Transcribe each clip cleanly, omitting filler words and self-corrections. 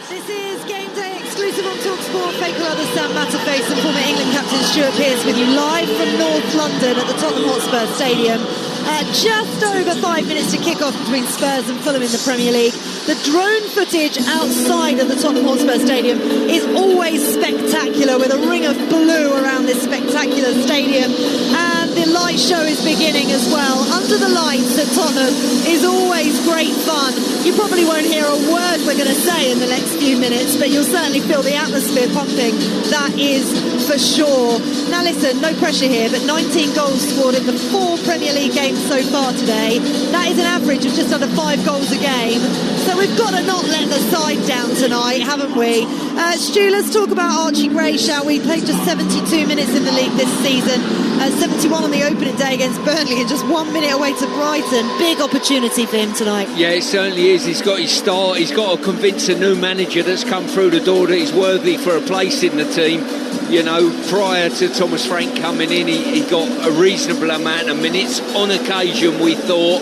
This is Game Day exclusive on Talksport. Fake Carruthers, Sam Matterface and former England captain Stuart Pearce with you live from North London at the Tottenham Hotspur Stadium. Just over 5 minutes to kick off between Spurs and Fulham in the Premier League. The drone footage outside of the Tottenham Hotspur Stadium is always spectacular, with a ring of blue around this spectacular stadium. And the light show is beginning as well. Under the lights at Tottenham is always great fun. You probably won't hear a word we're going to say in the next few minutes, but you'll certainly feel the atmosphere pumping. That is for sure. Now listen, no pressure here, but 19 goals scored in the 4 Premier League games so far today. That is an average of just under 5 goals a game. So we've got to not let the side down tonight, haven't we? Stu, let's talk about Archie Gray, shall we? Played just 72 minutes in the league this season. 71 on the opening day against Burnley and just 1 minute away to Brighton. Big opportunity for him tonight. Yeah, it certainly is. He's got his start. He's got to convince a new manager that's come through the door that he's worthy for a place in the team. You know, prior to Thomas Frank coming in, he got a reasonable amount of minutes. On occasion, we thought,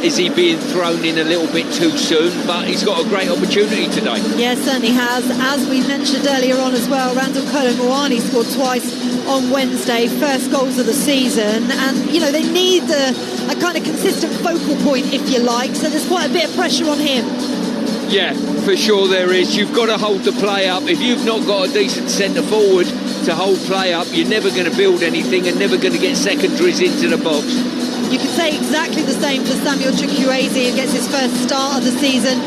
is he being thrown in a little bit too soon? But he's got a great opportunity today. Yeah, certainly has. As we mentioned earlier on as well, Randall Kolo Muani scored twice on Wednesday, first goals of the season. And, you know, they need a kind of consistent focal point, if you like. So there's quite a bit of pressure on him. Yeah, for sure there is. You've got to hold the play up. If you've not got a decent centre forward to hold play up, you're never going to build anything and never going to get secondaries into the box. You could say exactly the same for Samuel Chukwueze, who gets his first start of the season.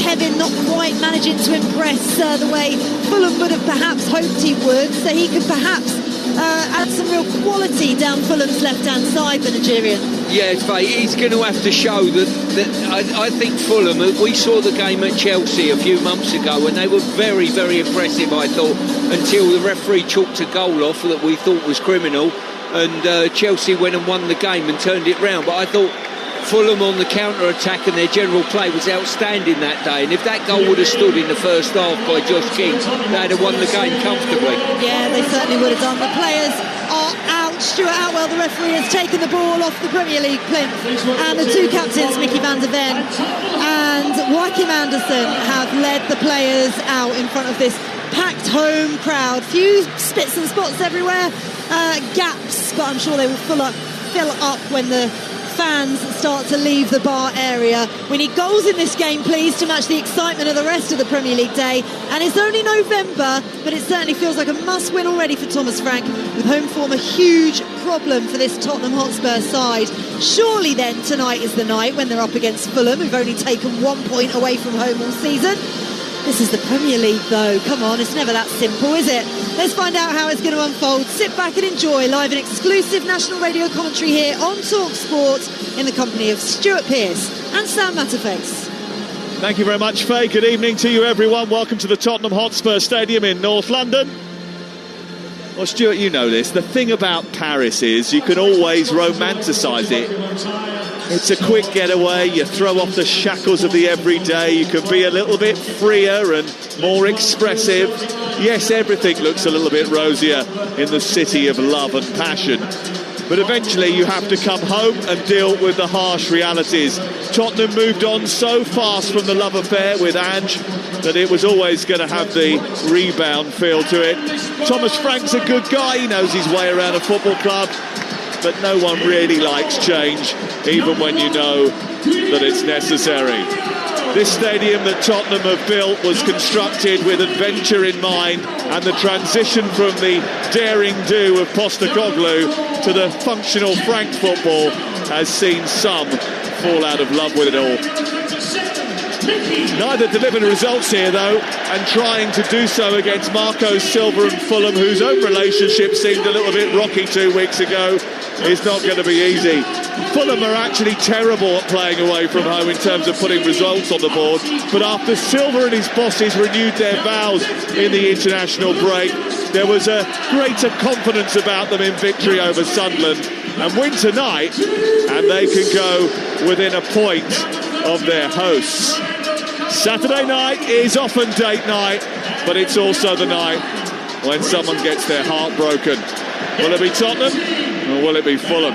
Kevin not quite managing to impress the way Fulham would have perhaps hoped he would, so he could perhaps add some real quality down Fulham's left-hand side, the Nigerian. Yeah, he's going to have to show that I think Fulham, we saw the game at Chelsea a few months ago and they were very, very impressive, I thought, until the referee chalked a goal off that we thought was criminal, and Chelsea went and won the game and turned it round. But I thought Fulham on the counter-attack and their general play was outstanding that day, and if that goal would have stood in the first half by Josh King, they'd have won the game comfortably. Yeah, they certainly would have done. The players are out. Stuart Outwell, the referee, has taken the ball off the Premier League plinth, and the two captains, Mickey van der Ven and Joachim Andersen, have led the players out in front of this packed home crowd. Few spits and spots everywhere, gaps, but I'm sure they will fill up when the fans start to leave the bar area. We need goals in this game, please, to match the excitement of the rest of the Premier League day. And it's only November, but it certainly feels like a must-win already for Thomas Frank, with home form a huge problem for this Tottenham Hotspur side. Surely then tonight is the night when they're up against Fulham, who've only taken 1 point away from home all season. This is the Premier League, though. Come on, it's never that simple, is it? Let's find out how it's going to unfold. Sit back and enjoy live and exclusive national radio commentary here on Talksport in the company of Stuart Pearce and Sam Matterface. Thank you very much, Faye. Good evening to you, everyone. Welcome to the Tottenham Hotspur Stadium in North London. Well, Stuart, you know this. The thing about Paris is you can always romanticise it. It's a quick getaway, you throw off the shackles of the everyday, you can be a little bit freer and more expressive. Yes, everything looks a little bit rosier in the city of love and passion. But eventually you have to come home and deal with the harsh realities. Tottenham moved on so fast from the love affair with Ange that it was always going to have the rebound feel to it. Thomas Frank's a good guy, he knows his way around a football club, but no one really likes change, even when you know that it's necessary. This stadium that Tottenham have built was constructed with adventure in mind, and the transition from the daring do of Postecoglou to the functional Frank football has seen some fall out of love with it all. Neither delivered results here, though, and trying to do so against Marco Silva and Fulham, whose own relationship seemed a little bit rocky 2 weeks ago, is not going to be easy. Fulham are actually terrible at playing away from home in terms of putting results on the board, but after Silva and his bosses renewed their vows in the international break, there was a greater confidence about them in victory over Sunderland, and win tonight and they can go within a point of their hosts. Saturday night is often date night, but it's also the night when someone gets their heart broken. Will it be Tottenham or will it be Fulham?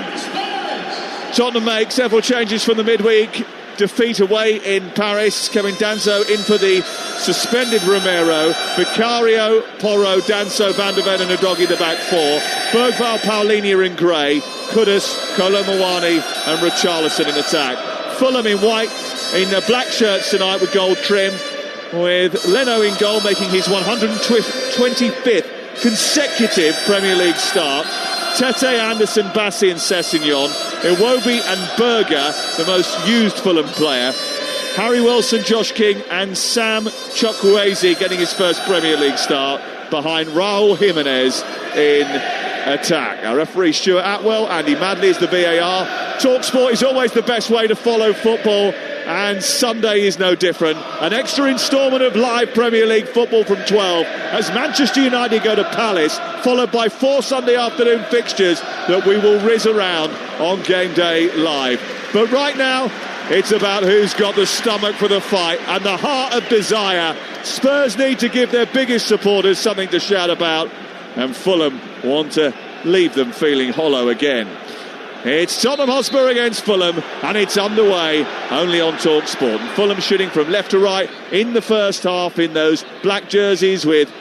Tottenham make several changes from the midweek. defeat away in Paris. Kevin Danso in for the suspended Romero. Vicario, Porro, Danso, Van de Ven and Udogie the back four. Bergvall, Paulinho in grey. Kudus, Kolo Muani and Richarlison in attack. Fulham in white, in black shirts tonight with gold trim, with Leno in goal making his 125th consecutive Premier League start. Tete, Anderson, Bassi and Sessegnon. Iwobi and Berger, the most used Fulham player. Harry Wilson, Josh King and Sam Chukwueze getting his first Premier League start behind Raul Jimenez in attack. Our referee Stuart Atwell, Andy Madley is the VAR. Talksport is always the best way to follow football, and Sunday is no different. An extra instalment of live Premier League football from 12 as Manchester United go to Palace, followed by 4 Sunday afternoon fixtures that we will whiz around on Game Day Live. But right now, it's about who's got the stomach for the fight and the heart of desire. Spurs need to give their biggest supporters something to shout about, and Fulham want to leave them feeling hollow again. It's Tottenham Hotspur against Fulham, and it's underway only on Talksport. And Fulham shooting from left to right in the first half in those black jerseys with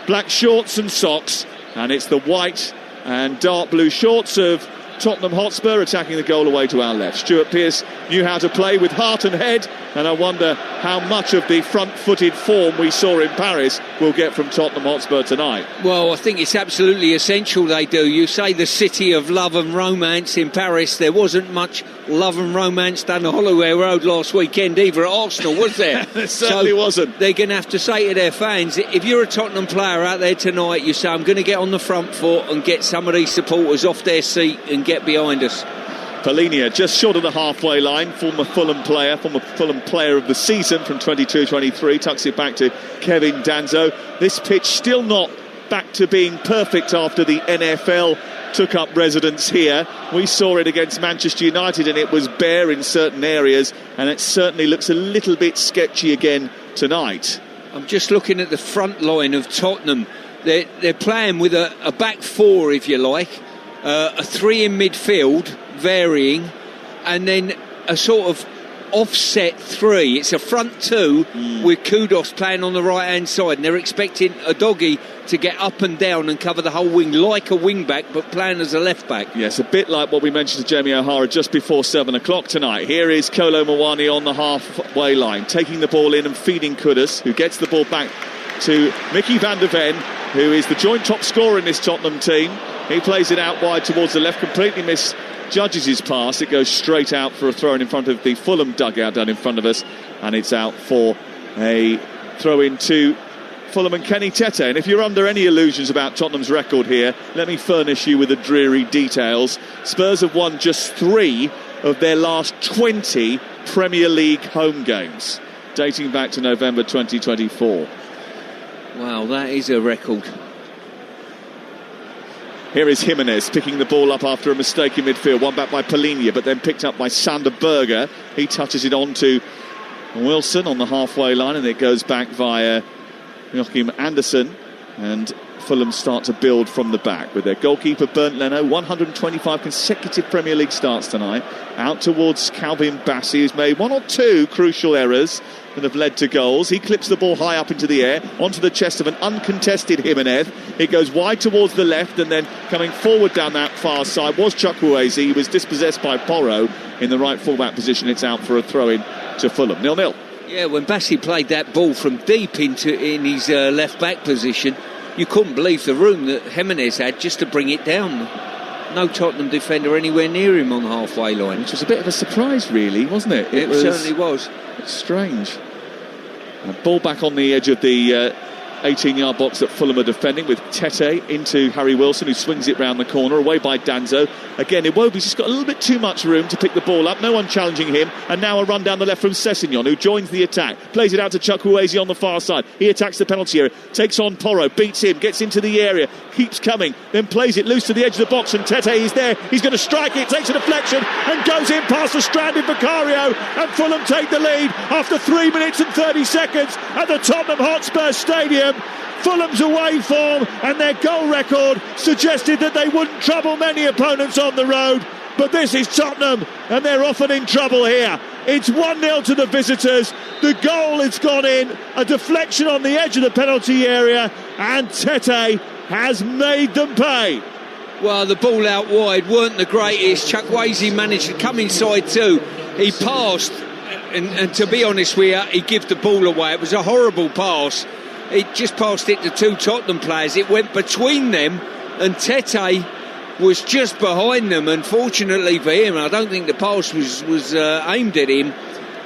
black shorts and socks, and it's the white and dark blue shorts of Tottenham Hotspur attacking the goal away to our left. Stuart Pearce knew how to play with heart and head, and I wonder how much of the front-footed form we saw in Paris we'll get from Tottenham Hotspur tonight. Well, I think it's absolutely essential they do. You say the city of love and romance in Paris. There wasn't much love and romance down the Holloway Road last weekend either at Arsenal, was there? There certainly wasn't. They're going to have to say to their fans, if you're a Tottenham player out there tonight, you say, I'm going to get on the front foot and get some of these supporters off their seat and get behind us. Paulinho just short of the halfway line, former Fulham player of the season from 22-23, tucks it back to Kevin Danso. This pitch still not back to being perfect after the NFL took up residence here. We saw it against Manchester United and it was bare in certain areas, and it certainly looks a little bit sketchy again tonight. I'm just looking at the front line of Tottenham. They're playing with a back four, if you like, a 3 in midfield, varying, and then a sort of offset 3. It's a front 2 with Kudus playing on the right hand side, and they're expecting Udogie to get up and down and cover the whole wing like a wing back, but playing as a left back. Yes, a bit like what we mentioned to Jamie O'Hara just before 7 o'clock tonight. Here is Kolo Muani on the halfway line, taking the ball in and feeding Kudus, who gets the ball back to Mickey van der Ven, who is the joint top scorer in this Tottenham team. He plays it out wide towards the left, completely misjudges his pass. It goes straight out for a throw-in front of the Fulham dugout down in front of us, and it's out for a throw-in to Fulham and Kenny Tete. And if you're under any illusions about Tottenham's record here, let me furnish you with the dreary details. Spurs have won just 3 of their last 20 Premier League home games, dating back to November 2024. Wow, that is a record. Here is Jimenez picking the ball up after a mistake in midfield. One back by Paulinho, but then picked up by Sander Berger. He touches it on to Wilson on the halfway line, and it goes back via Joachim Andersen. And Fulham start to build from the back with their goalkeeper Bernd Leno. 125 consecutive Premier League starts tonight. Out towards Calvin Bassey, who's made 1 or 2 crucial errors that have led to goals. He clips the ball high up into the air onto the chest of an uncontested Jimenez. It goes wide towards the left, and then coming forward down that far side was Chukwueze. He was dispossessed by Porro in the right fullback position. It's out for a throw-in to Fulham. 0-0. Yeah, when Bassey played that ball from deep in his left back position, you couldn't believe the room that Jimenez had just to bring it down. No Tottenham defender anywhere near him on the halfway line. Which was a bit of a surprise, really, wasn't it? It certainly was. Strange. A ball back on the edge of the 18-yard box that Fulham are defending, with Tete into Harry Wilson, who swings it round the corner, away by Danso. Again, Iwobi's just got a little bit too much room to pick the ball up. No one challenging him. And now a run down the left from Sessegnon, who joins the attack. Plays it out to Chukwueze on the far side. He attacks the penalty area. Takes on Porro. Beats him. Gets into the area. Keeps coming. Then plays it loose to the edge of the box. And Tete is there. He's going to strike it. Takes a deflection and goes in past the stranded Vicario. And Fulham take the lead after 3 minutes and 30 seconds at the Tottenham Hotspur Stadium. Fulham's away form and their goal record suggested that they wouldn't trouble many opponents on the road, but this is Tottenham and they're often in trouble here. It's 1-0 to the visitors. The goal has gone in, a deflection on the edge of the penalty area, and Tete has made them pay. Well, the ball out wide weren't the greatest. Chukwueze managed to come inside too. He passed, and to be honest with you, he gave the ball away. It was a horrible pass. He just passed it to two Tottenham players. It went between them, and Tete was just behind them. Unfortunately for him, I don't think the pass was aimed at him.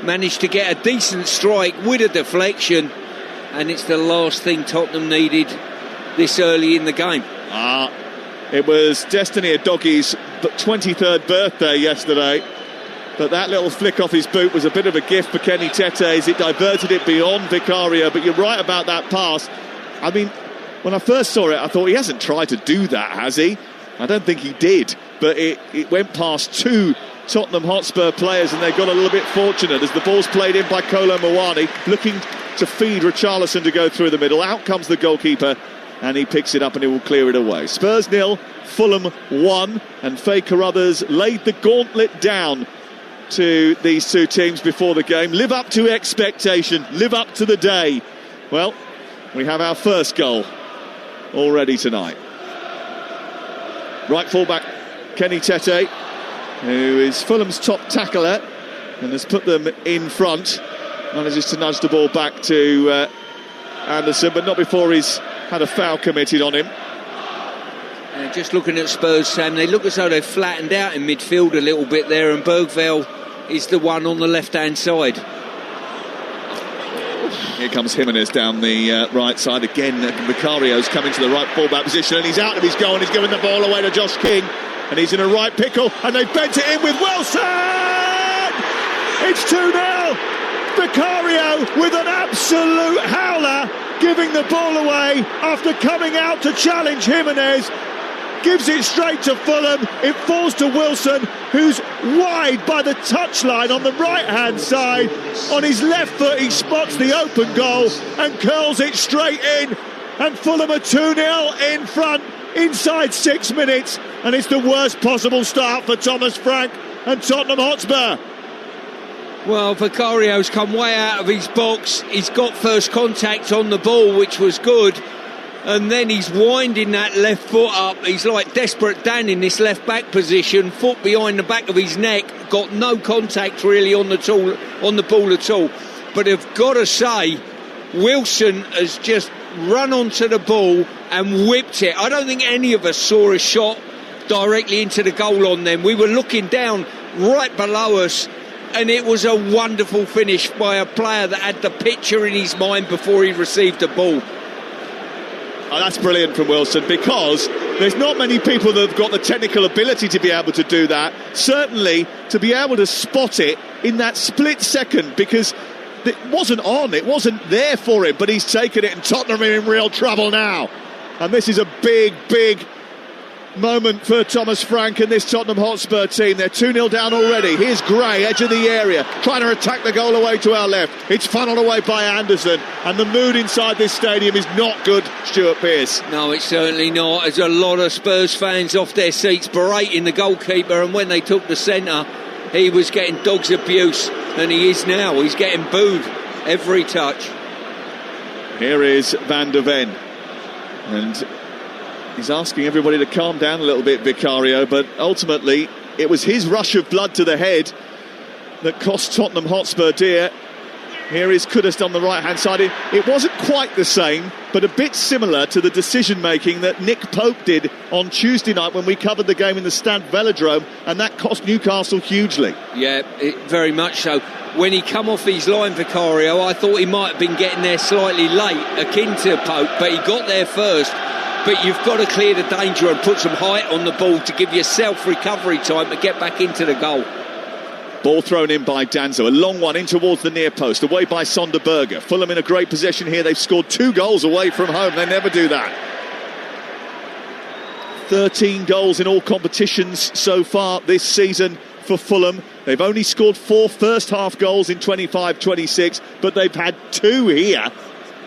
Managed to get a decent strike with a deflection, and it's the last thing Tottenham needed this early in the game. It was Destiny Adoghi's 23rd birthday yesterday, but that little flick off his boot was a bit of a gift for Kenny Tete as it diverted it beyond Vicario. But you're right about that pass. I mean, when I first saw it, I thought, he hasn't tried to do that, has he? I don't think he did, but it went past two Tottenham Hotspur players, and they got a little bit fortunate as the ball's played in by Kolo Muani, looking to feed Richarlison to go through the middle. Out comes the goalkeeper, and he picks it up and he will clear it away. Spurs 0, Fulham 1, and Faye Carruthers laid the gauntlet down to these two teams before the game. Live up to expectation, live up to the day. Well, we have our first goal already tonight. Right full-back Kenny Tete, who is Fulham's top tackler and has put them in front, manages to nudge the ball back to Anderson, but not before he's had a foul committed on him. Just looking at Spurs, Sam, they look as though they've flattened out in midfield a little bit there, and Bergvall is the one on the left-hand side. Here comes Jimenez down the right side again. Vicario's coming to the right full-back position, and he's out of his goal, and he's given the ball away to Josh King, and he's in a right pickle, and they've bent it in with Wilson! It's 2-0! Vicario with an absolute howler, giving the ball away after coming out to challenge Jimenez. Gives it straight to Fulham. It falls to Wilson, who's wide by the touchline on the right-hand side. On his left foot, he spots the open goal and curls it straight in. And Fulham are 2-0 in front inside 6 minutes. And it's the worst possible start for Thomas Frank and Tottenham Hotspur. Well, Vicario's come way out of his box. He's got first contact on the ball, which was good. And then he's winding that left foot up. He's like Desperate Dan in this left-back position, foot behind the back of his neck. Got no contact really on the ball at all. But I've got to say, Wilson has just run onto the ball and whipped it. I don't think any of us saw a shot directly into the goal on them. We were looking down right below us, and it was a wonderful finish by a player that had the picture in his mind before he received the ball. Oh, that's brilliant from Wilson, because there's not many people that have got the technical ability to be able to do that. Certainly to be able to spot it in that split second, because it wasn't on, it wasn't there for him, but he's taken it, and Tottenham are in real trouble now. And this is a big moment for Thomas Frank and this Tottenham Hotspur team. They're 2-0 down already. Here's Gray, edge of the area, trying to attack the goal away to our left. It's funneled away by Anderson, and the mood inside this stadium is not good, Stuart Pearce. No, it's certainly not. There's a lot of Spurs fans off their seats berating the goalkeeper, and when they took the centre, he was getting dog's abuse, and he is now. He's getting booed every touch. Here is Van der Ven, and he's asking everybody to calm down a little bit, Vicario, but ultimately it was his rush of blood to the head that cost Tottenham Hotspur dear. Here is Kudus on the right-hand side. It wasn't quite the same, but a bit similar to the decision-making that Nick Pope did on Tuesday night when we covered the game in the Stade Velodrome, and that cost Newcastle hugely. Yeah, very much so. When he come off his line, Vicario, I thought he might have been getting there slightly late, akin to Pope, but he got there first. But you've got to clear the danger and put some height on the ball to give yourself recovery time to get back into the goal. Ball thrown in by Danzo, a long one in towards the near post, away by Sonderberger. Fulham in a great possession here. They've scored 2 goals away from home. They never do that. 13 goals in all competitions so far this season for Fulham. They've only scored 4 first-half goals in 25-26, but they've had 2 here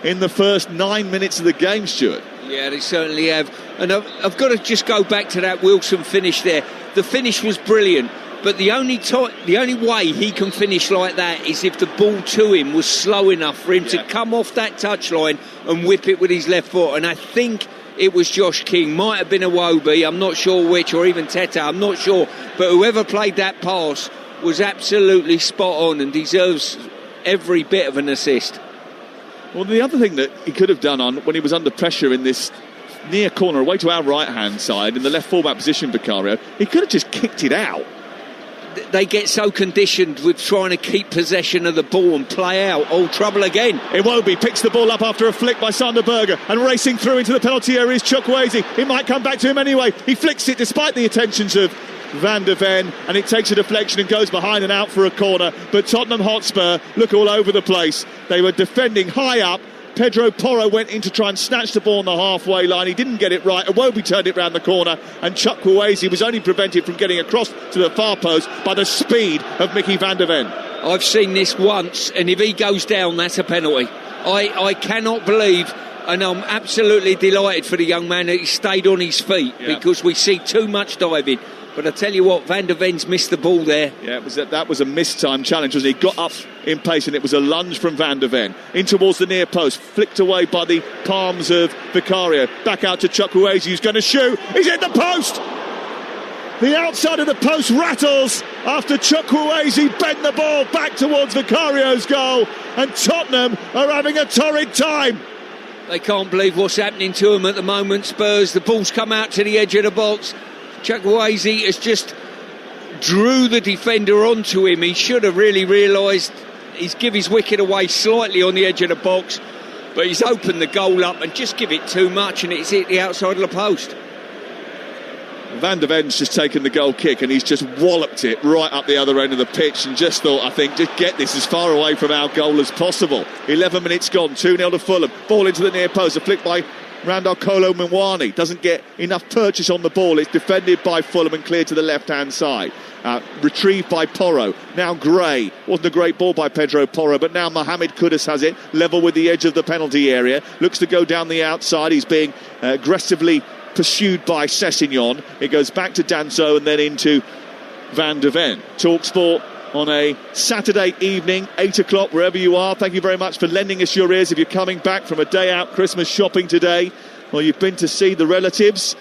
in the first 9 minutes of the game, Stuart. Yeah, they certainly have. And I've got to just go back to that Wilson finish there. The finish was brilliant. But the only way he can finish like that is if the ball to him was slow enough for him to come off that touchline and whip it with his left foot. And I think it was Josh King, might have been Iwobi, I'm not sure which, or even Tete, I'm not sure. But whoever played that pass was absolutely spot on and deserves every bit of an assist. Well, the other thing that he could have done when he was under pressure in this near corner away to our right-hand side in the left full-back position, Vicario, he could have just kicked it out. They get so conditioned with trying to keep possession of the ball and play out. Oh, trouble again. Iwobi picks the ball up after a flick by Sander Berger, and racing through into the penalty area is Chukwueze. It might come back to him anyway. He flicks it despite the attentions of Van der Ven, and it takes a deflection and goes behind and out for a corner. But Tottenham Hotspur look all over the place. They were defending high up. Pedro Porro went in to try and snatch the ball on the halfway line. He didn't get it right. Iwobi turned it round the corner, and Chukwueze was only prevented from getting across to the far post by the speed of Mickey Van der Ven. I've seen this once, and if he goes down, that's a penalty. I cannot believe, and I'm absolutely delighted for the young man that he stayed on his feet, because we see too much diving. But I tell you what, Van der Ven's missed the ball there. Yeah, that was a mistimed challenge, wasn't it? He got up in pace, and it was a lunge from Van der Ven in towards the near post, flicked away by the palms of Vicario. Back out to Chukwueze, who's going to shoot. He's hit the post! The outside of the post rattles after Chukwueze bent the ball back towards Vicario's goal, and Tottenham are having a torrid time. They can't believe what's happening to them at the moment, Spurs. The ball's come out to the edge of the box. Chukwueze has just drew the defender onto him. He should have really realised he's give his wicket away slightly on the edge of the box, but he's opened the goal up and just give it too much, and it's hit the outside of the post. Van der Ven's just taken the goal kick, and he's just walloped it right up the other end of the pitch, and just thought, I think, just get this as far away from our goal as possible. 11 minutes gone, 2-0 to Fulham. Ball into the near post, a flick by Randall Kolo Mwani. Doesn't get enough purchase on the ball. It's defended by Fulham and cleared to the left-hand side. Retrieved by Porro. Now Gray. Wasn't a great ball by Pedro Porro, but now Mohamed Kudus has it, level with the edge of the penalty area. Looks to go down the outside. He's being aggressively pursued by Sessegnon. It goes back to Danso and then into Van der Ven. Talksport on a Saturday evening, 8 o'clock, wherever you are. Thank you very much for lending us your ears. If you're coming back from a day out Christmas shopping today, or you've been to see the relatives,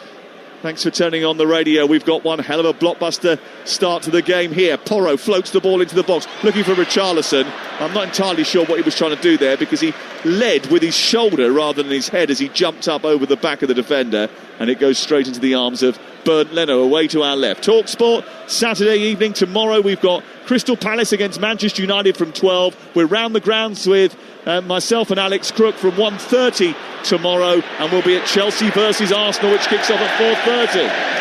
thanks for turning on the radio. We've got one hell of a blockbuster start to the game here. Porro floats the ball into the box, looking for Richarlison. I'm not entirely sure what he was trying to do there, because he led with his shoulder rather than his head as he jumped up over the back of the defender, and it goes straight into the arms of Bernd Leno away to our left. Talksport, Saturday evening. Tomorrow we've got Crystal Palace against Manchester United from 12. We're round the grounds with myself and Alex Crook from 1:30 tomorrow, and we'll be at Chelsea versus Arsenal, which kicks off at 4:30.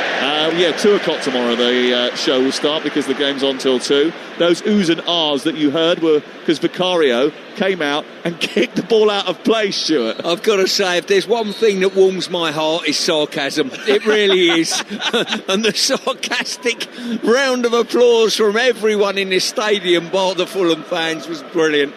2 o'clock tomorrow the show will start, because the game's on till 2. Those oohs and ahs that you heard were because Vicario came out and kicked the ball out of play, Stuart. I've got to say, if there's one thing that warms my heart, it's sarcasm. It really is. And the sarcastic round of applause from everyone in this stadium, bar the Fulham fans, was brilliant.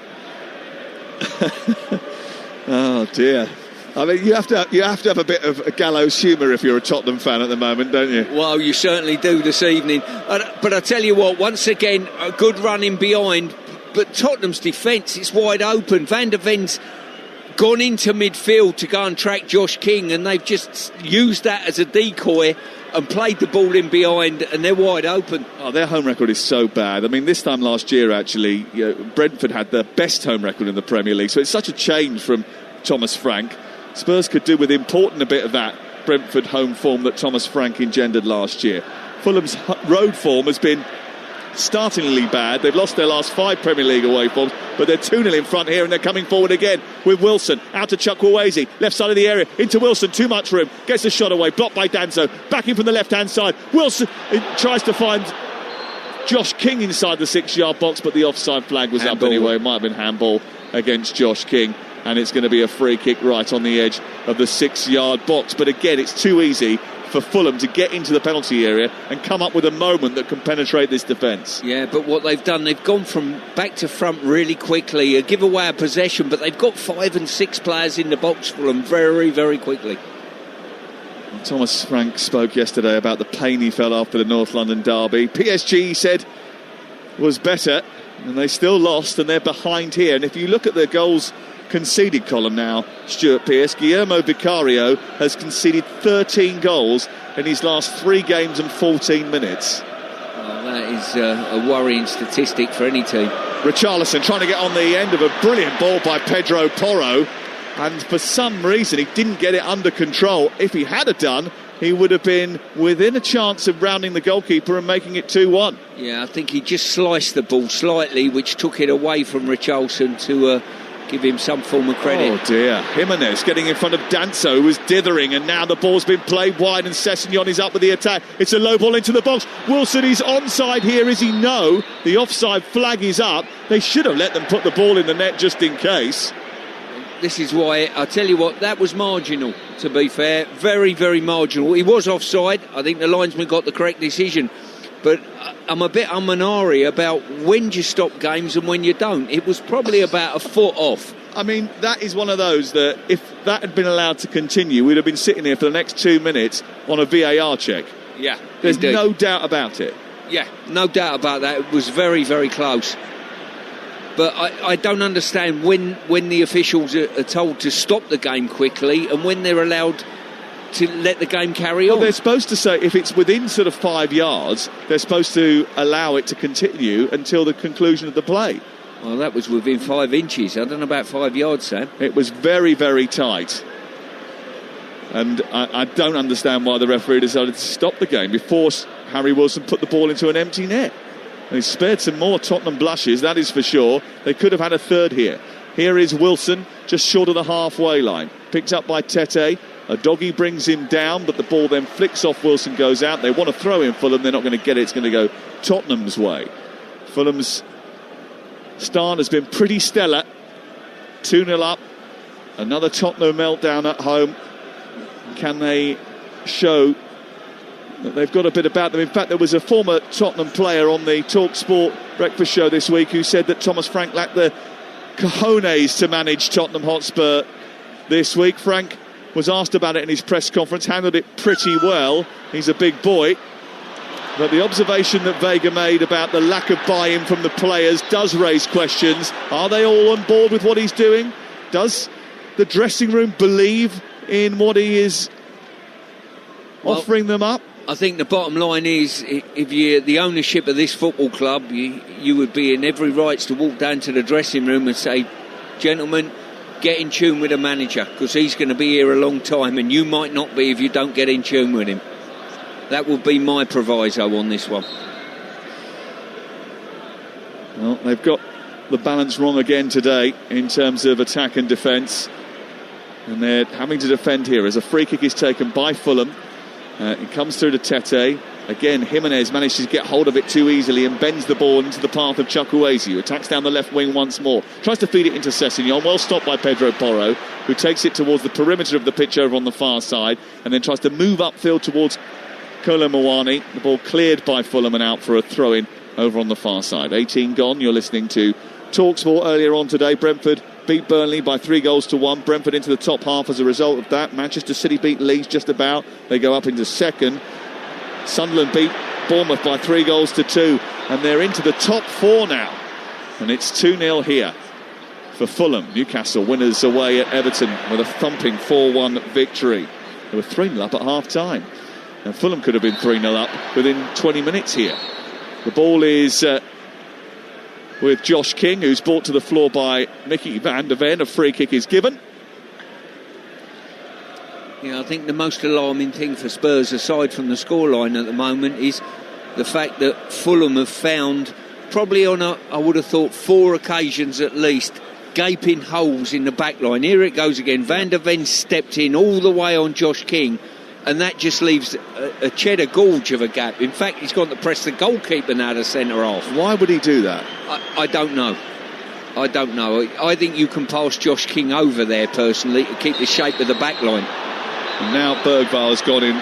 Oh dear. I mean, you have to have a bit of gallows humour if you're a Tottenham fan at the moment, don't you? Well, you certainly do this evening. But I tell you what, once again, a good run in behind. But Tottenham's defence is wide open. Van der Ven's gone into midfield to go and track Josh King, and they've just used that as a decoy and played the ball in behind, and they're wide open. Oh, their home record is so bad. I mean, this time last year, actually, Brentford had the best home record in the Premier League, so it's such a change from Thomas Frank. Spurs could do with importing a bit of that Brentford home form that Thomas Frank engendered last year. Fulham's road form has been startlingly bad. They've lost their last 5 Premier League away forms, but they're 2-0 in front here, and they're coming forward again with Wilson. Out to Chukwueze, left side of the area, into Wilson, too much room, gets the shot away, blocked by Danso, back in from the left-hand side. Wilson tries to find Josh King inside the 6-yard box, but the offside flag was handball. Up anyway. It might have been handball against Josh King, and it's going to be a free kick right on the edge of the 6-yard box. But again, it's too easy for Fulham to get into the penalty area and come up with a moment that can penetrate this defence. Yeah, but what they've done, they've gone from back to front really quickly, a give away a possession, but they've got 5 and 6 players in the box for them very, very quickly. Thomas Frank spoke yesterday about the pain he felt after the North London derby. PSG, he said, was better, and they still lost, and they're behind here. And if you look at the goals conceded column now, Stuart Pearce, Guillermo Vicario has conceded 13 goals in his last 3 games and 14 minutes. Well, that is a worrying statistic for any team. Richarlison trying to get on the end of a brilliant ball by Pedro Porro, and for some reason he didn't get it under control. If he had done, he would have been within a chance of rounding the goalkeeper and making it 2-1. Yeah, I think he just sliced the ball slightly, which took it away from Richarlison to give him some form of credit. Oh dear, Jimenez getting in front of Danso, who was dithering, and now the ball's been played wide and Sessegnon is up with the attack. It's a low ball into the box. Wilson is onside here, is he? No, the offside flag is up. They should have let them put the ball in the net just in case. This is why, I tell you what, that was marginal, to be fair. Very, very marginal. He was offside. I think the linesman got the correct decision. But I'm a bit umanari about when you stop games and when you don't. It was probably about a foot off. I mean, that is one of those that if that had been allowed to continue, we'd have been sitting here for the next 2 minutes on a VAR check. Yeah, there's indeed. No doubt about it. Yeah, no doubt about that. It was very, very close. But I don't understand when the officials are told to stop the game quickly and when they're allowed to let the game carry on. They're supposed to say if it's within sort of 5 yards, they're supposed to allow it to continue until the conclusion of the play. Well, that was within 5 inches. I don't know about 5 yards, Sam. It was very, very tight. And I don't understand why the referee decided to stop the game before Harry Wilson put the ball into an empty net. And he spared some more Tottenham blushes, that is for sure. They could have had a third here. Here is Wilson, just short of the halfway line. Picked up by Tete. A doggy brings him down, but the ball then flicks off. Wilson goes out. They want to throw in Fulham. They're not going to get it. It's going to go Tottenham's way. Fulham's start has been pretty stellar. 2-0 up. Another Tottenham meltdown at home. Can they show that they've got a bit about them? In fact, there was a former Tottenham player on the Talksport breakfast show this week who said that Thomas Frank lacked the cojones to manage Tottenham Hotspur this week. Frank was asked about it in his press conference, handled it pretty well. He's a big boy. But the observation that Vega made about the lack of buy-in from the players does raise questions. Are they all on board with what he's doing? Does the dressing room believe in what he is offering them up? I think the bottom line is, if you're the ownership of this football club, you would be in every rights to walk down to the dressing room and say, gentlemen, get in tune with the manager, because he's going to be here a long time, and you might not be if you don't get in tune with him. That will be my proviso on this one. Well, they've got the balance wrong again today in terms of attack and defence, and they're having to defend here as a free kick is taken by Fulham. It comes through to Tete. Again, Jimenez manages to get hold of it too easily and bends the ball into the path of Chukwueze, who attacks down the left wing once more. Tries to feed it into Sessegnon. Well stopped by Pedro Porro, who takes it towards the perimeter of the pitch over on the far side and then tries to move upfield towards Kolo Muani. The ball cleared by Fulham and out for a throw-in over on the far side. 18 gone. You're listening to Talksport. Earlier on today, Brentford beat Burnley by 3-1. Brentford into the top half as a result of that. Manchester City beat Leeds just about. They go up into second. Sunderland beat Bournemouth by 3-2, and they're into the top 4 now. And it's 2-0 here for Fulham. Newcastle winners away at Everton with a thumping 4-1 victory. They were 3-0 up at half-time. And Fulham could have been 3-0 up within 20 minutes here. The ball is with Josh King, who's brought to the floor by Mickey van der Ven. A free kick is given. Yeah, I think the most alarming thing for Spurs, aside from the scoreline at the moment, is the fact that Fulham have found, probably on I would have thought 4 occasions at least, gaping holes in the back line. Here it goes again. Van der Ven stepped in all the way on Josh King, and that just leaves a cheddar gorge of a gap. In fact, he's gone to press the goalkeeper now to centre half. Why would he do that? I don't know. I think you can pass Josh King over there personally to keep the shape of the back line. And now Bergval's gone in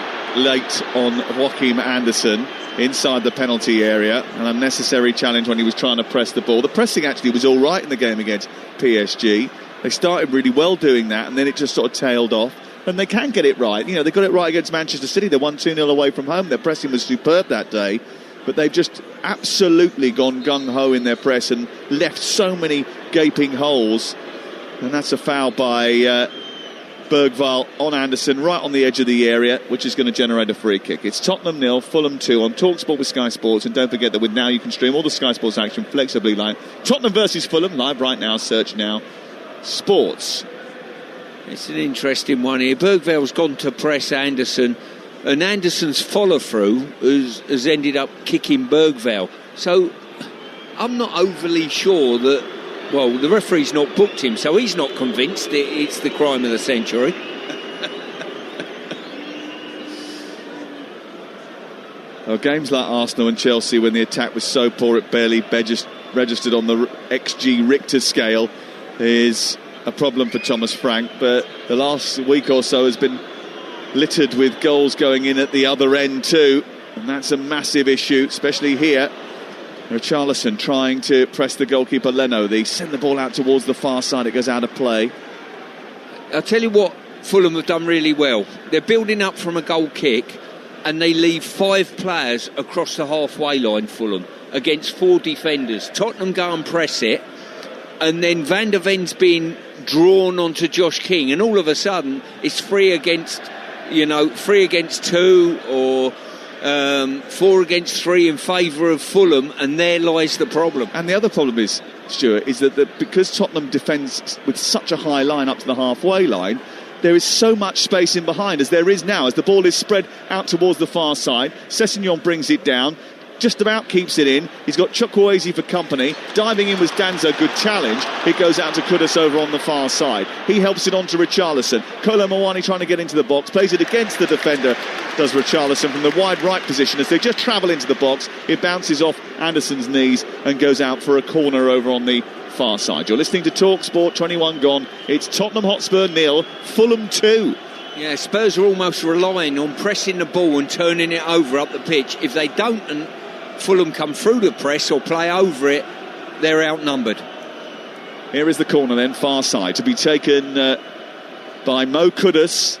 late on Joachim Andersen inside the penalty area. An unnecessary challenge when he was trying to press the ball. The pressing actually was all right in the game against PSG. They started really well doing that, and then it just sort of tailed off. and they can get it right. You know, they got it right against Manchester City. They won 2-0 away from home. Their pressing was superb that day, but they've just absolutely gone gung-ho in their press and left so many gaping holes. And that's a foul by Bergvall on Anderson, right on the edge of the area, which is going to generate a free kick. It's Tottenham 0, Fulham 2 on Talksport with Sky Sports. And don't forget that with Now you can stream all the Sky Sports action flexibly live. Tottenham versus Fulham, live right now. Search Now Sports. It's an interesting one here. Bergvall's gone to press Anderson, and Anderson's follow-through has ended up kicking Bergvall. So I'm not overly sure that... Well, the referee's not booked him, so he's not convinced it's the crime of the century. Well, games like Arsenal and Chelsea, when the attack was so poor it barely registered on the XG Richter scale, is a problem for Thomas Frank. But the last week or so has been littered with goals going in at the other end too, and that's a massive issue, especially here. Richarlison trying to press the goalkeeper Leno. They send the ball out towards the far side. It goes out of play. I'll tell you what Fulham have done really well. They're building up from a goal kick, and they leave 5 players across the halfway line, Fulham, against 4 defenders. Tottenham go and press it, and then Van der Ven's being drawn onto Josh King, and all of a sudden it's 3 against 2, or 4 against 3 in favour of Fulham, and there lies the problem. And the other problem is, Stuart, is that because Tottenham defends with such a high line up to the halfway line, there is so much space in behind, as there is now, as the ball is spread out towards the far side. Sessegnon brings it down, just about keeps it in. He's got Chukwueze for company. Diving in was Danzo, good challenge. It goes out to Kudus over on the far side. He helps it on to Richarlison. Kolo Muani trying to get into the box, plays it against the defender, does Richarlison from the wide right position. As they just travel into the box, it bounces off Anderson's knees and goes out for a corner over on the far side. You're listening to Talksport, 21 gone. It's Tottenham Hotspur 0, Fulham 2. Yeah, Spurs are almost relying on pressing the ball and turning it over up the pitch. If they don't, and Fulham come through the press or play over it, they're outnumbered. Here is the corner then, far side, to be taken by Mo Kudus.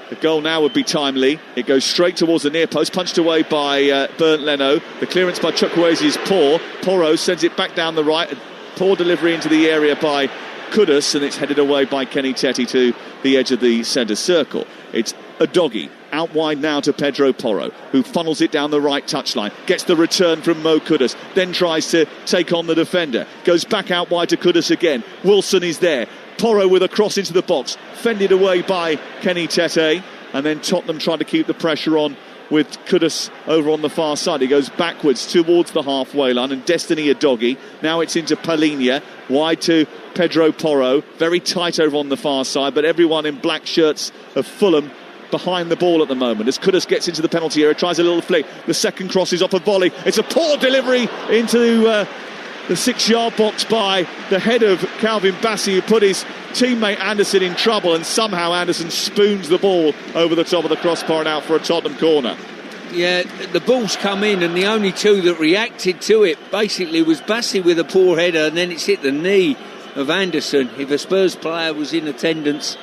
The goal now would be timely. It goes straight towards the near post, punched away by Bernd Leno. The clearance by Chukwueze is poor. Porro sends it back down the right. Poor delivery into the area by Kudus, and it's headed away by Kenny Teti to the edge of the centre circle. It's a doggy out wide now to Pedro Porro, who funnels it down the right touchline, gets the return from Mo Kudus, then tries to take on the defender, goes back out wide to Kudus again. Wilson is there. Porro with a cross into the box, fended away by Kenny Tete, and then Tottenham trying to keep the pressure on with Kudus over on the far side. He goes backwards towards the halfway line, and Destiny Udogie. Now it's into Palhinha, wide to Pedro Porro, very tight over on the far side, but everyone in black shirts of Fulham behind the ball at the moment. As Kudus gets into the penalty area, tries a little flick. The second cross is off a volley. It's a poor delivery into the 6-yard box by the head of Calvin Bassey, who put his teammate Anderson in trouble, and somehow Anderson spoons the ball over the top of the crossbar and out for a Tottenham corner. Yeah, the ball's come in, and the only 2 that reacted to it basically was Bassey with a poor header, and then it's hit the knee of Anderson. If a Spurs player was in attendance...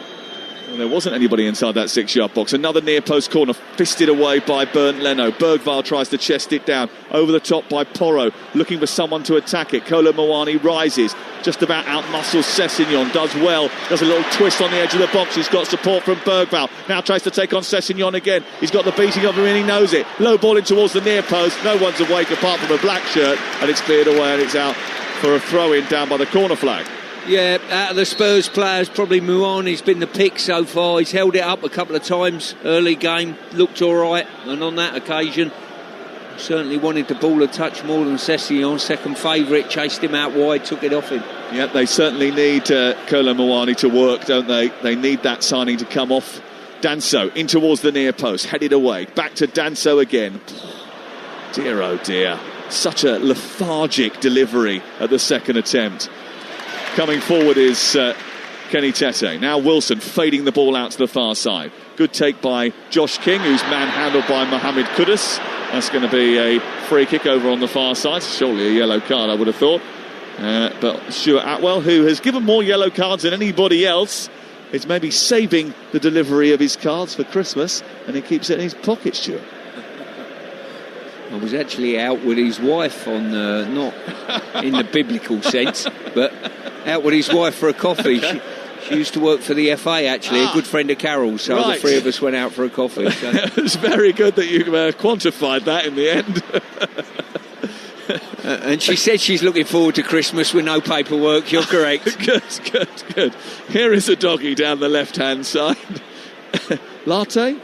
Well, there wasn't anybody inside that 6-yard box. Another near post corner, fisted away by Bernd Leno. Bergvall tries to chest it down, over the top by Porro, looking for someone to attack it. Kolo Muani rises, just about out-muscles Sessegnon, does well, does a little twist on the edge of the box. He's got support from Bergvall, now tries to take on Sessegnon again. He's got the beating of him and he knows it. Low ball in towards the near post, no one's awake apart from a black shirt, and it's cleared away and it's out for a throw-in down by the corner flag. Yeah, out of the Spurs players, probably Muani's been the pick so far. He's held it up a couple of times early game, looked all right, and on that occasion certainly wanted the ball a touch more than Sessegnon. Second favourite, chased him out wide, took it off him. Yeah, they certainly need Kolo Muani to work, don't they? They need that signing to come off. Danso in towards the near post, headed away, back to Danso again. Dear oh dear, such a lethargic delivery at the second attempt. Coming forward is Kenny Tete. Now Wilson fading the ball out to the far side. Good take by Josh King, who's manhandled by Mohamed Kudus. That's going to be a free kick over on the far side. Surely a yellow card, I would have thought. But Stuart Atwell, who has given more yellow cards than anybody else is maybe saving the delivery of his cards for Christmas, and he keeps it in his pocket, Stuart. I was actually out with his wife on, not in the biblical sense, but out with his wife for a coffee. Okay. She used to work for the FA, actually, a good friend of Carol's, so the three of us went out for a coffee. So. It's very good that you quantified that in the end. And she said she's looking forward to Christmas with no paperwork. You're correct. Good. Here is a doggy down the left-hand side. Latte?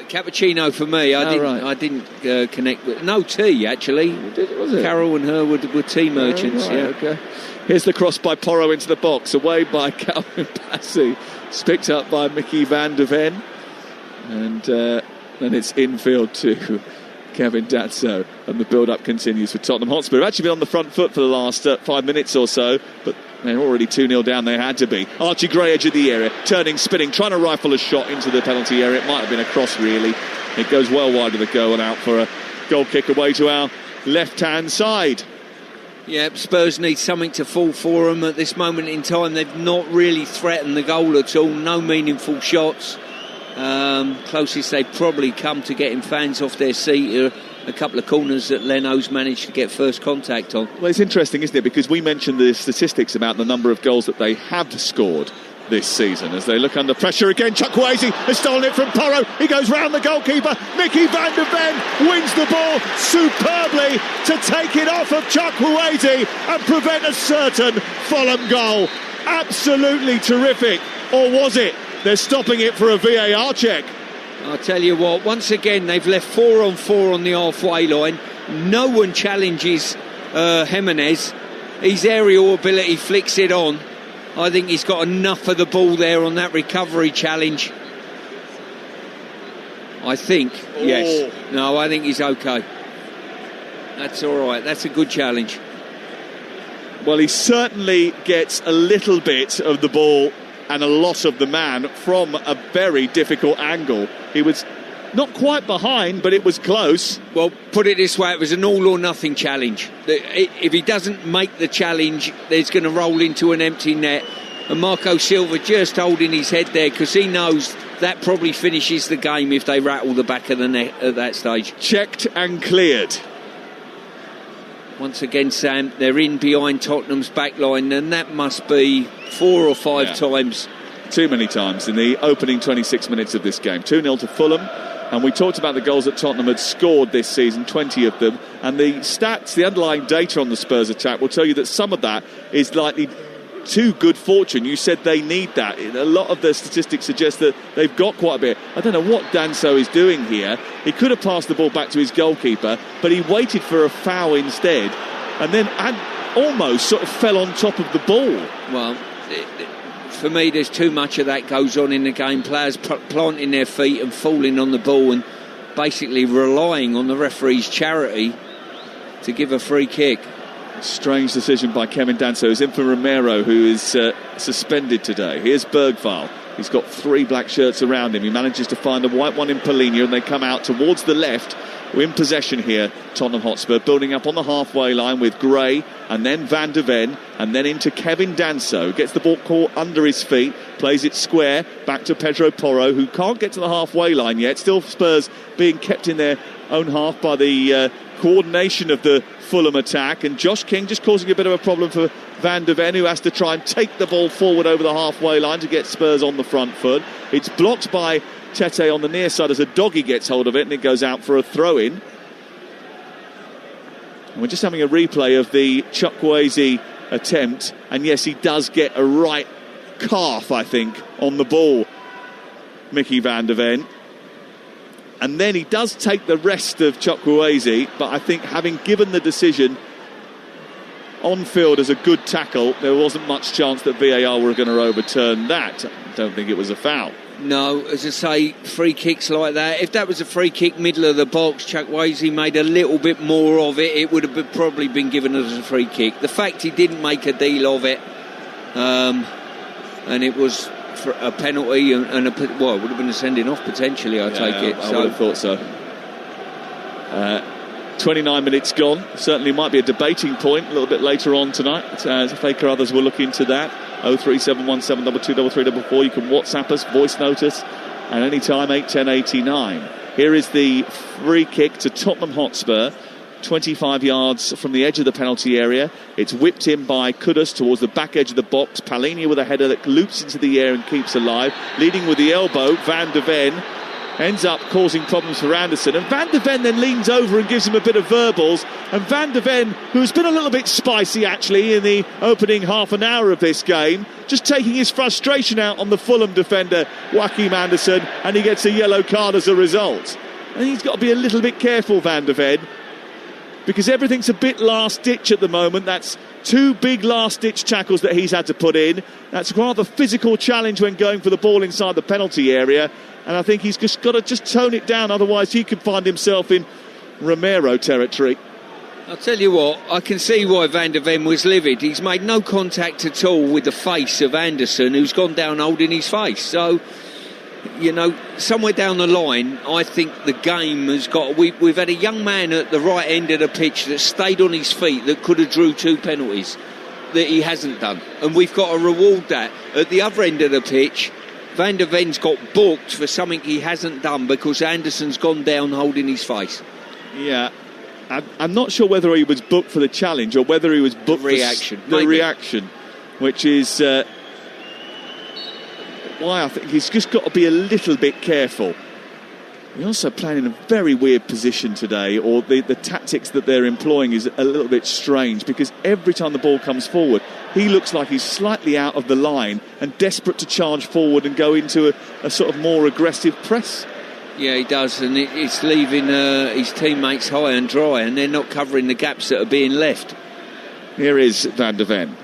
Cappuccino for me. I didn't connect with... No tea, actually. Was it? Carol and her were tea merchants. Right, okay. Here's the cross by Porro into the box. Away by Calvin Bassey. It's picked up by Mickey van de Ven. And then it's infield to Kevin Danso. And the build-up continues for Tottenham Hotspur. They've actually been on the front foot for the last 5 minutes or so. But they're already 2-0 down. They had to be. Archie Gray, edge of the area. Turning, spinning, trying to rifle a shot into the penalty area. It might have been a cross, really. It goes well wide of the goal and out for a goal kick away to our left-hand side. Yeah, Spurs need something to fall for them at this moment in time. They've not really threatened the goal at all. No meaningful shots. Closest they've probably come to getting fans off their seat are a couple of corners that Leno's managed to get first contact on. Well, it's interesting, isn't it? Because we mentioned the statistics about the number of goals that they have scored this season as they look under pressure again. Chukwueze has stolen it from Porro. He goes round the goalkeeper. Mickey van de Ven wins the ball superbly to take it off of Chukwueze and prevent a certain Fulham goal. Absolutely terrific. Or was it? They're stopping it for a VAR check. I'll tell you what, once again they've left 4 on 4 on the halfway line. No one challenges Jimenez. His aerial ability flicks it on. I think he's got enough of the ball there on that recovery challenge. I think, yes. No, I think he's okay. That's all right. That's a good challenge. Well, he certainly gets a little bit of the ball and a lot of the man from a very difficult angle. He was not quite behind, but it was close. Well, put it this way, it was an all-or-nothing challenge. If he doesn't make the challenge, there's going to roll into an empty net. And Marco Silva just holding his head there because he knows that probably finishes the game if they rattle the back of the net at that stage. Checked and cleared. Once again, Sam, they're in behind Tottenham's back line, and that must be 4 or 5 times. Too many times in the opening 26 minutes of this game. 2-0 to Fulham. And we talked about the goals that Tottenham had scored this season, 20 of them. And the stats, the underlying data on the Spurs attack will tell you that some of that is likely to good fortune. You said they need that. A lot of the statistics suggest that they've got quite a bit. I don't know what Danso is doing here. He could have passed the ball back to his goalkeeper, but he waited for a foul instead and then almost sort of fell on top of the ball. Well, for me, there's too much of that goes on in the game. Players planting their feet and falling on the ball and basically relying on the referee's charity to give a free kick. Strange decision by Kevin Danso. He's in for Romero, who is suspended today. Here's Bergvall. He's got 3 black shirts around him. He manages to find a white one in Paulinho, and they come out towards the left. We're in possession here, Tottenham Hotspur, building up on the halfway line with Gray and then Van de Ven and then into Kevin Danso. Gets the ball caught under his feet, plays it square back to Pedro Porro, who can't get to the halfway line yet. Still Spurs being kept in their own half by the coordination of the Fulham attack, and Josh King just causing a bit of a problem for Van de Ven, who has to try and take the ball forward over the halfway line to get Spurs on the front foot. It's blocked by Tete on the near side as a doggy gets hold of it, and it goes out for a throw-in. And we're just having a replay of the Chukwueze attempt, and yes, he does get a right calf, I think, on the ball, Mickey van de Ven. And then he does take the rest of Chukwueze, but I think having given the decision on field as a good tackle, there wasn't much chance that VAR were going to overturn that. I don't think it was a foul. No, as I say, free kicks like that, if that was a free kick middle of the box, Chukwueze made a little bit more of it, it would have probably been given as a free kick. The fact he didn't make a deal of it, and it was for a penalty and it would have been a sending off potentially, I take it. I would have thought so. 29 minutes gone. Certainly might be a debating point a little bit later on tonight, as Faker others will look into that. 03717223344. You can WhatsApp us, voice note us at any time, 81089. Here is the free kick to Tottenham Hotspur, 25 yards from the edge of the penalty area. It's whipped in by Kudus towards the back edge of the box. Palhinha with a header that loops into the air and keeps alive. Leading with the elbow, Van de Ven ends up causing problems for Anderson. And Van de Ven then leans over and gives him a bit of verbals. And Van de Ven, who's been a little bit spicy actually in the opening half an hour of this game, just taking his frustration out on the Fulham defender, Joachim Anderson, and he gets a yellow card as a result. And he's got to be a little bit careful, Van de Ven, because everything's a bit last-ditch at the moment. That's 2 big last-ditch tackles that he's had to put in. That's a rather physical challenge when going for the ball inside the penalty area. And I think he's just got to tone it down, otherwise he could find himself in Romero territory. I'll tell you what, I can see why Van de Ven was livid. He's made no contact at all with the face of Anderson, who's gone down holding his face. So, you know, somewhere down the line, I think the game has got... We've had a young man at the right end of the pitch that stayed on his feet that could have drew 2 penalties that he hasn't done. And we've got to reward that. At the other end of the pitch, Van de Ven's got booked for something he hasn't done because Anderson's gone down holding his face. Yeah, I'm not sure whether he was booked for the challenge or whether he was booked for the reaction, which is why I think he's just got to be a little bit careful. He's also playing in a very weird position today, or the tactics that they're employing is a little bit strange, because every time the ball comes forward, he looks like he's slightly out of the line and desperate to charge forward and go into a sort of more aggressive press. Yeah, he does, and it's leaving his teammates high and dry, and they're not covering the gaps that are being left. Here is Van de Ven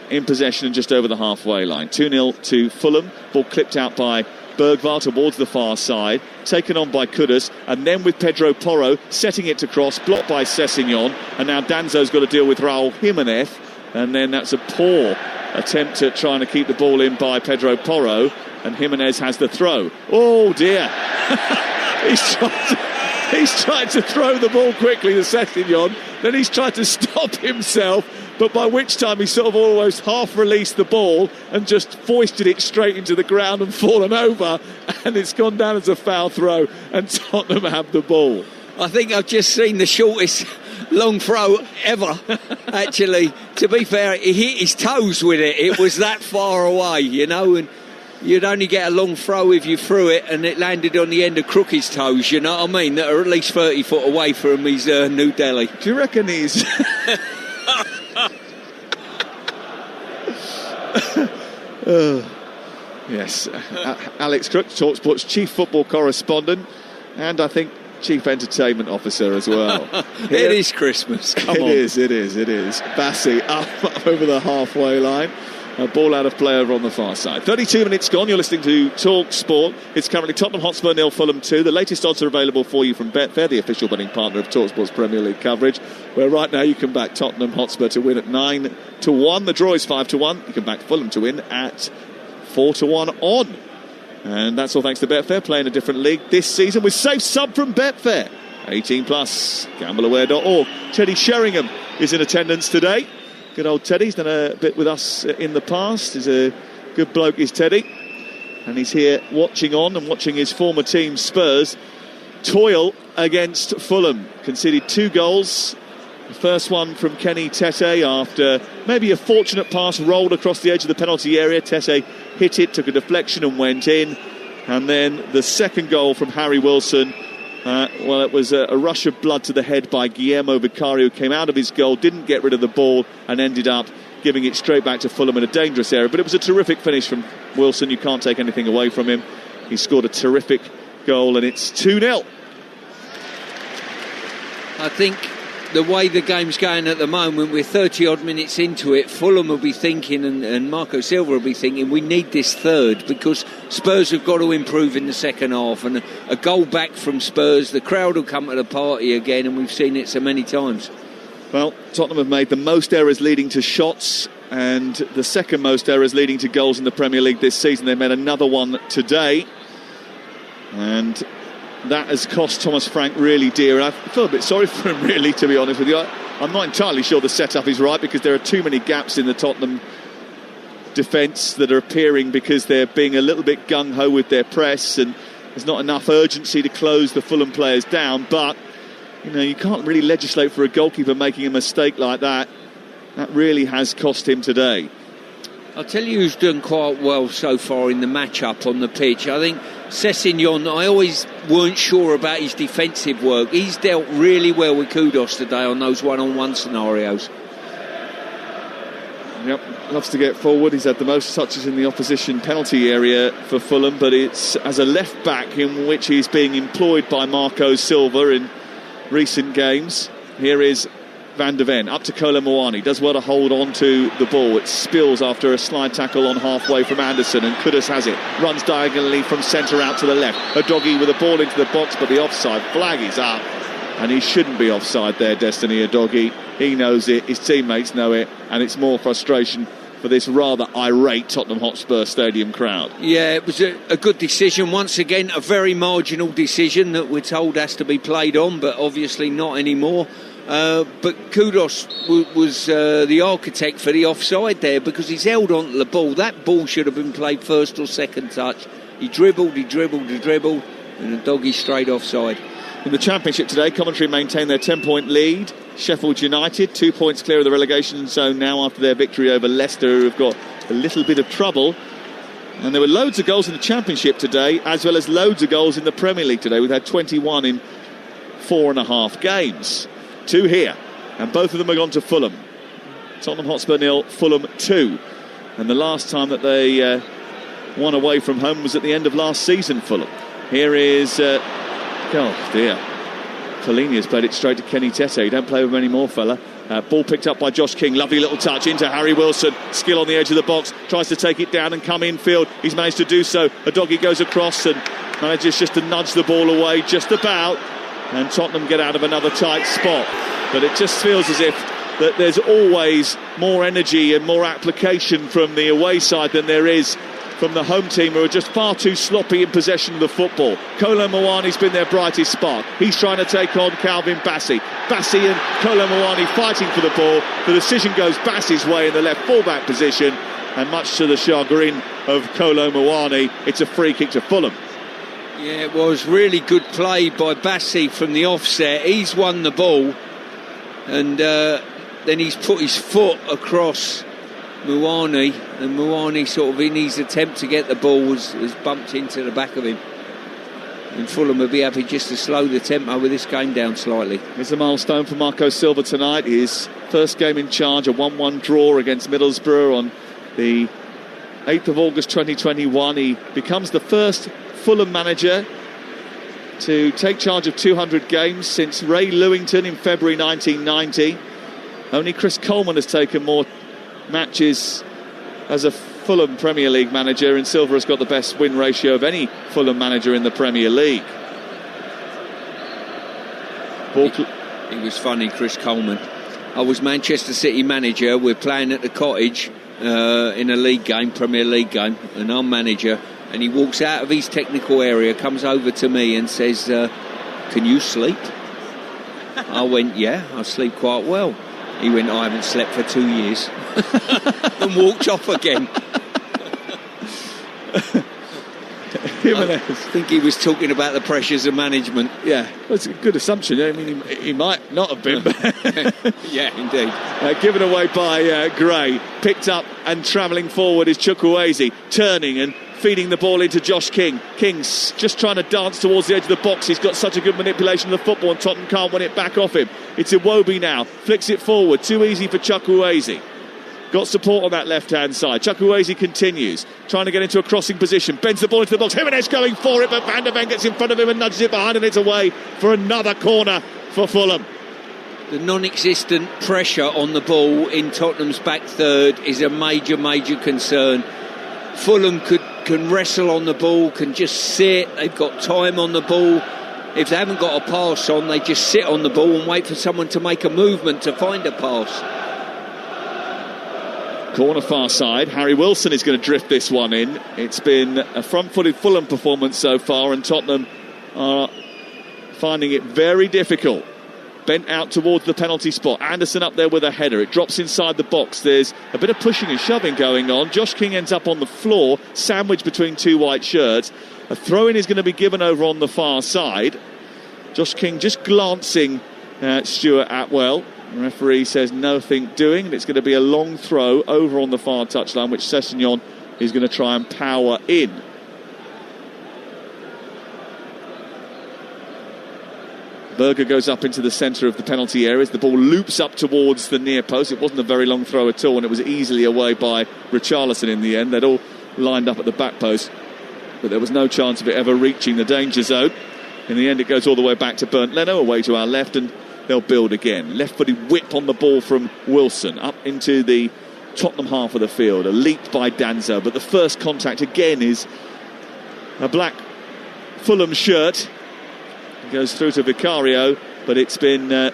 in possession and just over the halfway line. 2-0 to Fulham. Ball clipped out by Bergvall towards the far side, taken on by Kudus, and then with Pedro Porro setting it to cross, blocked by Sessegnon, and now Danzo's got to deal with Raul Jimenez, and then that's a poor attempt at trying to keep the ball in by Pedro Porro, and Jimenez has the throw. Oh dear. He's tried to throw the ball quickly to Sessegnon, then he's tried to stop himself, but by which time he sort of almost half released the ball and just foisted it straight into the ground and fallen over, and it's gone down as a foul throw, and Tottenham have the ball. I think I've just seen the shortest long throw ever, actually. To be fair, he hit his toes with it. It was that far away, you know, and you'd only get a long throw if you threw it and it landed on the end of Crook's toes, you know what I mean, that are at least 30 foot away from his New Delhi. Do you reckon he's... Yes, Alex Crook, Talksport's chief football correspondent, and I think chief entertainment officer as well. It is Christmas, come on. It is. Bassi up over the halfway line. A ball out of play over on the far side. 32 minutes gone. You're listening to Talksport. It's currently Tottenham Hotspur 0, Fulham 2. The latest odds are available for you from Betfair, the official betting partner of Talksport's Premier League coverage, where right now you can back Tottenham Hotspur to win at 9-1. The draw is 5-1. You can back Fulham to win at 4-1 on. And that's all thanks to Betfair, playing a different league this season with safe sub from Betfair. 18+, gambleaware.org. Teddy Sheringham is in attendance today. Good old Teddy. He's done a bit with us in the past. He's a good bloke, is Teddy. And he's here watching his former team Spurs toil against Fulham. Conceded 2 goals. The first one from Kenny Tete after maybe a fortunate pass rolled across the edge of the penalty area. Tete hit it, took a deflection and went in. And then the second goal from Harry Wilson. It was a rush of blood to the head by Guillermo Vicario, who came out of his goal, didn't get rid of the ball, and ended up giving it straight back to Fulham in a dangerous area. But it was a terrific finish from Wilson. You can't take anything away from him. He scored a terrific goal, and it's 2-0. I think the way the game's going at the moment, we're 30-odd minutes into it, Fulham will be thinking, and Marco Silva will be thinking, we need this third, because Spurs have got to improve in the second half, and a goal back from Spurs, the crowd will come to the party again, and we've seen it so many times. Well, Tottenham have made the most errors leading to shots, and the second most errors leading to goals in the Premier League this season. They made another one today, and that has cost Thomas Frank really dear. I feel a bit sorry for him, really, to be honest with you. I'm not entirely sure the setup is right, because there are too many gaps in the Tottenham defence that are appearing because they're being a little bit gung-ho with their press, and there's not enough urgency to close the Fulham players down. But, you know, you can't really legislate for a goalkeeper making a mistake like that. That really has cost him today. I'll tell you who's done quite well so far in the match-up on the pitch. I think Sessegnon, I always weren't sure about his defensive work. He's dealt really well with Kudos today on those one-on-one scenarios. Yep, loves to get forward. He's had the most touches in the opposition penalty area for Fulham, but it's as a left-back in which he's being employed by Marco Silva in recent games. Here is Van der Ven, up to Kolo Muani, does well to hold on to the ball. It spills after a slide tackle on halfway from Anderson, and Kudus has it. Runs diagonally from centre out to the left. Udogie with a ball into the box, but the offside flag is up. And he shouldn't be offside there, Destiny Udogie. He knows it, his teammates know it, and it's more frustration for this rather irate Tottenham Hotspur Stadium crowd. Yeah, it was a good decision. Once again, a very marginal decision that we're told has to be played on, but obviously not anymore. But Kudos was the architect for the offside there, because he's held on to the ball. That ball should have been played first or second touch. He dribbled, and the doggy straight offside. In the Championship today, Coventry maintain their 10-point lead. Sheffield United 2 points clear of the relegation zone now after their victory over Leicester, who have got a little bit of trouble. And there were loads of goals in the Championship today, as well as loads of goals in the Premier League today. We've had 21 in 4.5 games. 2 here, and both of them have gone to Fulham. Tottenham Hotspur 0, Fulham 2. And the last time that they won away from home was at the end of last season, Fulham. Here is, oh dear, Fellini has played it straight to Kenny Tete. You don't play with him anymore, fella. Ball picked up by Josh King, lovely little touch into Harry Wilson. Skill on the edge of the box, tries to take it down and come infield. He's managed to do so. Udogie goes across and manages just to nudge the ball away just about. And Tottenham get out of another tight spot. But it just feels as if that there's always more energy and more application from the away side than there is from the home team, who are just far too sloppy in possession of the football. Kolo Muani's been their brightest spark. He's trying to take on Calvin Bassey. Bassey and Kolo Muani fighting for the ball. The decision goes Bassey's way in the left fullback position, and much to the chagrin of Kolo Muani, it's a free kick to Fulham. Yeah, it was really good play by Bassey from the offset. He's won the ball, and then he's put his foot across Muani, and Muani sort of in his attempt to get the ball has bumped into the back of him. And Fulham will be happy just to slow the tempo with this game down slightly. It's a milestone for Marco Silva tonight. His first game in charge, a 1-1 draw against Middlesbrough on the 8th of August 2021. He becomes the first Fulham manager to take charge of 200 games since Ray Lewington in February 1990. Only Chris Coleman has taken more matches as a Fulham Premier League manager, and Silva has got the best win ratio of any Fulham manager in the Premier League. He was funny, Chris Coleman. I was Manchester City manager. We're playing at the Cottage in a league game, Premier League game, and I'm manager. And he walks out of his technical area, comes over to me and says, "Can you sleep?" I went, "Yeah, I sleep quite well." He went, "I haven't slept for 2 years." And walked off again. I think he was talking about the pressures of management. Yeah, that's a good assumption. I mean, he might not have been. Yeah, indeed. Given away by Gray. Picked up and travelling forward is Chukwueze, turning and feeding the ball into Josh King. King's just trying to dance towards the edge of the box. He's got such a good manipulation of the football, and Tottenham can't win it back off him. It's Iwobi now, flicks it forward, too easy for Chukwueze. Got support on that left-hand side. Chukwueze continues, trying to get into a crossing position, bends the ball into the box. Jimenez going for it, but Van der Ven gets in front of him and nudges it behind, and it's away for another corner for Fulham. The non-existent pressure on the ball in Tottenham's back third is a major, major concern. Fulham can wrestle on the ball, can just sit. They've got time on the ball. If they haven't got a pass on, they just sit on the ball and wait for someone to make a movement to find a pass. Corner far side. Harry Wilson is going to drift this one in. It's been a front-footed Fulham performance so far, and Tottenham are finding it very difficult bent out towards the penalty spot. Anderson up there with a header. It drops inside the box. There's a bit of pushing and shoving going on. Josh King ends up on the floor, sandwiched between two white shirts. A throw-in is going to be given over on the far side. Josh King just glancing at Stuart Atwell. The referee says nothing doing, and it's going to be a long throw over on the far touchline, which Sessegnon is going to try and power in. Berger goes up into the centre of the penalty areas. The ball loops up towards the near post. It wasn't a very long throw at all, and it was easily away by Richarlison in the end. They'd all lined up at the back post, but there was no chance of it ever reaching the danger zone. In the end, it goes all the way back to Bernd Leno, away to our left, and they'll build again. Left-footed whip on the ball from Wilson, up into the Tottenham half of the field. A leap by Danzo, but the first contact again is a black Fulham shirt. It goes through to Vicario, but it's been, I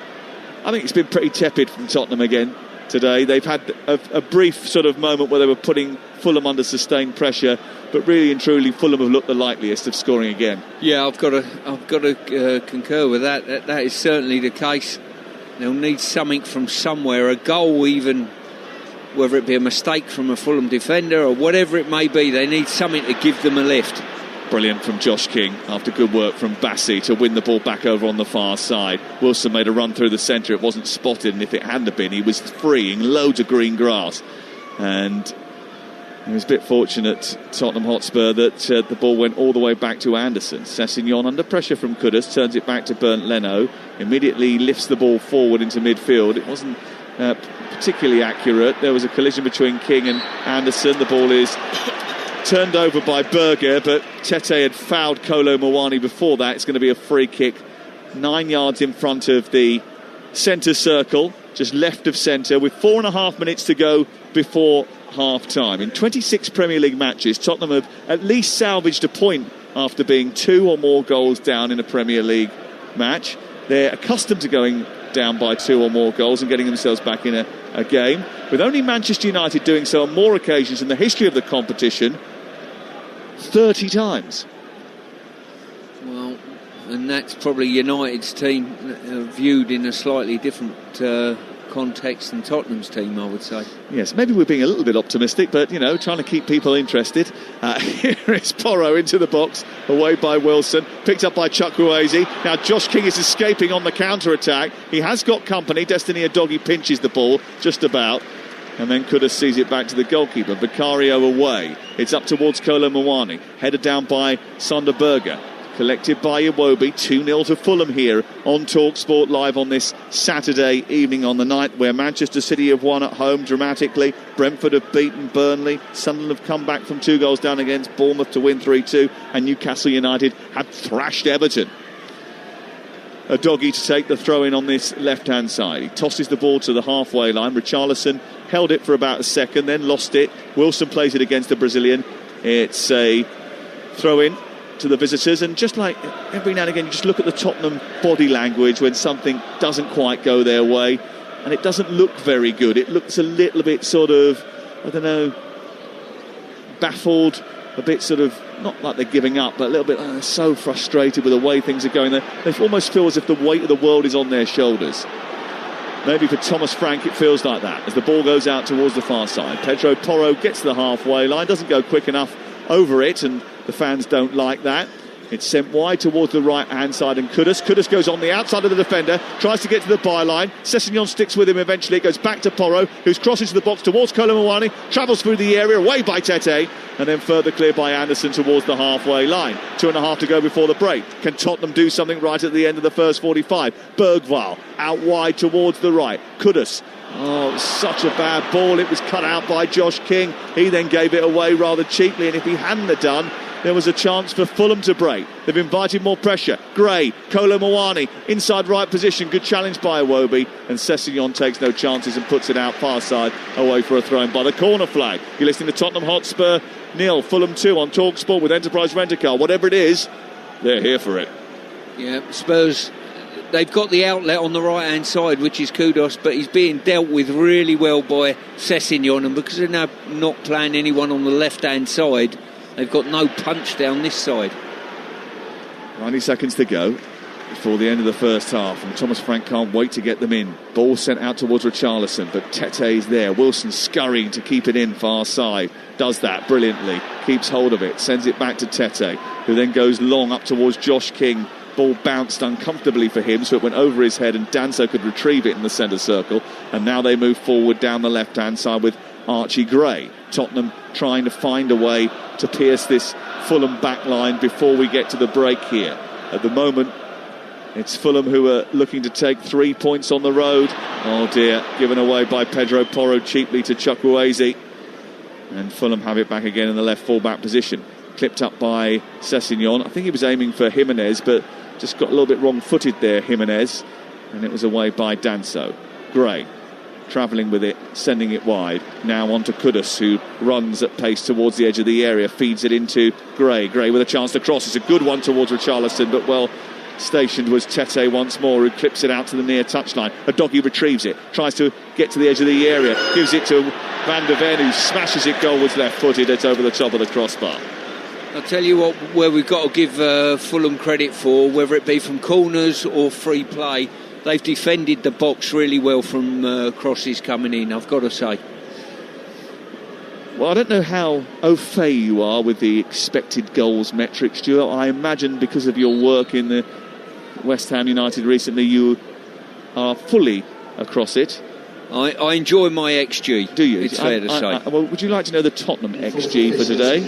think it's been pretty tepid from Tottenham again today. They've had a brief sort of moment where they were putting Fulham under sustained pressure, but really and truly Fulham have looked the likeliest of scoring again. Yeah, I've got to concur with that. That is certainly the case. They'll need something from somewhere, a goal even, whether it be a mistake from a Fulham defender or whatever it may be. They need something to give them a lift. Brilliant from Josh King after good work from Bassi to win the ball back over on the far side. Wilson made a run through the centre. It wasn't spotted, and if it hadn't been, he was freeing loads of green grass. And he was a bit fortunate, Tottenham Hotspur, that the ball went all the way back to Anderson. Sessegnon under pressure from Kudus, turns it back to Bernd Leno, immediately lifts the ball forward into midfield. It wasn't particularly accurate. There was a collision between King and Anderson. The ball is turned over by Berger, but Tete had fouled Kolo Muani before that. It's going to be a free kick 9 yards in front of the centre circle, just left of centre, with 4.5 minutes to go before half-time. In 26 Premier League matches, Tottenham have at least salvaged a point after being 2 or more goals down in a Premier League match. They're accustomed to going down by 2 or more goals and getting themselves back in a game, with only Manchester United doing so on more occasions in the history of the competition, 30 times. Well, and that's probably United's team viewed in a slightly different context than Tottenham's team, I would say. Yes, maybe we're being a little bit optimistic, but, you know, trying to keep people interested. Here is Porro into the box, away by Wilson, picked up by Chukwueze. Now Josh King is escaping on the counter-attack. He has got company. Destiny Udogie pinches the ball, just about. And then Kudus sees it back to the goalkeeper. Vicario away. It's up towards Kolo Muani. Headed down by Sander Berger. Collected by Iwobi. 2-0 to Fulham here on Talksport Live on this Saturday evening on the night where Manchester City have won at home dramatically. Brentford have beaten Burnley. Sunderland have come back from 2 goals down against Bournemouth to win 3-2. And Newcastle United have thrashed Everton. Udogie to take the throw-in on this left-hand side. He tosses the ball to the halfway line. Richarlison held it for about a second, then lost it. Wilson plays it against the Brazilian. It's a throw-in to the visitors, and just like every now and again, you just look at the Tottenham body language when something doesn't quite go their way, and it doesn't look very good. It looks a little bit sort of, I don't know, baffled, a bit sort of, not like they're giving up, but a little bit so frustrated with the way things are going. They almost feel as if the weight of the world is on their shoulders. Maybe for Thomas Frank it feels like that as the ball goes out towards the far side. Pedro Porro gets to the halfway line, doesn't go quick enough over it, and the fans don't like that. It's sent wide towards the right-hand side, and Kudus goes on the outside of the defender, tries to get to the byline. Sessegnon sticks with him eventually. It goes back to Porro, who's crossing to the box towards Kolo Muani, travels through the area, away by Tete, and then further clear by Anderson towards the halfway line. 2.5 to go before the break. Can Tottenham do something right at the end of the first 45? Bergvall out wide towards the right. Kudus. Oh, such a bad ball. It was cut out by Josh King. He then gave it away rather cheaply, and if he hadn't have done, there was a chance for Fulham to break. They've invited more pressure. Gray, Kolo Muani, inside right position. Good challenge by Iwobi. And Sessegnon takes no chances and puts it out far side, away for a throw-in by the corner flag. You're listening to Tottenham Hotspur 0, Fulham 2 on Talksport with Enterprise Rent-A-Car. Whatever it is, they're here for it. Yeah, Spurs, they've got the outlet on the right-hand side, which is Kudus, but he's being dealt with really well by Sessegnon. And because they're now not playing anyone on the left-hand side, they've got no punch down this side. 90 seconds to go. before the end of the first half, and Thomas Frank can't wait to get them in. Ball sent out towards Richarlison, but Tete's there. Wilson scurrying to keep it in far side. Does that brilliantly. Keeps hold of it. Sends it back to Tete, who then goes long up towards Josh King. Ball bounced uncomfortably for him, so it went over his head, and Danso could retrieve it in the centre circle. And now they move forward down the left-hand side with Archie Gray. Tottenham trying to find a way to pierce this Fulham back line before we get to the break here. At the moment, it's Fulham who are looking to take 3 points on the road. Oh dear, given away by Pedro Porro cheaply to Chukwueze. And Fulham have it back again in the left full-back position. Clipped up by Sessegnon. I think he was aiming for Jimenez, but just got a little bit wrong-footed there, Jimenez. And it was away by Danso. Gray travelling with it, sending it wide. Now on to Kudus, who runs at pace towards the edge of the area, feeds it into Gray. Gray with a chance to cross. It's a good one towards Richarlison, but well stationed was Tete once more, who clips it out to the near touchline. Udogie retrieves it, tries to get to the edge of the area, gives it to Van der Ven, who smashes it goalwards left-footed. It's over the top of the crossbar. I'll tell you what, where we've got to give Fulham credit for, whether it be from corners or free play, they've defended the box really well from crosses coming in, I've got to say. Well, I don't know how au fait you are with the expected goals metric, Stuart. I imagine because of your work in the West Ham United recently, you are fully across it. I enjoy my XG. Do you? It's fair to say. Well, would you like to know the Tottenham XG for today?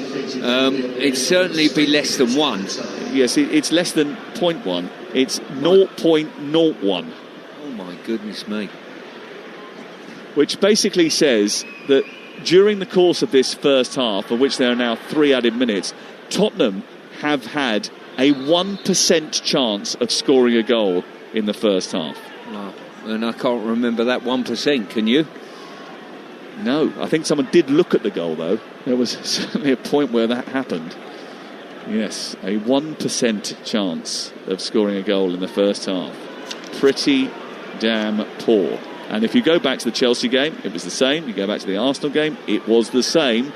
It'd certainly be less than 1. Yes, it's less than 0.1. It's 0.01. Oh my goodness me. Which basically says that during the course of this first half, of which there are now 3 added minutes, Tottenham have had a 1% chance of scoring a goal in the first half. Wow. And I can't remember that 1%, can you? No, I think someone did look at the goal, though. There was certainly a point where that happened. Yes, a 1% chance of scoring a goal in the first half. Pretty damn poor. And if you go back to the Chelsea game, it was the same. You go back to the Arsenal game, it was the same.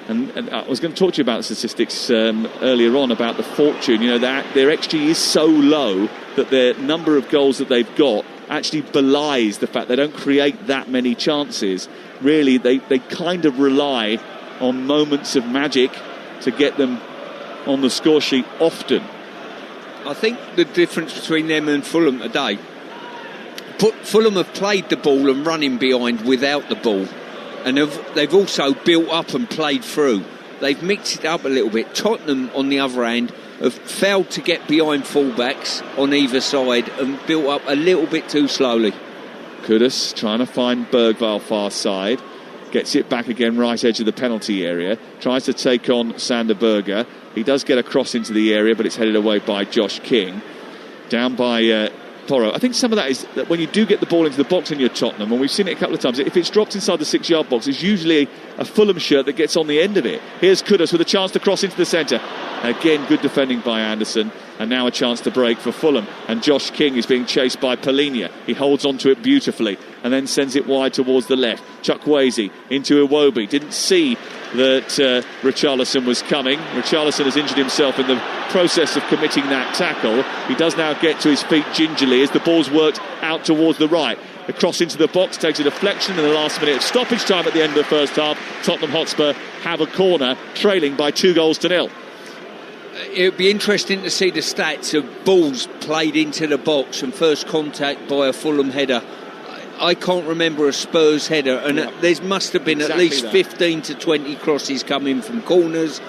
And I was going to talk to you about statistics earlier on about the fortune. You know, that their XG is so low that their number of goals that they've got actually belies the fact they don't create that many chances. Really, they kind of rely on moments of magic to get them on the score sheet often. I think the difference between them and Fulham today, Fulham have played the ball and running behind without the ball. And they've also built up and played through. They've mixed it up a little bit. Tottenham, on the other hand, have failed to get behind fullbacks on either side and built up a little bit too slowly. Kudus trying to find Bergvall far side. Gets it back again, right edge of the penalty area. Tries to take on Sander Berge. He does get a cross into the area, but it's headed away by Josh King. Down by Porro. I think some of that is that when you do get the ball into the box in your Tottenham, and we've seen it a couple of times, if it's dropped inside the 6-yard box, it's usually a Fulham shirt that gets on the end of it. Here's Kudus with a chance to cross into the centre. Again, good defending by Anderson, and now a chance to break for Fulham. And Josh King is being chased by Palhinha. He holds onto it beautifully and then sends it wide towards the left. Chukwueze into Iwobi. Didn't see that Richarlison was coming. Richarlison has injured himself in the process of committing that tackle. He does now get to his feet gingerly as the ball's worked out towards the right. The cross into the box takes a deflection in the last minute of stoppage time at the end of the first half. Tottenham Hotspur have a corner, trailing by 2-0. It would be interesting to see the stats of balls played into the box and first contact by a Fulham header. I can't remember a Spurs header, and there must have been exactly at least 15 to 20 crosses coming from corners,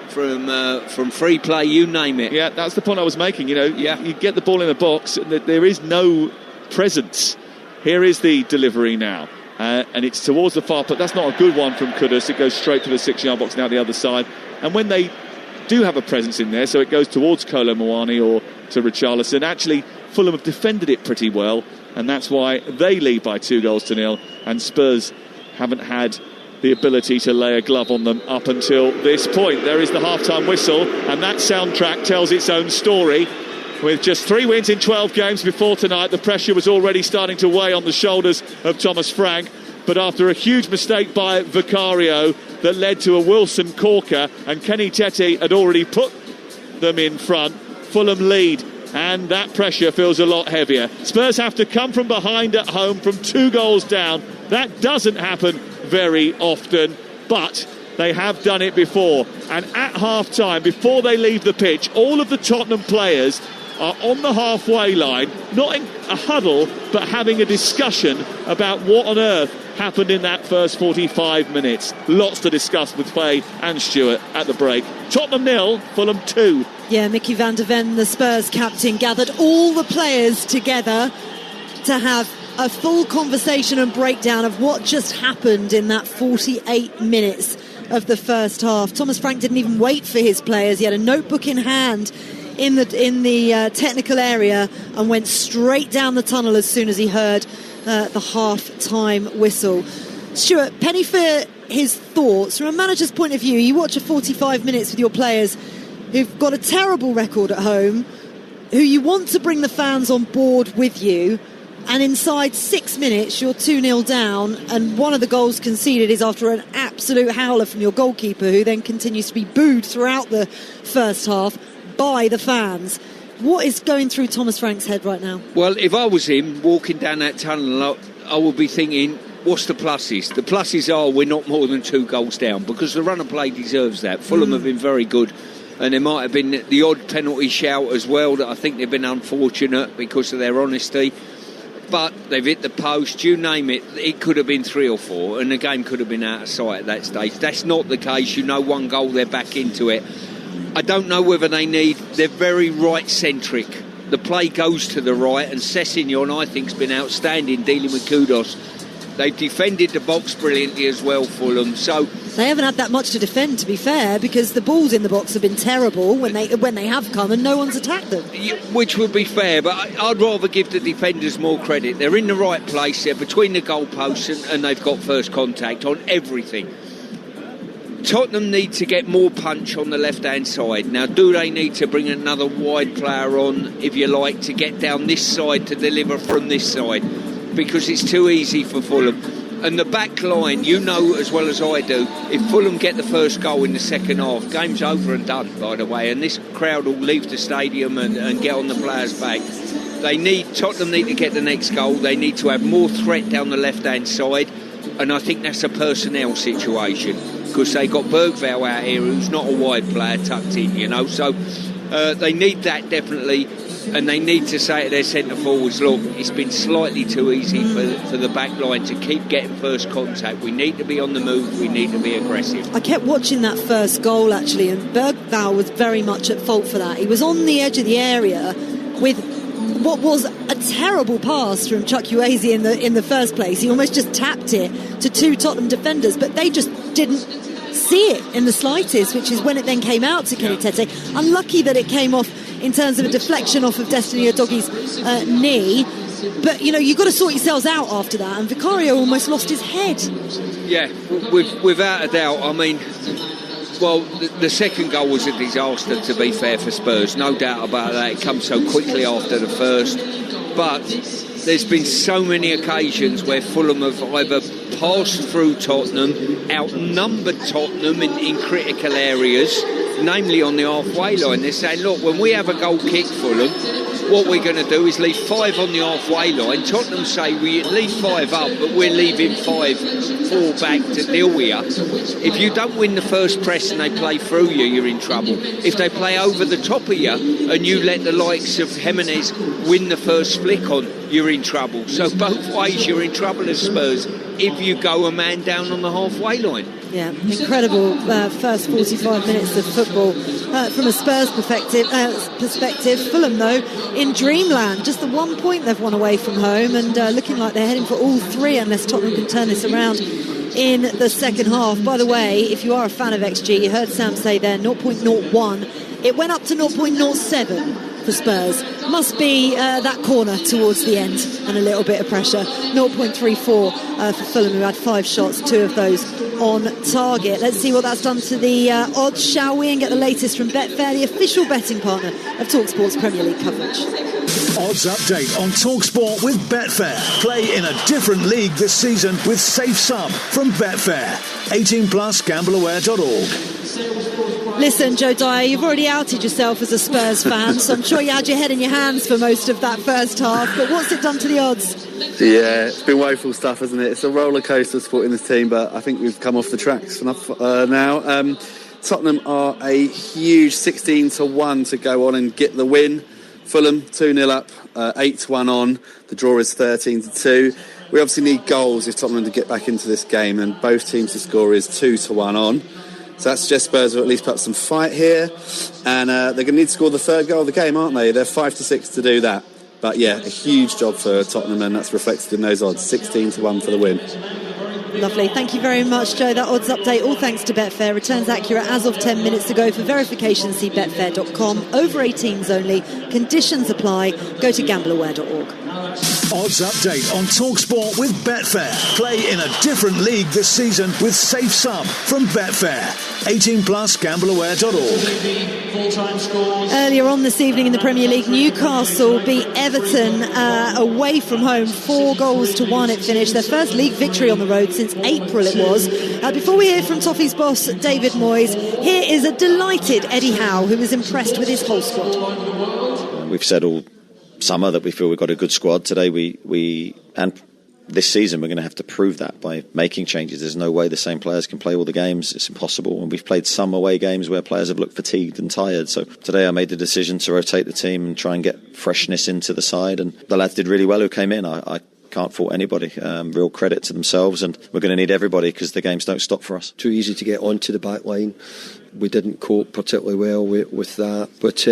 from free play, you name it. Yeah, that's the point I was making. You know, you get the ball in the box, and there is no presence. Here is the delivery now, and it's towards the far, but that's not a good one from Kudus. It goes straight to the 6-yard box now the other side. And when they do have a presence in there, so it goes towards Kolo Muani or to Richarlison. Actually, Fulham have defended it pretty well, and that's why they lead by 2-0, and Spurs haven't had the ability to lay a glove on them up until this point. There is the half-time whistle, and that soundtrack tells its own story. With just 3 wins in 12 games before tonight, the pressure was already starting to weigh on the shoulders of Thomas Frank. But after a huge mistake by Vicario that led to a Wilson corker, and Kenny Tete had already put them in front, Fulham lead, and that pressure feels a lot heavier. Spurs have to come from behind at home from 2 goals down. That doesn't happen very often, but they have done it before. And at half-time, before they leave the pitch, all of the Tottenham players are on the halfway line, not in a huddle, but having a discussion about what on earth happened in that first 45 minutes. Lots to discuss with Faye and Stuart at the break. Tottenham 0, Fulham 2. Yeah, Mickey van der Ven, the Spurs captain, gathered all the players together to have a full conversation and breakdown of what just happened in that 48 minutes of the first half. Thomas Frank didn't even wait for his players. He had a notebook in hand in the technical area and went straight down the tunnel as soon as he heard the half-time whistle. Stuart, penny for his thoughts. From a manager's point of view, you watch a 45 minutes with your players who've got a terrible record at home, who you want to bring the fans on board with you, and inside 6 minutes you're 2-0 down, and one of the goals conceded is after an absolute howler from your goalkeeper, who then continues to be booed throughout the first half by the fans. What is going through Thomas Frank's head right now? Well, if I was him walking down that tunnel, I would be thinking, what's the pluses? The pluses are we're not more than 2 goals down, because the run of play deserves that. Fulham have been very good, and there might have been the odd penalty shout as well that I think they've been unfortunate because of their honesty. But they've hit the post, you name it, it could have been 3 or 4, and the game could have been out of sight at that stage. That's not the case. 1 goal, they're back into it. I don't know whether they're very right-centric. The play goes to the right, and Sessegnon, I think, has been outstanding dealing with Kudus. They've defended the box brilliantly as well, Fulham. So they haven't had that much to defend, to be fair, because the balls in the box have been terrible when they have come and no one's attacked them. Which would be fair, but I'd rather give the defenders more credit. They're in the right place, they're between the goalposts, and they've got first contact on everything. Tottenham need to get more punch on the left-hand side. Now, do they need to bring another wide player on, if you like, to get down this side to deliver from this side? Because it's too easy for Fulham. And the back line, you know as well as I do, if Fulham get the first goal in the second half, game's over and done, by the way, and this crowd will leave the stadium and get on the players' back. Tottenham need to get the next goal. They need to have more threat down the left-hand side, and I think that's a personnel situation, because they got Bergvall out here, who's not a wide player, tucked in, so they need that definitely. And they need to say to their centre forwards, look, it's been slightly too easy for the back line to keep getting first contact. We need to be on the move, we need to be aggressive. I kept watching that first goal actually, and Bergvall was very much at fault for that. He was on the edge of the area with what was a terrible pass from Chukwueze in the first place. He almost just tapped it to 2 Tottenham defenders, but they just didn't see it in the slightest, which is when it then came out to Kenny Tete. Unlucky that it came off in terms of a deflection off of Destiny Udogi's knee, but you've got to sort yourselves out after that, and Vicario almost lost his head. Yeah, without a doubt. I mean, well, the second goal was a disaster, to be fair, for Spurs, no doubt about that. It comes so quickly after the first, but there's been so many occasions where Fulham have either passed through Tottenham, outnumbered Tottenham in critical areas, namely on the halfway line. They're saying, look, when we have a goal kick, Fulham, what we're going to do is leave 5 on the halfway line. Tottenham say we leave 5 up, but we're leaving 4 back to deal with you. If you don't win the first press and they play through you, you're in trouble. If they play over the top of you and you let the likes of Jimenez win the first flick on, you're in trouble. So both ways you're in trouble as Spurs if you go a man down on the halfway line. Yeah, incredible first 45 minutes of football from a Spurs perspective. Fulham, though, in dreamland. Just the 1 point they've won away from home, and looking like they're heading for all 3 unless Tottenham can turn this around in the second half. By the way, if you are a fan of XG, you heard Sam say there 0.01. It went up to 0.07 for Spurs. Must be that corner towards the end and a little bit of pressure. 0.34 for Fulham, who had 5 shots, 2 of those on target. Let's see what that's done to the odds, shall we, and get the latest from Betfair, the official betting partner of Talksport's Premier League coverage. Odds update on Talksport with Betfair. Play in a different league this season with Safe Sum from Betfair. 18+, gambleaware.org. Listen, Joe Dyer, you've already outed yourself as a Spurs fan, so I'm sure you had your head in your hands for most of that first half, but what's it done to the odds? Yeah, it's been woeful stuff, hasn't it? It's a roller coaster supporting this team, but I think we've come off the tracks enough now. Tottenham are a huge 16-1 to go on and get the win. Fulham 2-0 up, 8-1 on. The draw is 13-2. We obviously need goals if Tottenham to get back into this game, and both teams to score is 2-1 on. So that suggests Spurs will at least put up some fight here, and they're going to need to score the third goal of the game, aren't they? They're 5-6 to do that. But yeah, a huge job for Tottenham, and that's reflected in those odds. 16-1 for the win. Lovely. Thank you very much, Joe. That odds update, all thanks to Betfair. Returns accurate as of 10 minutes ago. For verification, see betfair.com. Over 18s only. Conditions apply. Go to gambleaware.org. Odds update on Talksport with Betfair. Play in a different league this season with Safe Sum from Betfair. 18 plus, gambleaware.org. Earlier on this evening in the Premier League, Newcastle beat Everton away from home. 4-1 it finished. Their first league victory on the road since April it was. Before we hear from Toffee's boss, David Moyes, here is a delighted Eddie Howe, who was impressed with his whole squad. We've said all summer that we feel we've got a good squad. Today we and this season we're going to have to prove that by making changes. There's no way the same players can play all the games. It's impossible. And we've played some away games where players have looked fatigued and tired. So today I made the decision to rotate the team and try and get freshness into the side. And the lads did really well who came in. I can't fault anybody. Real credit to themselves. And we're going to need everybody because the games don't stop for us. Too easy to get onto the back line. We didn't cope particularly well with that. But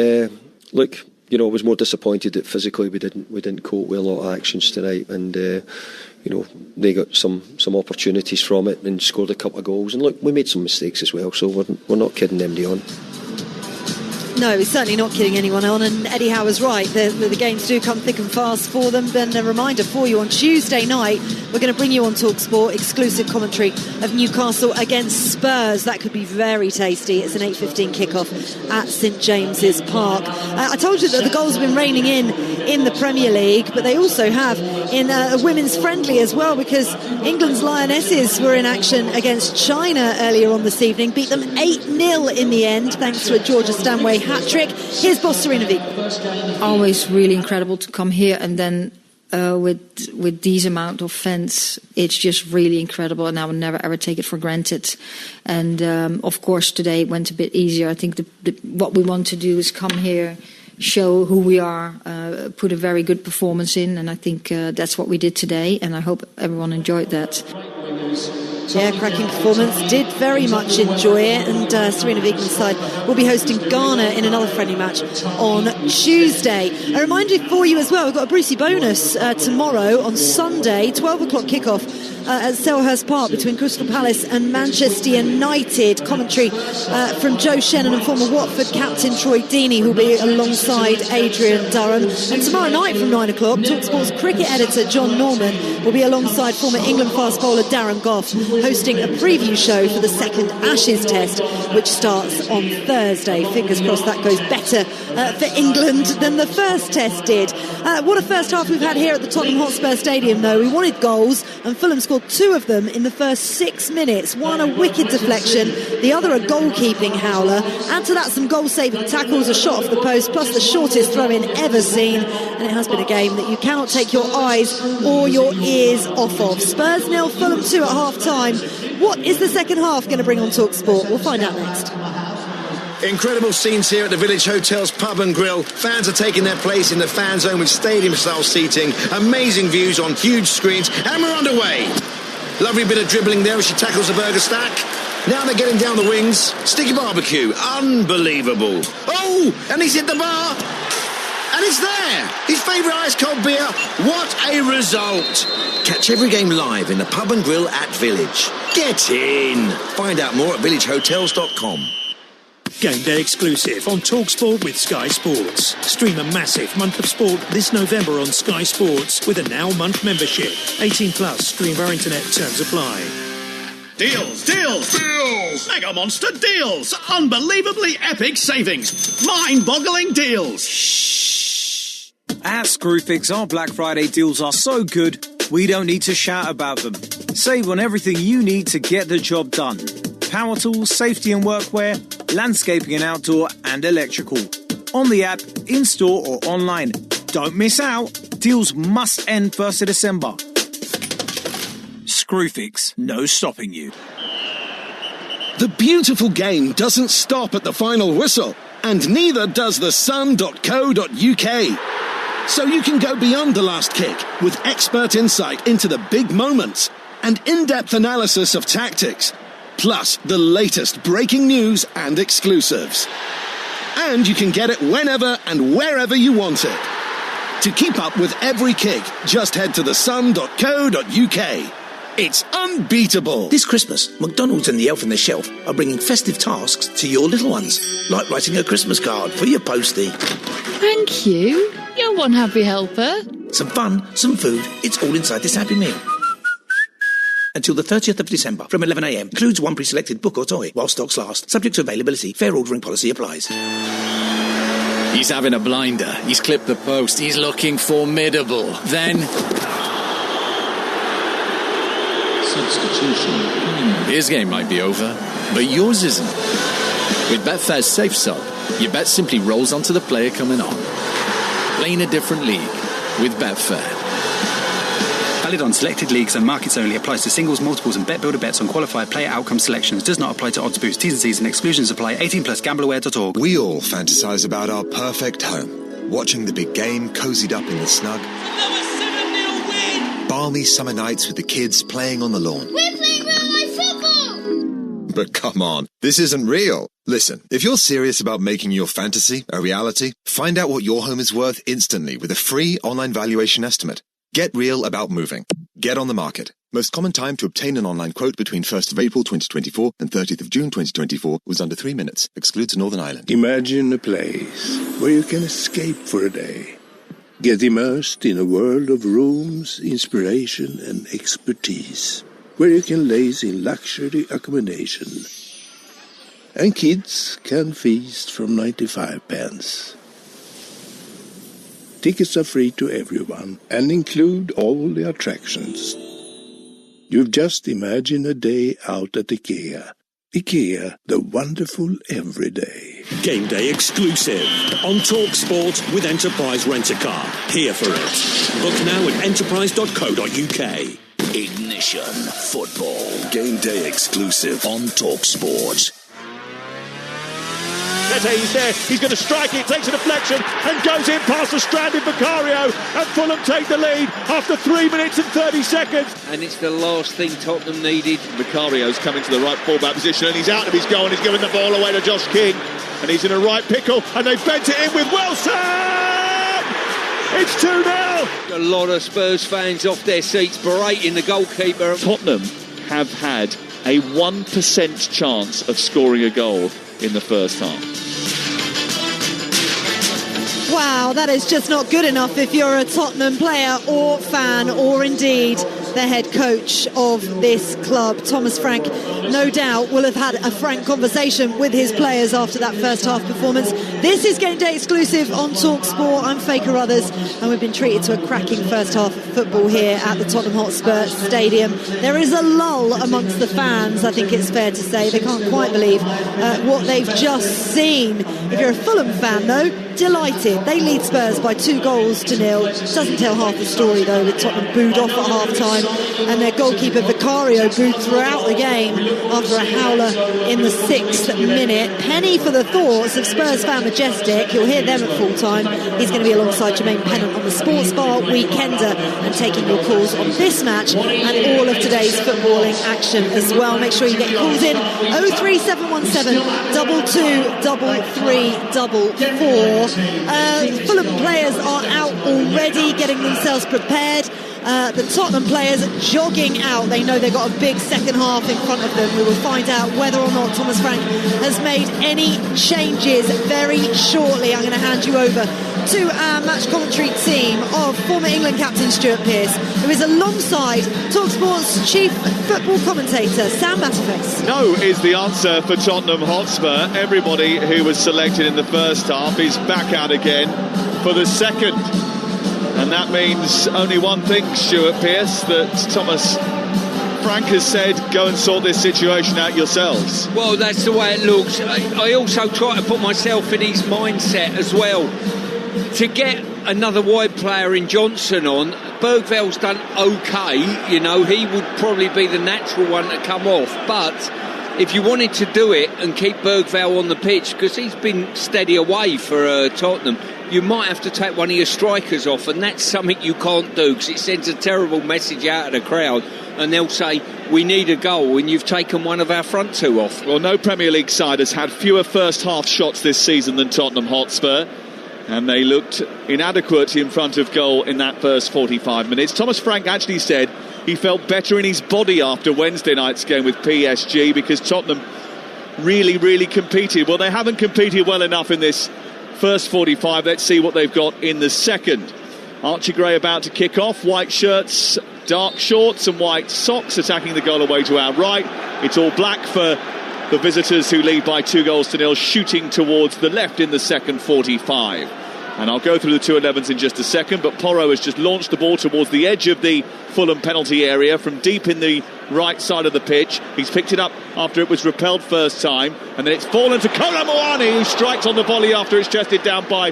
look, you know, I was more disappointed that physically we didn't cope with a lot of actions tonight, and you know, they got some opportunities from it and scored a couple of goals. And look, we made some mistakes as well, so we're not kidding anybody on. No, he's certainly not kidding anyone on, and Eddie Howe is right. The games do come thick and fast for them. Then a reminder for you, on Tuesday night we're going to bring you on Talksport exclusive commentary of Newcastle against Spurs. That could be very tasty. It's an 8:15 kickoff at St James's Park. I told you that the goals have been raining in the Premier League, but they also have in a women's friendly as well, because England's Lionesses were in action against China earlier on this evening, beat them 8-0 in the end thanks to a Georgia Stanway hat-trick. Here's boss Serena Wiegmann. Always really incredible to come here, and then with these amount of fans, it's just really incredible, and I will never ever take it for granted. And of course today it went a bit easier. I think what we want to do is come here, show who we are, put a very good performance in, and I think that's what we did today, and I hope everyone enjoyed that. Yeah, cracking performance. Did very much enjoy it. And Serena Wiegmann's side will be hosting Ghana in another friendly match on Tuesday. A reminder for you as well, we've got a Brucey bonus tomorrow on Sunday, 12 o'clock kickoff at Selhurst Park between Crystal Palace and Manchester United. Commentary from Joe Shannon and former Watford captain Troy Deeney, who'll be alongside Adrian Durham. And tomorrow night from 9 o'clock, Talksport's cricket editor John Norman will be alongside former England fast bowler Darren Gough, hosting a preview show for the second Ashes test, which starts on Thursday. Fingers crossed that goes better for England than the first test did. What a first half we've had here at the Tottenham Hotspur Stadium, though. We wanted goals, and Fulham scored 2 of them in the first 6 minutes. One a wicked deflection, the other a goalkeeping howler. Add to that some goal-saving tackles, a shot off the post, plus the shortest throw-in ever seen. And it has been a game that you cannot take your eyes or your ears off of. Spurs 0, Fulham 2 at half-time. What is the second half going to bring on Talksport? We'll find out next. Incredible scenes here at the Village Hotel's Pub and Grill. Fans are taking their place in the fan zone with stadium-style seating, amazing views on huge screens, and we're underway. Lovely bit of dribbling there as she tackles the burger stack. Now they're getting down the wings. Sticky barbecue, unbelievable. Oh, and he's hit the bar. And it's there! His favourite ice-cold beer. What a result! Catch every game live in the Pub and Grill at Village. Get in! Find out more at villagehotels.com. Game day exclusive on Talksport with Sky Sports. Stream a massive month of sport this November on Sky Sports with a now-month membership. 18 plus, stream via internet, terms apply. Deals, deals, deals! Mega Monster deals! Unbelievably epic savings! Mind-boggling deals! Shh! At Screwfix, our Black Friday deals are so good, we don't need to shout about them. Save on everything you need to get the job done. Power tools, safety and workwear, landscaping and outdoor, and electrical. On the app, in-store or online. Don't miss out. Deals must end 1st of December. Screwfix, no stopping you. The beautiful game doesn't stop at the final whistle, and neither does the sun.co.uk. So you can go beyond the last kick with expert insight into the big moments and in-depth analysis of tactics, plus the latest breaking news and exclusives. And you can get it whenever and wherever you want it. To keep up with every kick, just head to thesun.co.uk. It's unbeatable. This Christmas, McDonald's and the Elf on the Shelf are bringing festive tasks to your little ones, like writing a Christmas card for your postie. Thank you. You're one happy helper. Some fun, some food, it's all inside this Happy Meal. Until the 30th of December from 11 a.m. Includes one pre-selected book or toy while stocks last. Subject to availability. Fair ordering policy applies. He's having a blinder. He's clipped the post. He's looking formidable. Then... substitution. His game might be over, but yours isn't. With Betfair's Safe Sub, your bet simply rolls onto the player coming on. Playing a different league with Betfair. Valid on selected leagues and markets only. Applies to singles, multiples and bet builder bets on qualified player outcome selections. Does not apply to odds boost. T's and C's and exclusions apply. 18 plus gambleaware.org. We all fantasize about our perfect home. Watching the big game cozied up in the snug. Another 7-0 win! Balmy summer nights with the kids playing on the lawn. We're playing real-life football! But come on, this isn't real. Listen, if you're serious about making your fantasy a reality, find out what your home is worth instantly with a free online valuation estimate. Get real about moving. Get on the market. Most common time to obtain an online quote between 1st of April 2024 and 30th of June 2024 was under 3 minutes. Excludes Northern Ireland. Imagine a place where you can escape for a day. Get immersed in a world of rooms, inspiration and expertise. Where you can laze in luxury accommodation. And kids can feast from 95 pence. Tickets are free to everyone and include all the attractions. You've just imagined a day out at IKEA. IKEA, the wonderful everyday. Game day exclusive on Talksport with Enterprise Rent-A-Car. Here for it. Book now at enterprise.co.uk. Ignition Football. Game day exclusive on Talksport. He's there, he's going to strike it, takes a deflection and goes in past the stranded Vicario, and Fulham take the lead after 3 minutes and 30 seconds. And it's the last thing Tottenham needed. Vicario's coming to the right fullback position and he's out of his goal and he's giving the ball away to Josh King, and he's in a right pickle and they've bent it in with Wilson! It's 2-0! A lot of Spurs fans off their seats berating the goalkeeper. Tottenham have had a 1% chance of scoring a goal in the first half. Wow, that is just not good enough if you're a Tottenham player or fan, or indeed the head coach of this club. Thomas Frank, no doubt, will have had a frank conversation with his players after that first half performance. This is Game Day exclusive on Talksport. I'm Faye Carruthers, and we've been treated to a cracking first half of football here at the Tottenham Hotspur Stadium. There is a lull amongst the fans, I think it's fair to say. They can't quite believe what they've just seen. If you're a Fulham fan, though, delighted. They lead Spurs by 2-0. Doesn't tell half the story, though, with Tottenham booed off at half-time and their goalkeeper Vicario booed throughout the game after a howler in the 6th minute. Penny for the thoughts of Spurs fan Majestic. You'll hear them at full-time. He's going to be alongside Jermaine Pennant on the Sports Bar Weekender and taking your calls on this match and all of today's footballing action as well. Make sure you get calls in 03717 223344. Fulham players are out already, getting themselves prepared. The Tottenham players jogging out. They know they've got a big second half in front of them. We will find out whether or not Thomas Frank has made any changes very shortly. I'm going to hand you over to our match commentary team of former England captain Stuart Pearce, who is alongside Talksport's chief football commentator Sam Matterface. No is the answer for Tottenham Hotspur. Everybody who was selected in the first half is back out again for the second. And that means only one thing, Stuart Pearce, that Thomas Frank has said, go and sort this situation out yourselves. Well, that's the way it looks. I also try to put myself in his mindset as well. To get another wide player in Johnson on, Bergvall's done okay, you know, he would probably be the natural one to come off, but if you wanted to do it and keep Bergvall on the pitch, because he's been steady away for Tottenham, you might have to take one of your strikers off, and that's something you can't do because it sends a terrible message out of the crowd, and they'll say, we need a goal, and you've taken one of our front two off. Well, no Premier League side has had fewer first half shots this season than Tottenham Hotspur, and they looked inadequate in front of goal in that first 45 minutes. Thomas Frank actually said he felt better in his body after Wednesday night's game with PSG because Tottenham really competed. Well, they haven't competed well enough in this first 45. Let's see what they've got in the second. Archie Gray about to kick off. White shirts, dark shorts and white socks attacking the goal away to our right. It's all black for the visitors who lead by 2-0, shooting towards the left in the second 45. And I'll go through the 2-11s in just a second, but Porro has just launched the ball towards the edge of the Fulham penalty area from deep in the right side of the pitch. He's picked it up after it was repelled first time, and then it's fallen to Kolo Muani, who strikes on the volley after it's chested down by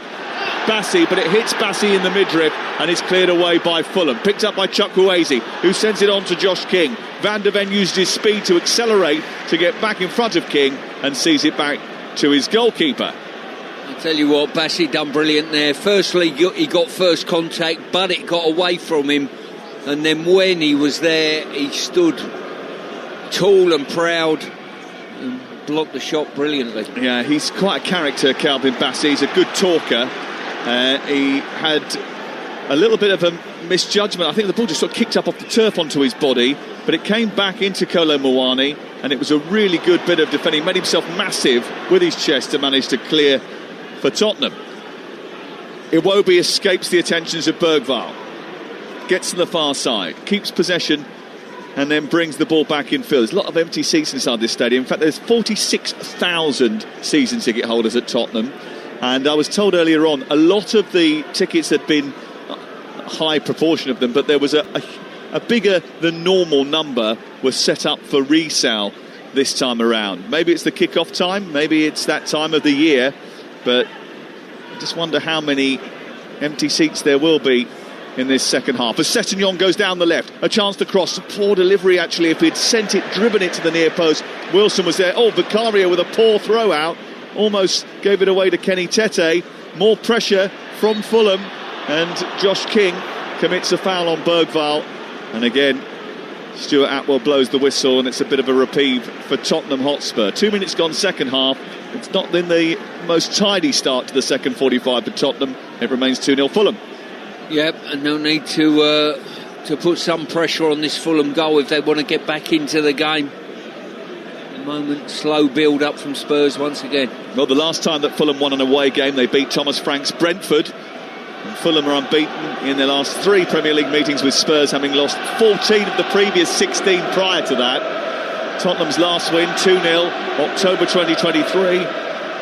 Bassi, but it hits Bassi in the midriff and is cleared away by Fulham. Picked up by Chukwueze, who sends it on to Josh King. Van de Ven used his speed to accelerate to get back in front of King and sees it back to his goalkeeper. I tell you what, Bassi done brilliant there. Firstly, he got first contact, but it got away from him. And then when he was there, he stood tall and proud and blocked the shot brilliantly. Yeah, he's quite a character, Calvin Bassi. He's a good talker. He had a little bit of a misjudgment. I think the ball just sort of kicked up off the turf onto his body, but it came back into Kolo Muani, and it was a really good bit of defending. He made himself massive with his chest to manage to clear for Tottenham. Iwobi escapes the attentions of Bergvall, gets to the far side, keeps possession, and then brings the ball back in field. There's a lot of empty seats inside this stadium. In fact, there's 46,000 season ticket holders at Tottenham, and I was told earlier on a lot of the tickets had been a high proportion of them, but there was a bigger than normal number was set up for resale this time around. Maybe it's the kick-off time, maybe it's that time of the year, but I just wonder how many empty seats there will be in this second half. As Sessegnon goes down the left, a chance to cross. Poor delivery, actually. If he'd sent it, driven it to the near post, Wilson was there. Oh, Vicario with a poor throw out, almost gave it away to Kenny Tete. More pressure from Fulham, and Josh King commits a foul on Bergvall. And again, Stuart Atwell blows the whistle, and it's a bit of a reprieve for Tottenham Hotspur. 2 minutes gone second half. It's not been the most tidy start to the second 45 for Tottenham. It remains 2-0 Fulham. Yep, and they'll need to put some pressure on this Fulham goal if they want to get back into the game. At the moment, slow build up from Spurs once again. Well, the last time that Fulham won an away game, they beat Thomas Frank's Brentford. And Fulham are unbeaten in their last 3 Premier League meetings with Spurs, having lost 14 of the previous 16 prior to that. Tottenham's last win, 2-0, October 2023.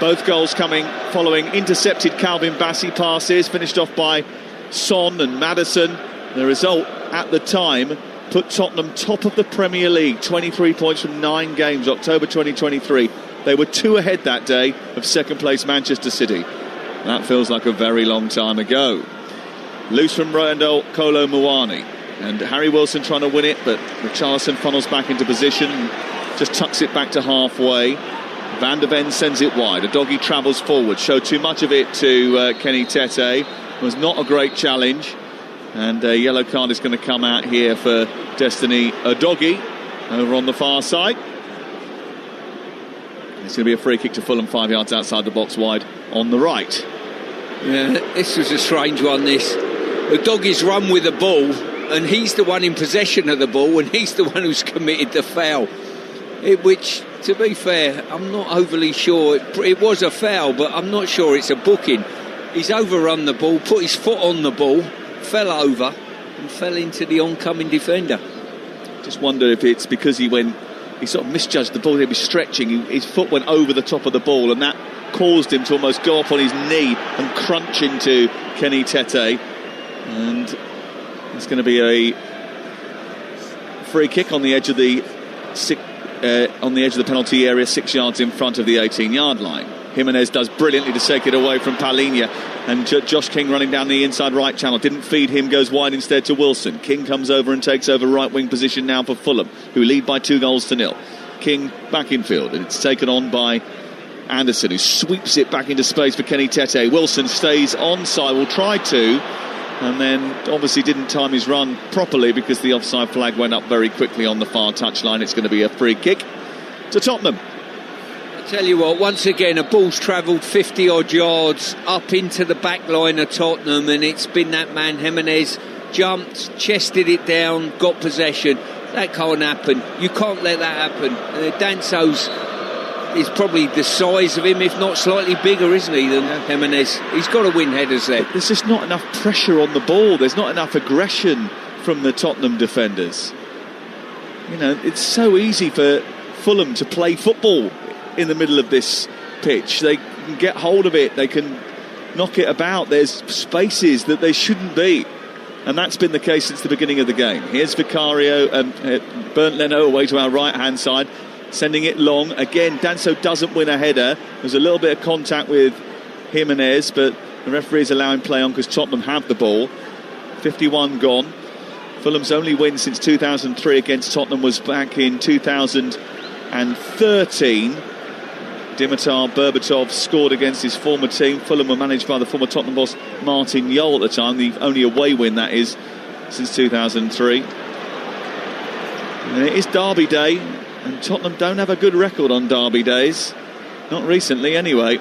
Both goals coming following intercepted Calvin Bassi passes, finished off by Son and Maddison. The result at the time put Tottenham top of the Premier League, 23 points from 9 games, October 2023. They were 2 ahead that day of second place Manchester City. That feels like a very long time ago. Loose from Randall Kolo Muani, and Harry Wilson trying to win it, but Richarlison funnels back into position and just tucks it back to halfway. Van de Ven sends it wide. Udogie travels forward, showed too much of it to Kenny Tete. Was not a great challenge, and a yellow card is going to come out here for Destiny Udogie over on the far side. It's going to be a free kick to Fulham, 5 yards outside the box wide on the right. Yeah, this was a strange one, this. Udogie's run with the ball, and he's the one in possession of the ball, and he's the one who's committed the foul. Which, to be fair, I'm not overly sure. It was a foul, but I'm not sure it's a booking. He's overrun the ball, put his foot on the ball, fell over and fell into the oncoming defender. Just wonder if it's because he sort of misjudged the ball. He was stretching, his foot went over the top of the ball, and that caused him to almost go up on his knee and crunch into Kenny Tete. And it's going to be a free kick on the edge of the penalty area, 6 yards in front of the 18-yard line. Jimenez does brilliantly to take it away from Palhinha, and Josh King running down the inside right channel, didn't feed him, goes wide instead to Wilson. King comes over and takes over right wing position now for Fulham, who lead by 2-0. King back in field, and it's taken on by Anderson, who sweeps it back into space for Kenny Tete. Wilson stays onside, will try to, and then obviously didn't time his run properly because the offside flag went up very quickly on the far touchline. It's going to be a free kick to Tottenham. Tell you what, once again, a ball's travelled 50 odd yards up into the back line of Tottenham, and it's been that man Jimenez jumped, chested it down, got possession. That can't happen. You can't let that happen. Danso's is probably the size of him, if not slightly bigger, isn't he, than Jimenez? He's got to win headers there. But there's just not enough pressure on the ball. There's not enough aggression from the Tottenham defenders. You know, it's so easy for Fulham to play football in the middle of this pitch. They can get hold of it, they can knock it about. There's spaces that they shouldn't be, and that's been the case since the beginning of the game. Here's Vicario and Bernd Leno away to our right hand side, sending it long again. Danso doesn't win a header. There's a little bit of contact with Jimenez, but the referee's allowing play on because Tottenham have the ball. 51 gone. Fulham's only win since 2003 against Tottenham was back in 2013. Dimitar Berbatov scored against his former team. Fulham were managed by the former Tottenham boss Martin Jol at the time. The only away win, that is, since 2003. And it is Derby Day, and Tottenham don't have a good record on Derby days. Not recently, anyway.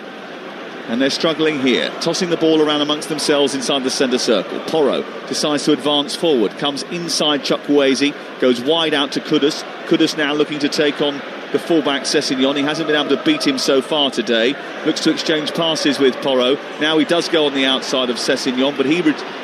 And they're struggling here, tossing the ball around amongst themselves inside the centre circle. Porro decides to advance forward, comes inside Chukwueze, goes wide out to Kudus. Kudus now looking to take on the fullback Sessegnon. He hasn't been able to beat him so far today. Looks to exchange passes with Porro. Now he does go on the outside of Sessegnon, but he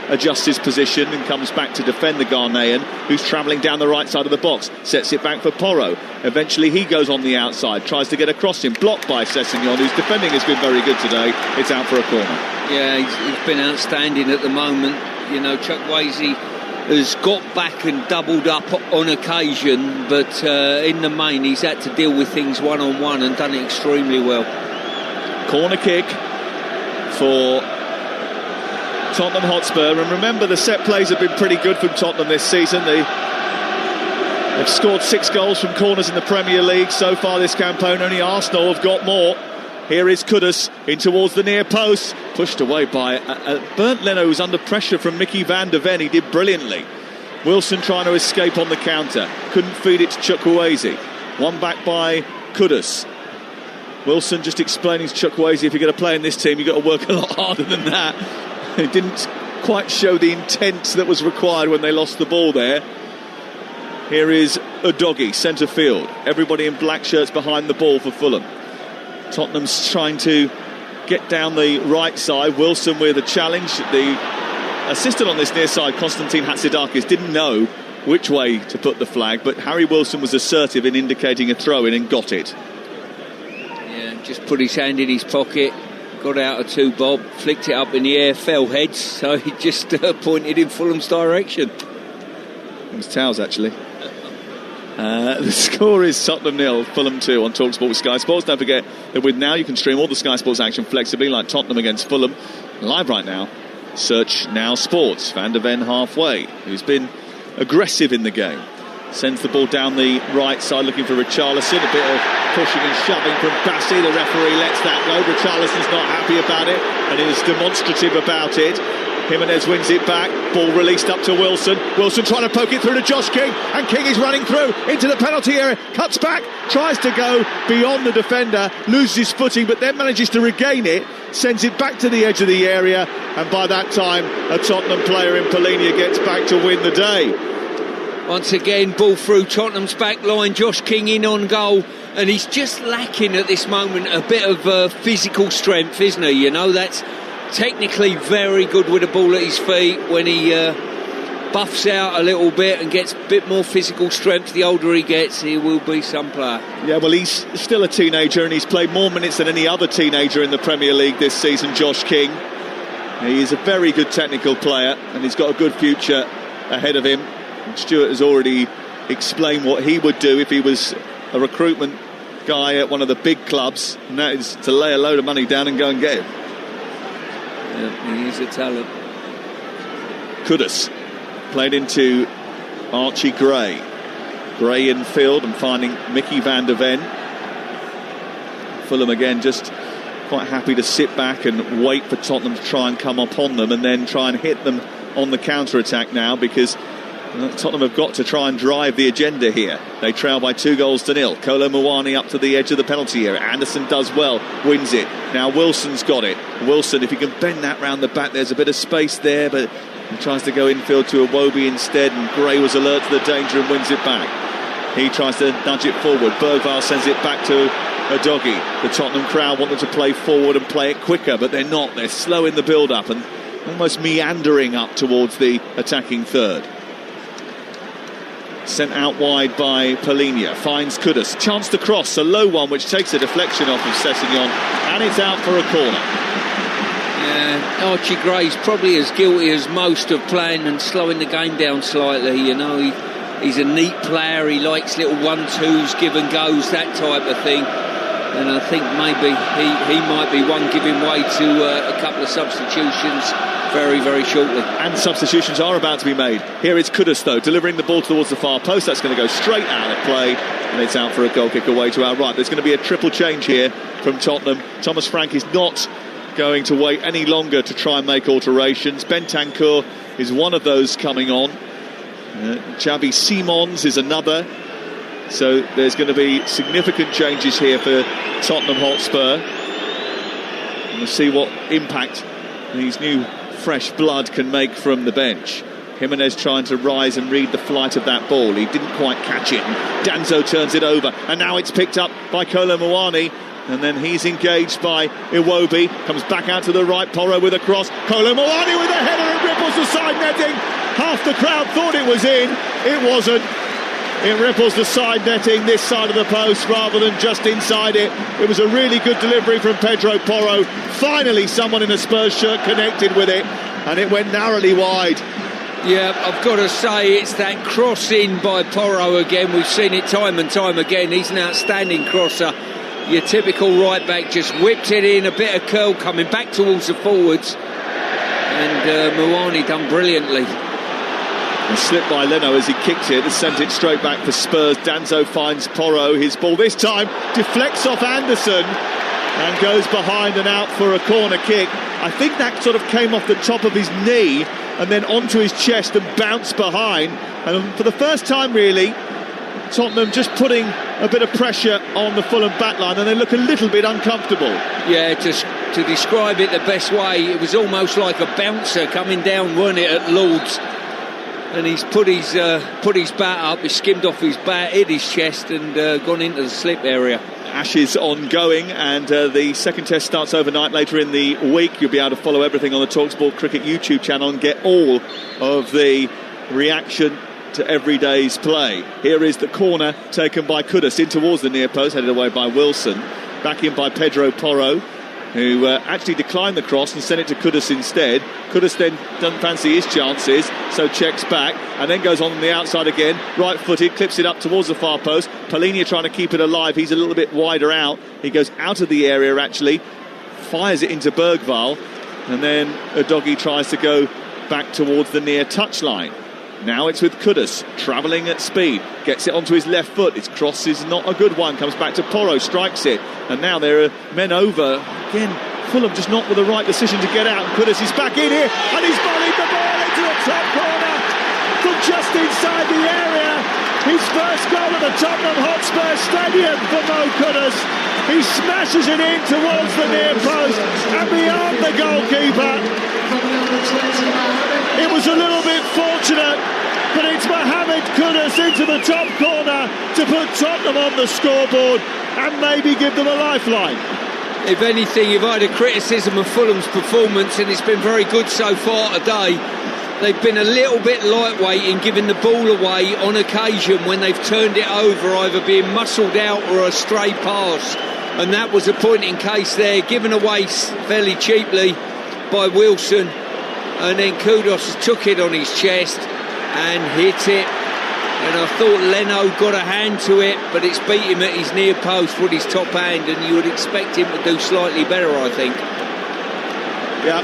adjusts his position and comes back to defend the Ghanaian, who's travelling down the right side of the box. Sets it back for Porro. Eventually he goes on the outside, tries to get across him, blocked by Sessegnon, whose defending has been very good today. It's out for a corner. Yeah, he's been outstanding at the moment. You know, Chukwueze has got back and doubled up on occasion, but in the main he's had to deal with things one-on-one and done it extremely well. Corner kick for Tottenham Hotspur, and remember the set plays have been pretty good from Tottenham this season. They've scored 6 goals from corners in the Premier League so far this campaign. Only Arsenal have got more. Here is Kudus in towards the near post, pushed away by Bernd Leno, who's under pressure from Mickey van der Ven. He did brilliantly. Wilson trying to escape on the counter, couldn't feed it to Chukwueze. One back by Kudus. Wilson just explaining to Chukwueze, if you're going to play in this team, you've got to work a lot harder than that. It didn't quite show the intent that was required when they lost the ball there. Here is Udogie, centre field. Everybody in black shirts behind the ball for Fulham. Tottenham's trying to get down the right side. Wilson with a challenge. The assistant on this near side, Konstantin Hatzidakis, didn't know which way to put the flag, but Harry Wilson was assertive in indicating a throw-in and got it. Yeah, just put his hand in his pocket, got out a 2-bob, flicked it up in the air, fell heads, so he just pointed in Fulham's direction. It was Towers, actually. The score is Tottenham 0, Fulham 2 on Talksport with Sky Sports. Don't forget that with Now you can stream all the Sky Sports action flexibly, like Tottenham against Fulham live right now. Search Now Sports. Van der Ven halfway, who's been aggressive in the game, sends the ball down the right side looking for Richarlison. A bit of pushing and shoving from Bassi. The referee lets that go. Richarlison's not happy about it and is demonstrative about it. Jimenez wins it back, ball released up to Wilson. Wilson trying to poke it through to Josh King, and King is running through into the penalty area, cuts back, tries to go beyond the defender, loses his footing, but then manages to regain it, sends it back to the edge of the area, and by that time a Tottenham player in Palhinha gets back to win the day. Once again, ball through Tottenham's back line, Josh King in on goal, and he's just lacking at this moment a bit of physical strength, isn't he? You know, that's technically very good with the ball at his feet. When he buffs out a little bit and gets a bit more physical strength, the older he gets, he will be some player. Yeah, well, he's still a teenager and he's played more minutes than any other teenager in the Premier League this season, Josh King. He is a very good technical player and he's got a good future ahead of him. And Stuart has already explain what he would do if he was a recruitment guy at one of the big clubs, and that is to lay a load of money down and go and get him. Yeah, he's a talent. Kudus played into Archie Gray. Gray in field and finding Mickey van der Ven. Fulham again just quite happy to sit back and wait for Tottenham to try and come upon them and then try and hit them on the counter-attack now, because Tottenham have got to try and drive the agenda here. They trail by 2-0. Kolo Muani up to the edge of the penalty area. Anderson does well, wins it. Now Wilson's got it. Wilson, if he can bend that round the back, there's a bit of space there, but he tries to go infield to Iwobi instead, and Gray was alert to the danger and wins it back. He tries to nudge it forward. Bergvall sends it back to Udogie. The Tottenham crowd want them to play forward and play it quicker, but they're not. They're slow in the build-up and almost meandering up towards the attacking third. Sent out wide by Polinia. Finds Kudus. Chance to cross. A low one which takes a deflection off of Sessegnon, and it's out for a corner. Yeah, Archie Gray's probably as guilty as most of playing and slowing the game down slightly. You know, he's a neat player. He likes little 1-2s, give and goes, that type of thing. And I think maybe he might be one giving way to a couple of substitutions very, very shortly. And substitutions are about to be made. Here is Kudus, though, delivering the ball towards the far post. That's going to go straight out of play, and it's out for a goal kick away to our right. There's going to be a triple change here from Tottenham. Thomas Frank is not going to wait any longer to try and make alterations. Bentancur is one of those coming on. Xavi Simons is another. So there's going to be significant changes here for Tottenham Hotspur. And we'll see what impact these new fresh blood can make from the bench. Jimenez trying to rise and read the flight of that ball. He didn't quite catch it. Danzo turns it over, and now it's picked up by Kolo Muani. And then he's engaged by Iwobi. Comes back out to the right. Porro with a cross. Kolo Muani with a header and ripples the side netting. Half the crowd thought it was in. It wasn't. It ripples the side netting this side of the post rather than just inside it. It was a really good delivery from Pedro Porro. Finally someone in a Spurs shirt connected with it, and it went narrowly wide. Yeah, I've got to say, it's that cross in by Porro again. We've seen it time and time again. He's an outstanding crosser. Your typical right back just whipped it in, a bit of curl coming back towards the forwards, and Muani done brilliantly. And slipped by Leno as he kicked it and sent it straight back for Spurs. Danzo finds Porro. His ball this time deflects off Anderson and goes behind and out for a corner kick. I think that sort of came off the top of his knee and then onto his chest and bounced behind. And for the first time, really, Tottenham just putting a bit of pressure on the Fulham backline, and they look a little bit uncomfortable. Yeah, just to describe it the best way, it was almost like a bouncer coming down, wasn't it, at Lord's? And he's put his bat up, he's skimmed off his bat, hit his chest, and gone into the slip area. Ashes ongoing, and the second test starts overnight later in the week. You'll be able to follow everything on the Talksport Cricket YouTube channel and get all of the reaction to every day's play. Here is the corner taken by Kudus in towards the near post, headed away by Wilson. Back in by Pedro Porro, who actually declined the cross and sent it to Kudus instead. Kudus then doesn't fancy his chances, so checks back and then goes on the outside again, right-footed, clips it up towards the far post. Polinia trying to keep it alive. He's a little bit wider out. He goes out of the area, actually, fires it into Bergvall, and then Udogie tries to go back towards the near touchline. Now it's with Kudus, travelling at speed, gets it onto his left foot. His cross is not a good one, comes back to Porro, strikes it, and now there are men over. Again, Fulham just not with the right decision to get out. Kudus is back in here, and he's volleyed the ball into the top corner from just inside the area. His first goal at the Tottenham Hotspur Stadium for Mo Kudus. He smashes it in towards the near post and beyond the goalkeeper. It was a little bit fortunate, but it's Mohamed Kudus into the top corner to put Tottenham on the scoreboard and maybe give them a lifeline. If anything, if I had a criticism of Fulham's performance, and it's been very good so far today, they've been a little bit lightweight in giving the ball away on occasion when they've turned it over, either being muscled out or a stray pass. And that was a point in case there, given away fairly cheaply by Wilson. And then Kudus took it on his chest and hit it And I thought Leno got a hand to it, but it's beat him at his near post with his top hand, and you would expect him to do slightly better, I think. Yeah.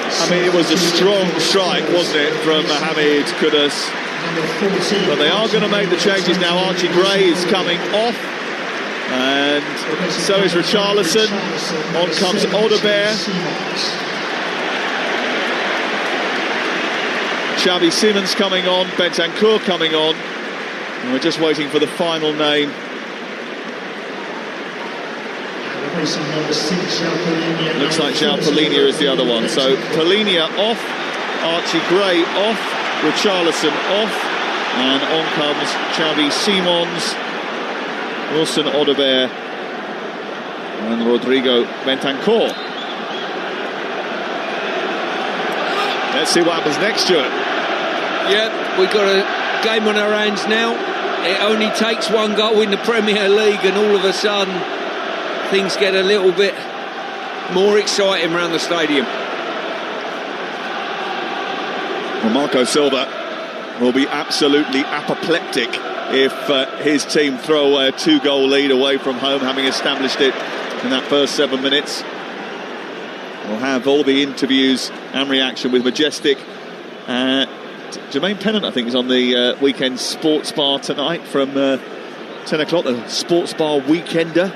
I mean, it was a strong strike, wasn't it, from Mohamed Kudus? But they are going to make the changes now. Archie Gray is coming off, and so is Richarlison. On comes Odegaard. Xavi Simons coming on, Bentancur coming on, and we're just waiting for the final name. Looks like João Palhinha is the other one. So Palhinha off, Archie Gray off, Richarlison off, and on comes Xavi Simons, Wilson Odegaard, and Rodrigo Bentancur. Let's see what happens next, Stuart. Yeah, we've got a game on our hands now. It only takes one goal in the Premier League, and all of a sudden things get a little bit more exciting around the stadium. Well, Marco Silva will be absolutely apoplectic if his team throw away a 2-goal lead away from home, having established it in that first 7 minutes. We'll have all the interviews and reaction with Majestic. Jermaine Pennant, I think, is on the weekend sports bar tonight from 10 o'clock, the sports bar weekender,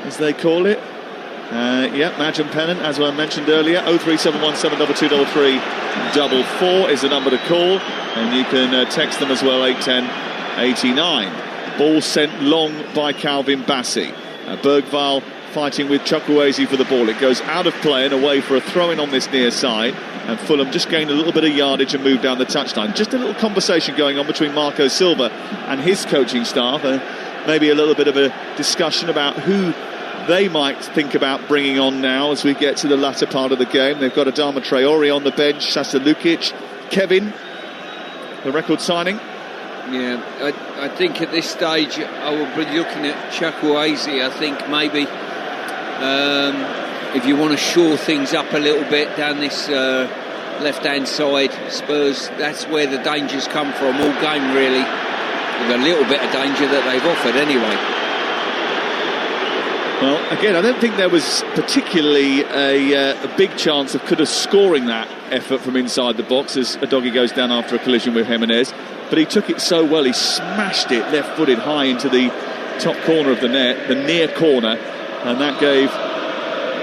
as they call it. Madge and Pennant, as I mentioned earlier. 03717223344 is the number to call, and you can text them as well, 81089. Ball sent long by Calvin Bassey. Bergvall fighting with Chukwueze for the ball. It goes out of play and away for a throw-in on this near side, and Fulham just gained a little bit of yardage and moved down the touchline. Just a little conversation going on between Marco Silva and his coaching staff, maybe a little bit of a discussion about who they might think about bringing on now as we get to the latter part of the game. They've got Adama Traore on the bench, Sasa Lukic, Kevin, the record signing. Yeah, I think at this stage I will be looking at Chukwueze. I think maybe if you want to shore things up a little bit down this left-hand side, Spurs, that's where the dangers come from all game, really, with a little bit of danger that they've offered anyway. Well, again, I don't think there was particularly a big chance of Kudus scoring that effort from inside the box as Udogie goes down after a collision with Jimenez, but he took it so well. He smashed it left-footed high into the top corner of the net, the near corner, and that gave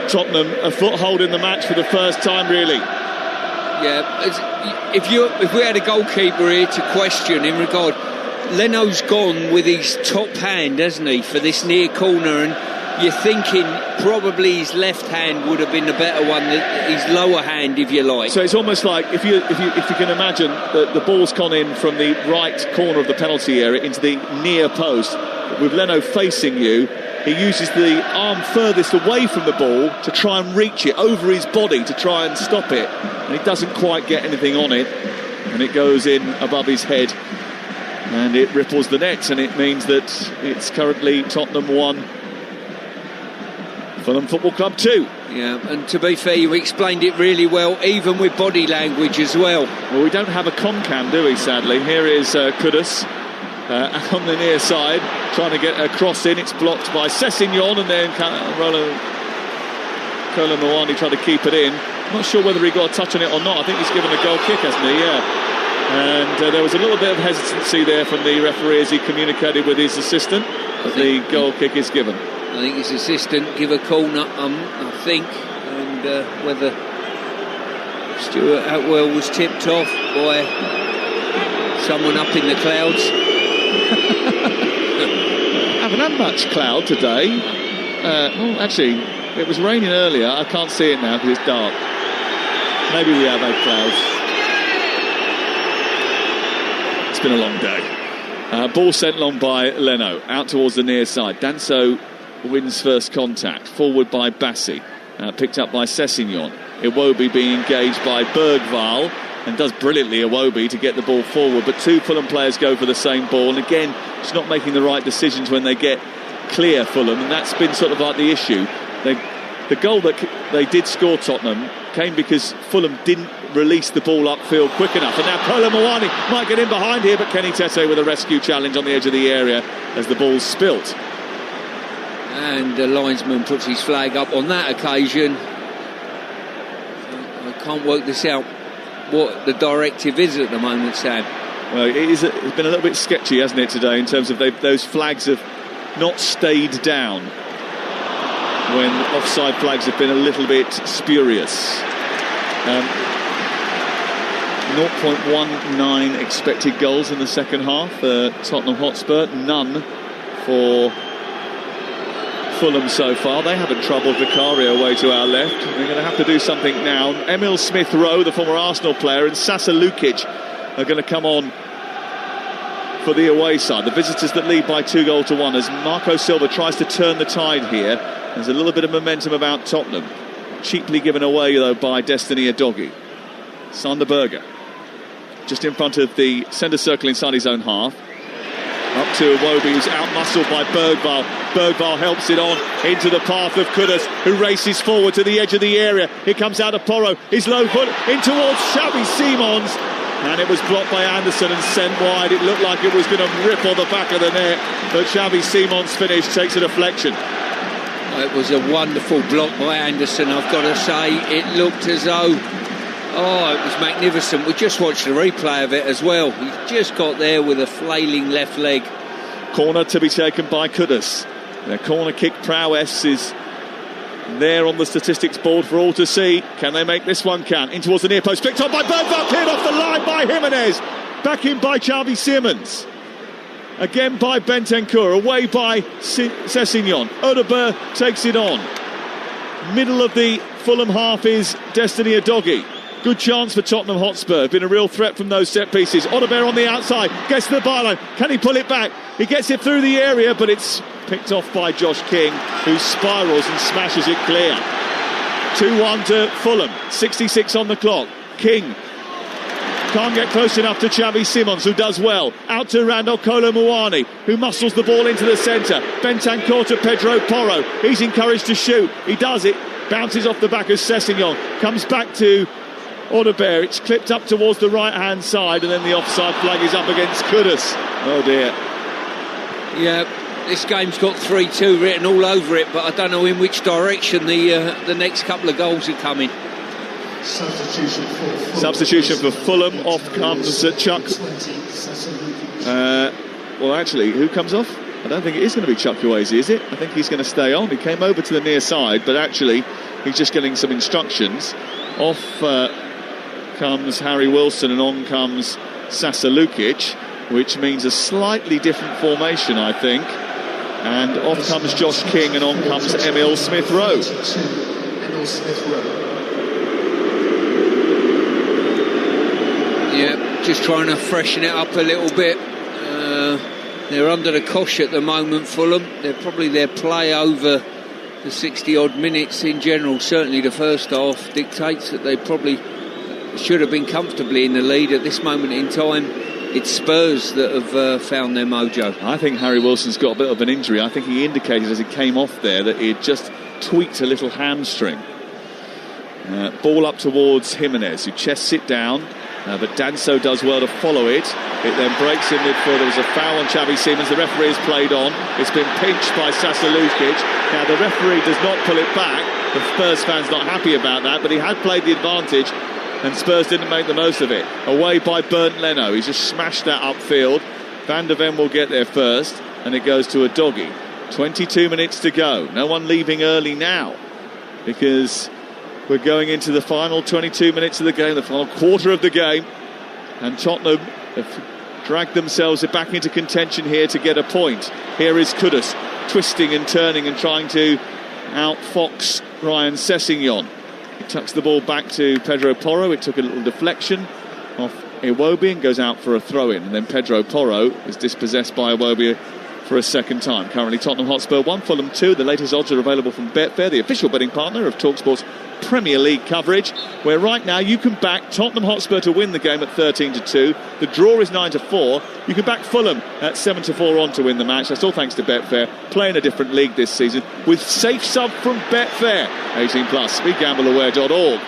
Tottenham a foothold in the match for the first time, really. Yeah, if we had a goalkeeper here to question in regard, Leno's gone with his top hand, hasn't he, for this near corner, and you're thinking probably his left hand would have been the better one, his lower hand, if you like. So it's almost like if you can imagine that the ball's gone in from the right corner of the penalty area into the near post, with Leno facing you, he uses the arm furthest away from the ball to try and reach it over his body to try and stop it, and he doesn't quite get anything on it, and it goes in above his head and it ripples the net, and it means that it's currently Tottenham 1, Fulham Football Club 2. Yeah, and to be fair, you explained it really well, even with body language as well. Well, we don't have a con-cam, do we, sadly? Here is Kudus on the near side, trying to get a cross in. It's blocked by Sessegnon, and then Kolo Muani tried to keep it in. I'm not sure whether he got a touch on it or not. I think he's given a goal kick, hasn't he? Yeah. And there was a little bit of hesitancy there from the referee as he communicated with his assistant, but the goal kick is given. I think his assistant give a corner, I think, and whether Stuart Atwell was tipped off by someone up in the clouds. Haven't had much cloud today. Well, actually, it was raining earlier. I can't see it now because it's dark. Maybe we have had clouds. It's been a long day. Ball sent long by Leno, out towards the near side. Danso wins first contact, forward by Bassey, picked up by Sessegnon. Iwobi being engaged by Bergvall, and does brilliantly, Iwobi, to get the ball forward, but two Fulham players go for the same ball, and again, just not making the right decisions when they get clear, Fulham, and that's been sort of like the issue. the goal that they did score, Tottenham, came because Fulham didn't release the ball upfield quick enough. And now Colomwani might get in behind here, but Kenny Tete with a rescue challenge on the edge of the area as the ball's spilt. And the linesman puts his flag up on that occasion. I can't work this out, what the directive is at the moment, Sam. Well, it's been a little bit sketchy, hasn't it, today, in terms of those flags have not stayed down when offside flags have been a little bit spurious. 0.19 expected goals in the second half for Tottenham Hotspur, none for Fulham so far. They haven't troubled Vicario away to our left. They're going to have to do something now. Emil Smith-Rowe, the former Arsenal player, and Sasa Lukic are going to come on for the away side. The visitors that lead by 2-1 as Marco Silva tries to turn the tide here. There's a little bit of momentum about Tottenham. Cheaply given away, though, by Destiny Udogie. Sander Berge, just in front of the centre circle inside his own half. Up to Iwobi, who's out-muscled by Bergvall. Bergvall helps it on into the path of Kudus, who races forward to the edge of the area. Here comes out of Porro. His low foot in towards Xavi Simons. And it was blocked by Anderson and sent wide. It looked like it was going to rip on the back of the net. But Xavi Simons' finish takes a deflection. It was a wonderful block by Anderson, I've got to say. It looked as though... Oh, it was magnificent. We just watched the replay of it as well. He just got there with a flailing left leg. Corner to be taken by Kudus. Their corner kick prowess is there on the statistics board for all to see. Can they make this one count? In towards the near post. Picked on by Bergvall. Cleared off the line by Jimenez. Back in by Xavi Simons. Again by Bentancur. Away by Sessegnon. Odegaard takes it on. Middle of the Fulham half is Destiny Udogie. Good chance for Tottenham Hotspur. Been a real threat from those set pieces. Odegaard on the outside. Gets to the byline. Can he pull it back? He gets it through the area, but it's picked off by Josh King, who spirals and smashes it clear. 2-1 to Fulham. 66 on the clock. King can't get close enough to Xavi Simons, who does well. Out to Randall Colomwani, who muscles the ball into the centre. Bentancur to Pedro Porro. He's encouraged to shoot. He does it. Bounces off the back of Sessegnon. Comes back to Odegaard. It's clipped up towards the right-hand side, and then the offside flag is up against Kudus. Oh dear. Yeah, this game's got 3-2 written all over it, but I don't know in which direction the next couple of goals are coming. Substitution for Fulham. Off comes Chuck. Well, actually, who comes off? I don't think it is going to be Chukwueze, is it? I think he's going to stay on. He came over to the near side, but actually he's just getting some instructions. Off comes Harry Wilson and on comes Sasa Lukic, which means a slightly different formation, I think. And off comes Josh King and on comes Emil Smith-Rowe. Yeah, just trying to freshen it up a little bit. They're under the cosh at the moment, Fulham. They're probably their play over the 60-odd minutes in general. Certainly the first half dictates that they probably should have been comfortably in the lead at this moment in time. It's Spurs that have found their mojo. I think Harry Wilson's got a bit of an injury. I think he indicated as he came off there that he had just tweaked a little hamstring. Ball up towards Jimenez, who chests it down. But Danso does well to follow it. It then breaks in midfield. There was a foul on Xavi Simons. The referee has played on. It's been pinched by Sasa Lukic. Now the referee does not pull it back. The Spurs fan's not happy about that, but he had played the advantage and Spurs didn't make the most of it. Away by Bernd Leno. He's just smashed that upfield. Van der Ven will get there first and it goes to Udogie. 22 minutes to go. No one leaving early now because we're going into the final 22 minutes of the game, the final quarter of the game, and Tottenham have dragged themselves back into contention here to get a point. Here is Kudus twisting and turning and trying to outfox Ryan Sessegnon. He tucks the ball back to Pedro Porro. It took a little deflection off Iwobi and goes out for a throw-in, and then Pedro Porro is dispossessed by Iwobi for a second time. Currently Tottenham Hotspur 1, Fulham 2. The latest odds are available from Betfair, the official betting partner of Talksport's Premier League coverage, where right now you can back Tottenham Hotspur to win the game at 13-2. The draw is 9-4. You can back Fulham at 7-4 on to win the match. That's all thanks to Betfair, playing a different league this season with safe sub from Betfair. 18+, begambleaware.org.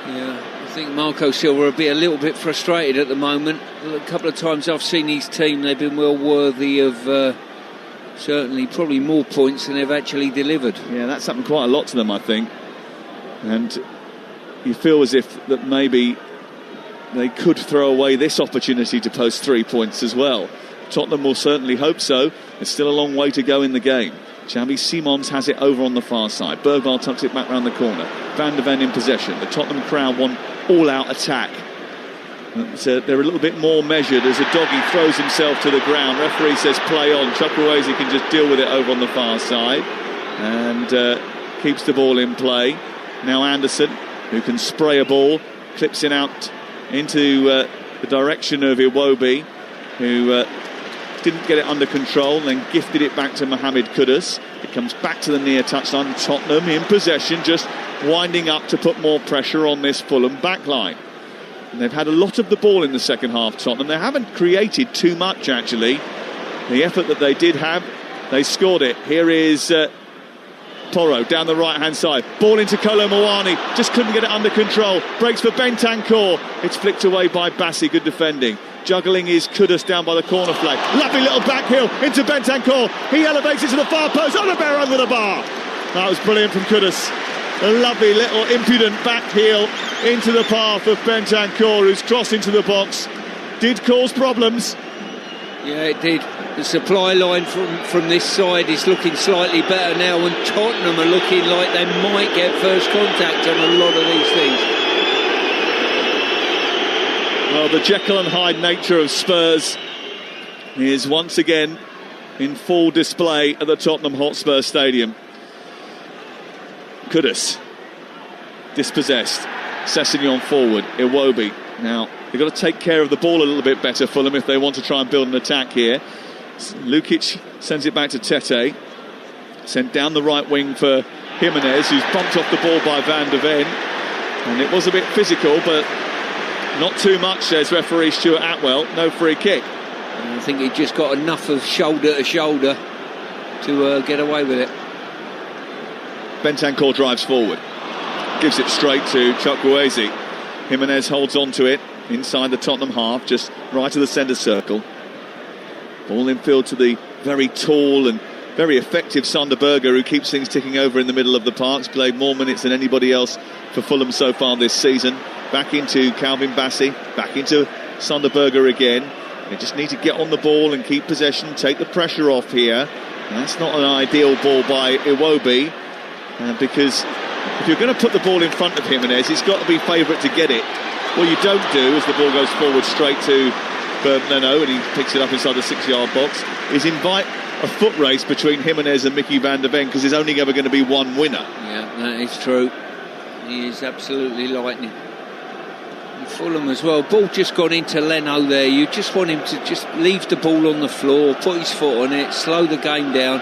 Yeah, I think Marco Silva will be a little bit frustrated at the moment. A couple of times I've seen his team, they've been well worthy of certainly probably more points than they've actually delivered. Yeah, that's happened quite a lot to them, I think. And you feel as if that maybe they could throw away this opportunity to post 3 points as well. Tottenham will certainly hope so. There's still a long way to go in the game. Xavi Simons has it over on the far side. Bergvall tucks it back round the corner. Van de Ven in possession. The Tottenham crowd want all-out attack. They're a little bit more measured as a doggy throws himself to the ground. Referee says play on. Chukwueze can just deal with it over on the far side and keeps the ball in play. Now Anderson, who can spray a ball, clips it out into the direction of Iwobi, who didn't get it under control, then gifted it back to Mohamed Kudus. It comes back to the near touchline. Tottenham in possession, just winding up to put more pressure on this Fulham backline. And they've had a lot of the ball in the second half, Tottenham. They haven't created too much, actually. The effort that they did have, they scored it. Here is Porro down the right-hand side. Ball into Kolo Muani. Just couldn't get it under control. Breaks for Bentancur. It's flicked away by Bassi. Good defending. Juggling is Kudus down by the corner flag. Lovely little back heel into Bentancur. He elevates it to the far post. Oliver over the bar. That was brilliant from Kudus. A lovely little impudent back heel into the path of Bentancur, who's crossed into the box. Did cause problems. Yeah, it did. The supply line from this side is looking slightly better now, and Tottenham are looking like they might get first contact on a lot of these things. Well, the Jekyll and Hyde nature of Spurs is once again in full display at the Tottenham Hotspur Stadium. Kudus dispossessed. Sessegnon forward. Iwobi. Now, they've got to take care of the ball a little bit better, Fulham, if they want to try and build an attack here. Lukic sends it back to Tete. Sent down the right wing for Jimenez, who's bumped off the ball by Van de Ven. And it was a bit physical, but not too much, says referee Stuart Atwell. No free kick. And I think he just got enough of shoulder to shoulder to get away with it. Bentancur drives forward. Gives it straight to Chukwueze. Jimenez holds on to it inside the Tottenham half, just right of the centre circle. Ball in field to the very tall and very effective Sander Berge, who keeps things ticking over in the middle of the park. He's played more minutes than anybody else for Fulham so far this season. Back into Calvin Bassi, back into Sander Berge again. They just need to get on the ball and keep possession, take the pressure off here. And that's not an ideal ball by Iwobi, because if you're going to put the ball in front of Jimenez, he's got to be favourite to get it. What you don't do, as the ball goes forward straight to Leno, and he picks it up inside the 6-yard box, is invite a foot race between Jimenez and Mickey Van de Ven, because there's only ever going to be one winner. Yeah, that is true. He is absolutely lightning. And Fulham as well. Ball just gone into Leno there. You just want him to just leave the ball on the floor, put his foot on it, slow the game down.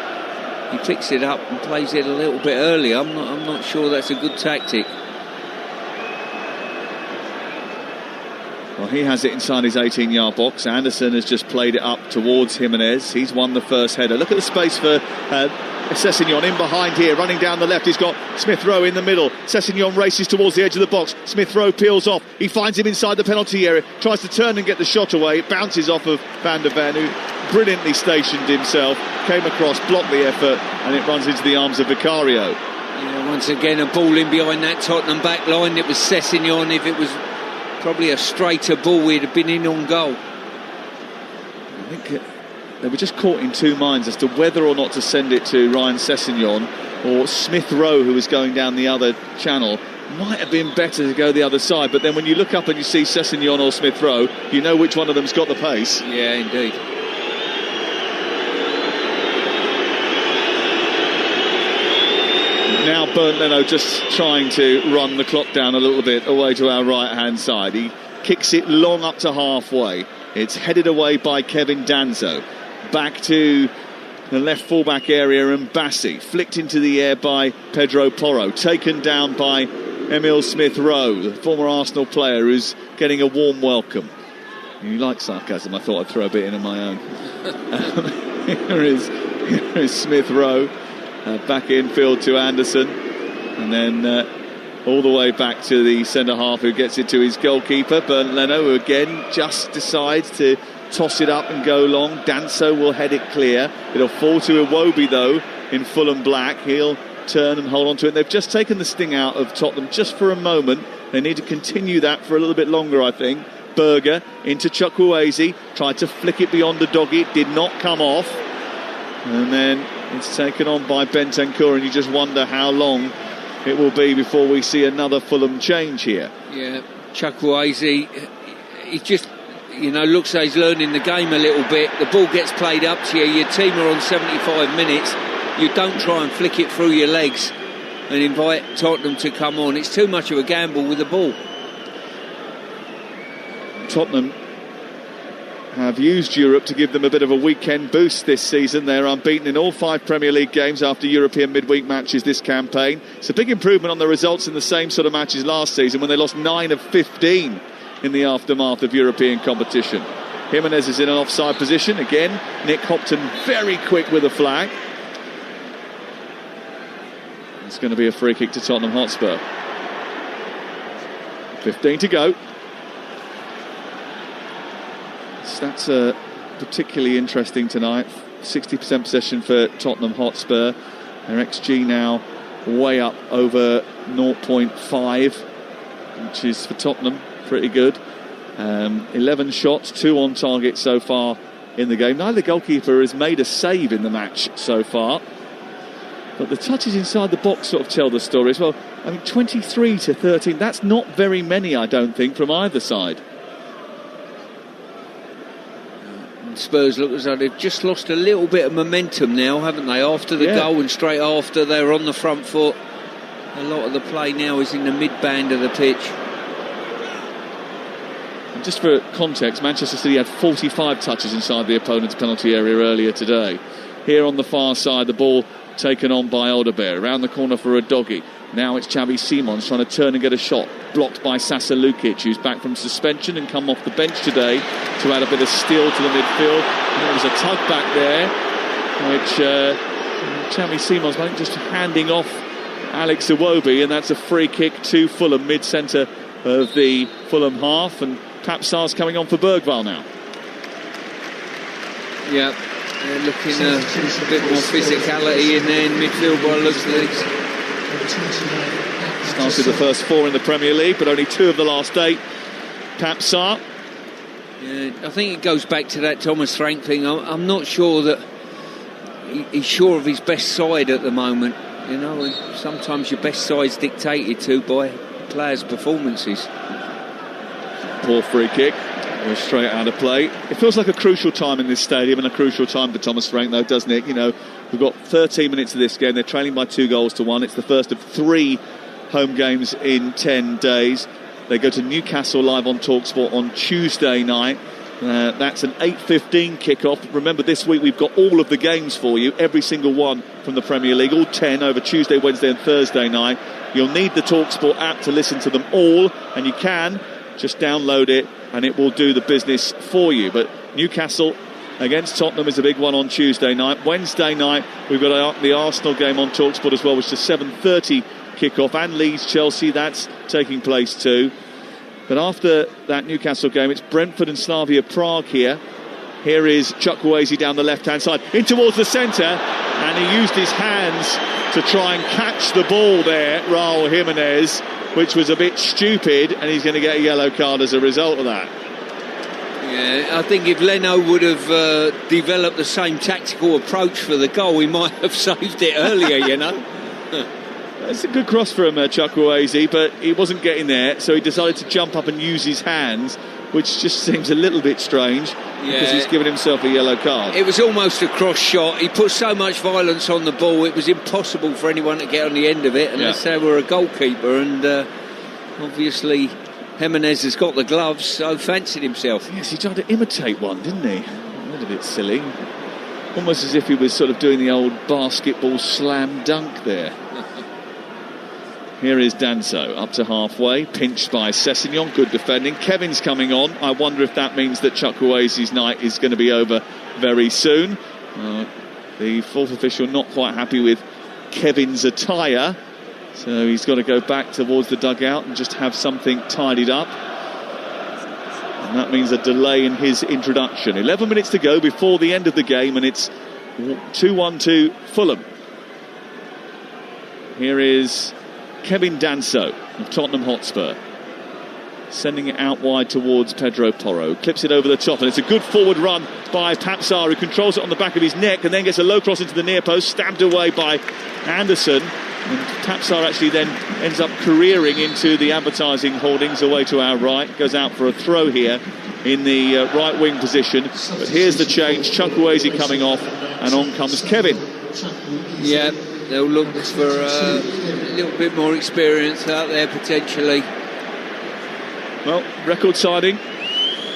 He picks it up and plays it a little bit early. I'm not sure that's a good tactic. Well, he has it inside his 18-yard box. Anderson has just played it up towards Jimenez. He's won the first header. Look at the space for Sessegnon in behind here, running down the left. He's got Smith Rowe in the middle. Sessegnon races towards the edge of the box. Smith Rowe peels off. He finds him inside the penalty area, tries to turn and get the shot away. It bounces off of Van de Ven, who brilliantly stationed himself, came across, blocked the effort, and it runs into the arms of Vicario. Yeah, once again, a ball in behind that Tottenham back line. It was Sessegnon. If it was probably a straighter ball, he'd have been in on goal. I think they were just caught in two minds as to whether or not to send it to Ryan Sessegnon or Smith Rowe, who was going down the other channel. Might have been better to go the other side, but then when you look up and you see Sessegnon or Smith Rowe, you know which one of them's got the pace. Yeah, indeed. Now Bernd Leno just trying to run the clock down a little bit away to our right-hand side. He kicks it long up to halfway. It's headed away by Kevin Danzo. Back to the left fullback area, and Bassi flicked into the air by Pedro Porro, taken down by Emile Smith-Rowe, the former Arsenal player who's getting a warm welcome. You like sarcasm? I thought I'd throw a bit in of my own. Here is Smith-Rowe, back infield to Anderson, and then all the way back to the centre-half, who gets it to his goalkeeper, Bernd Leno, who again just decides to toss it up and go long. Danso will head it clear. It'll fall to Iwobi, though, in Fulham black. He'll turn and hold on to it. They've just taken the sting out of Tottenham just for a moment. They need to continue that for a little bit longer, I think. Berger into Chukwueze, tried to flick it beyond the doggy. It did not come off. And then it's taken on by Bentancur, and you just wonder how long it will be before we see another Fulham change here. Yeah, Chukwueze, he just, looks like he's learning the game a little bit. The ball gets played up to you, your team are on 75 minutes, you don't try and flick it through your legs and invite Tottenham to come on. It's too much of a gamble with the ball. Tottenham have used Europe to give them a bit of a weekend boost this season. They're unbeaten in all 5 Premier League games after European midweek matches this campaign. It's a big improvement on the results in the same sort of matches last season, when they lost 9 of 15 in the aftermath of European competition. Jimenez is in an offside position again. Nick Hopton very quick with a flag. It's going to be a free kick to Tottenham Hotspur. 15 to go. That's particularly interesting tonight. 60% possession for Tottenham Hotspur. Their XG now way up over 0.5, which is for Tottenham pretty good. 11 shots, 2 on target so far in the game. Neither goalkeeper has made a save in the match so far, but the touches inside the box sort of tell the story as well. 23 to 13, that's not very many, I don't think, from either side. Spurs look as though they've just lost a little bit of momentum now, haven't they? After the goal, and straight after, they're on the front foot. A lot of the play now is in the mid-band of the pitch. And just for context, Manchester City had 45 touches inside the opponent's penalty area earlier today. Here on the far side, the ball taken on by Alderweireld. Around the corner for Udogie. Now it's Xavi Simons trying to turn and get a shot. Blocked by Sasa Lukic, who's back from suspension and come off the bench today to add a bit of steel to the midfield. And there was a tug back there, which Xavi Simons, I think, just handing off Alex Iwobi, and that's a free kick to Fulham, mid-centre of the Fulham half. And Papsar's coming on for Bergvall now. Yeah, they're looking a bit more physicality in there in midfield by the looks of these. Started the first 4 in the Premier League, but only 2 of the last 8. Papsar. Yeah, I think it goes back to that Thomas Frank thing. I'm not sure that he's sure of his best side at the moment. And sometimes your best side's dictated to by players' performances. Poor free kick. We're straight out of play. It feels like a crucial time in this stadium, and a crucial time for Thomas Frank, though, doesn't it? We've got 13 minutes of this game. They're trailing by 2 goals to 1. It's the first of 3 home games in 10 days. They go to Newcastle live on Talksport on Tuesday night. That's an 8:15 kickoff. Remember, this week we've got all of the games for you, every single one from the Premier League, all 10 over Tuesday, Wednesday and Thursday night. You'll need the Talksport app to listen to them all, and you can just download it and it will do the business for you. But Newcastle against Tottenham is a big one on Tuesday night. Wednesday night we've got the Arsenal game on Talksport as well, which is a 7:30 kickoff, and Leeds-Chelsea, that's taking place too. But after that Newcastle game, it's Brentford and Slavia Prague here. Here is Chukwueze down the left-hand side, in towards the centre, and he used his hands to try and catch the ball there, Raul Jimenez, which was a bit stupid, and he's going to get a yellow card as a result of that. Yeah, I think if Leno would have developed the same tactical approach for the goal, he might have saved it earlier, It's a good cross from Chukwueze, but he wasn't getting there, so he decided to jump up and use his hands, which just seems a little bit strange, because he's given himself a yellow card. It was almost a cross shot. He put so much violence on the ball, it was impossible for anyone to get on the end of it, unless they were a goalkeeper, and obviously Jimenez has got the gloves, so fancied himself. Yes, he tried to imitate one, didn't he? A little bit silly. Almost as if he was sort of doing the old basketball slam dunk there. Here is Danso up to halfway, pinched by Sessegnon, good defending. Kevin's coming on. I wonder if that means that Chukwueze's night is going to be over very soon. The fourth official not quite happy with Kevin's attire, so he's got to go back towards the dugout and just have something tidied up. And that means a delay in his introduction. 11 minutes to go before the end of the game, and it's 2-1 to Fulham. Here is Kevin Danso of Tottenham Hotspur, sending it out wide towards Pedro Porro. Clips it over the top, and it's a good forward run by Papsar, who controls it on the back of his neck and then gets a low cross into the near post, stabbed away by Anderson. And Papsar actually then ends up careering into the advertising hoardings away to our right. Goes out for a throw here in the right wing position. But here's the change. Chukwueze coming off, and on comes Kevin. Yeah, they'll look for a little bit more experience out there potentially. Well, record signing,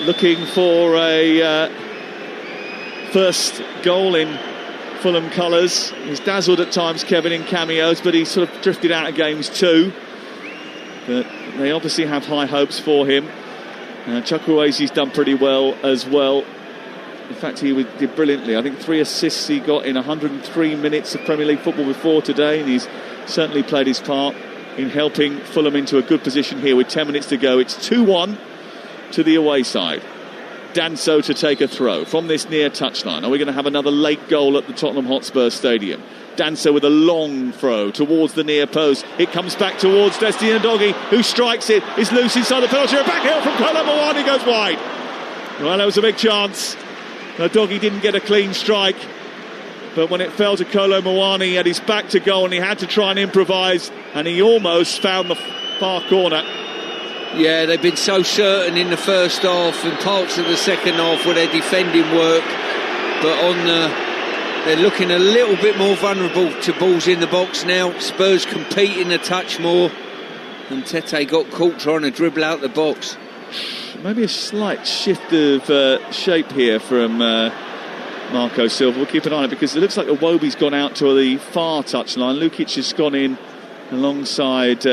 looking for a first goal in Fulham colours. He's dazzled at times, Kevin, in cameos, but he's sort of drifted out of games too. But they obviously have high hopes for him. Chukwueze's done pretty well as well. In fact, he did brilliantly. I think 3 assists he got in 103 minutes of Premier League football before today, and he's certainly played his part in helping Fulham into a good position here with 10 minutes to go. It's 2-1 to the away side. Danso to take a throw from this near touchline. Are we going to have another late goal at the Tottenham Hotspur Stadium? Danso with a long throw towards the near post. It comes back towards Destiny Ndogi, who strikes it. It's loose inside the penalty area. Back heel from Kolo Muani, goes wide. Well, that was a big chance. Ndogi didn't get a clean strike, but when it fell to Kolo Muani, he had his back to goal and he had to try and improvise, and he almost found the far corner. Yeah, they've been so certain in the first half and parts of the second half with their defending work, but they're looking a little bit more vulnerable to balls in the box now. Spurs competing a touch more, and Tete got caught trying to dribble out the box. Maybe a slight shift of shape here from Marco Silva. We'll keep an eye on it because it looks like Iwobi's gone out to the far touchline. Lukic has gone in alongside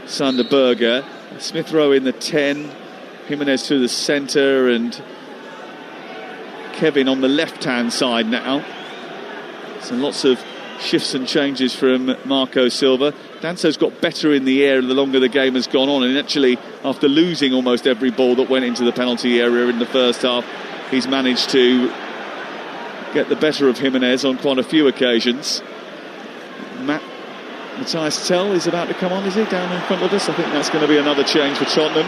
Sander Berger. Smith Rowe in the 10, Jimenez to the centre, and Kevin on the left-hand side now. So lots of shifts and changes from Marco Silva. Danso's got better in the air the longer the game has gone on, and actually after losing almost every ball that went into the penalty area in the first half, he's managed to get the better of Jimenez on quite a few occasions. Matthias Tell is about to come on, is he, down in front of us? I think that's going to be another change for Tottenham.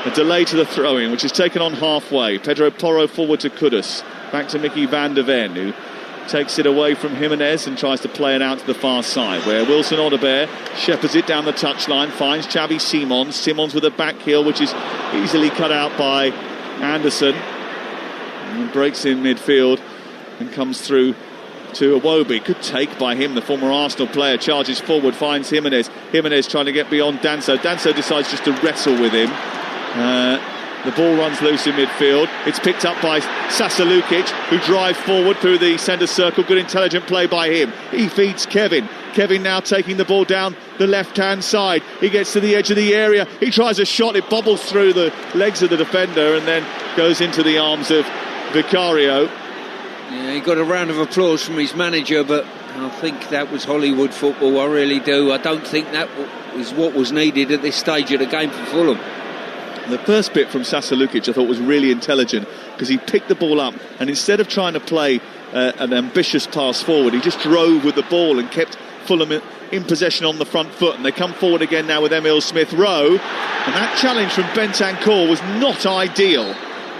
A delay to the throw-in, which is taken on halfway. Pedro Porro forward to Kudus. Back to Mickey van der Ven, who takes it away from Jimenez and tries to play it out to the far side, where Wilson Odobert shepherds it down the touchline, finds Xavi Simons. Simons with a back heel, which is easily cut out by Anderson. And breaks in midfield and comes through to Iwobi. Good take by him, the former Arsenal player. Charges forward, finds Jimenez. Jimenez trying to get beyond Danso. Danso decides just to wrestle with him. The ball runs loose in midfield. It's picked up by Sasa Lukic, who drives forward through the centre circle. Good intelligent play by him. He feeds Kevin. Kevin now taking the ball down the left-hand side. He gets to the edge of the area. He tries a shot. It bobbles through the legs of the defender and then goes into the arms of Vicario. Yeah, he got a round of applause from his manager, but I think that was Hollywood football. I really do. I don't think that was what was needed at this stage of the game for Fulham. The first bit from Sasa Lukic I thought was really intelligent, because he picked the ball up and instead of trying to play an ambitious pass forward, he just drove with the ball and kept Fulham in possession on the front foot. And they come forward again now with Emile Smith-Rowe, and that challenge from Bentancur was not ideal.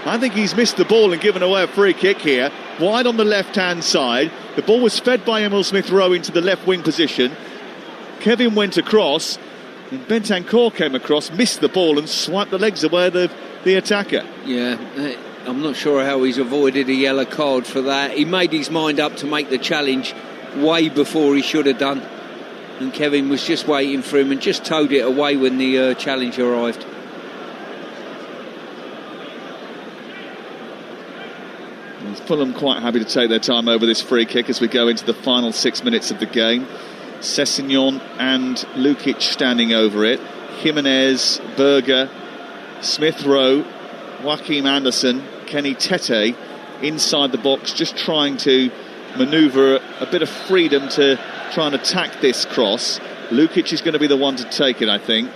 I think he's missed the ball and given away a free kick here, wide on the left-hand side. The ball was fed by Emile Smith-Rowe into the left wing position. Kevin went across, and Bentancur came across, missed the ball and swiped the legs away the attacker. Yeah, I'm not sure how he's avoided a yellow card for that. He made his mind up to make the challenge way before he should have done, and Kevin was just waiting for him and just towed it away when the challenge arrived. Fulham quite happy to take their time over this free kick as we go into the final 6 minutes of the game. Sessegnon and Lukic standing over it. Jimenez, Berger, Smith Rowe, Joachim Andersen, Kenny Tete inside the box, just trying to manoeuvre a bit of freedom to try and attack this cross. Lukic is going to be the one to take it, I think.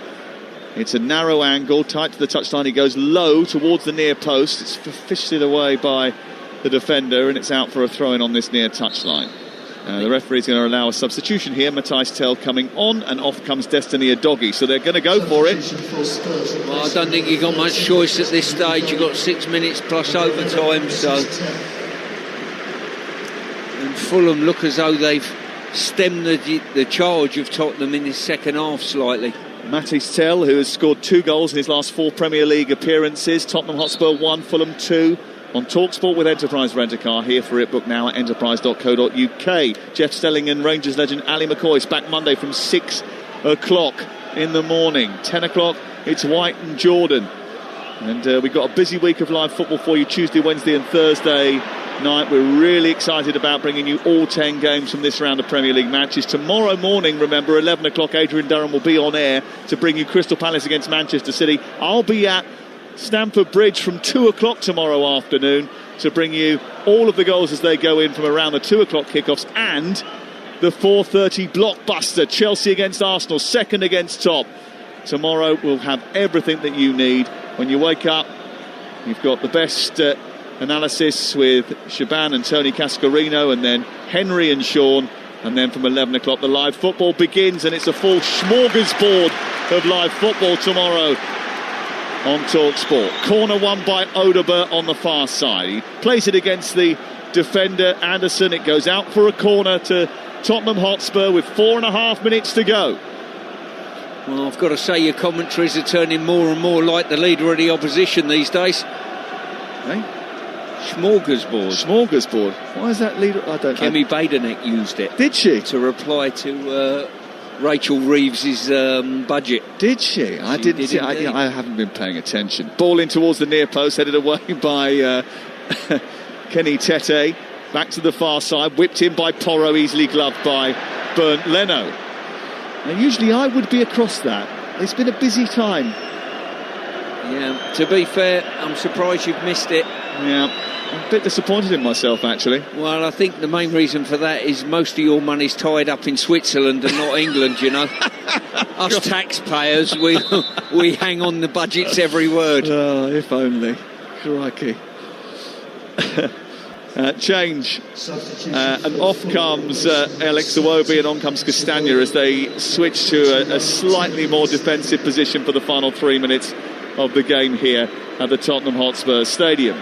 It's a narrow angle, tight to the touchline. He goes low towards the near post. It's fished away by the defender, and it's out for a throw-in on this near touchline. The referee's going to allow a substitution here. Matthijs Tel coming on, and off comes Destiny Udogie. So they're going to go for it. Well, I don't think you've got much choice at this stage. You've got 6 minutes plus overtime, so... And Fulham look as though they've stemmed the charge of Tottenham in this second half slightly. Matthijs Tel, who has scored 2 goals in his last 4 Premier League appearances. Tottenham Hotspur 1, Fulham 2. On Talksport with Enterprise Rent-A-Car. Here for it, book now at enterprise.co.uk. Jeff Stelling and Rangers legend Ali McCoy is back Monday from 6 o'clock in the morning. 10 o'clock, it's White and Jordan. And we've got a busy week of live football for you Tuesday, Wednesday and Thursday night. We're really excited about bringing you all 10 games from this round of Premier League matches. Tomorrow morning, remember, 11 o'clock, Adrian Durham will be on air to bring you Crystal Palace against Manchester City. I'll be at Stamford Bridge from 2 o'clock tomorrow afternoon to bring you all of the goals as they go in from around the 2 o'clock kickoffs and the 4:30 blockbuster Chelsea against Arsenal, second against top. Tomorrow we'll have everything that you need. When you wake up, you've got the best analysis with Shaban and Tony Cascarino, and then Henry and Sean, and then from 11 o'clock the live football begins, and it's a full smorgasbord of live football tomorrow on Talksport. Corner won by Odeber on the far side. He plays it against the defender Anderson. It goes out for a corner to Tottenham Hotspur with 4.5 minutes to go. Well, I've got to say your commentaries are turning more and more like the leader of the opposition these days. Hey? Smorgasbord. Why is that leader? I don't know. Kemi Badenek used it. Did she? To reply to Rachel Reeves' budget. Did she? I didn't see. I haven't been paying attention. Ball in towards the near post, headed away by Kenny Tete. Back to the far side, whipped in by Porro, easily gloved by Bernd Leno. Now, usually I would be across that. It's been a busy time. Yeah, to be fair, I'm surprised you've missed it. Yeah, I'm a bit disappointed in myself, actually. Well, I think the main reason for that is most of your money's tied up in Switzerland and not England, you know. Us taxpayers, we hang on the budget's every word. Oh, if only. Crikey. Change. And off comes Alex Iwobi and on comes Castagna as they switch to a slightly more defensive position for the final 3 minutes of the game here at the Tottenham Hotspur Stadium.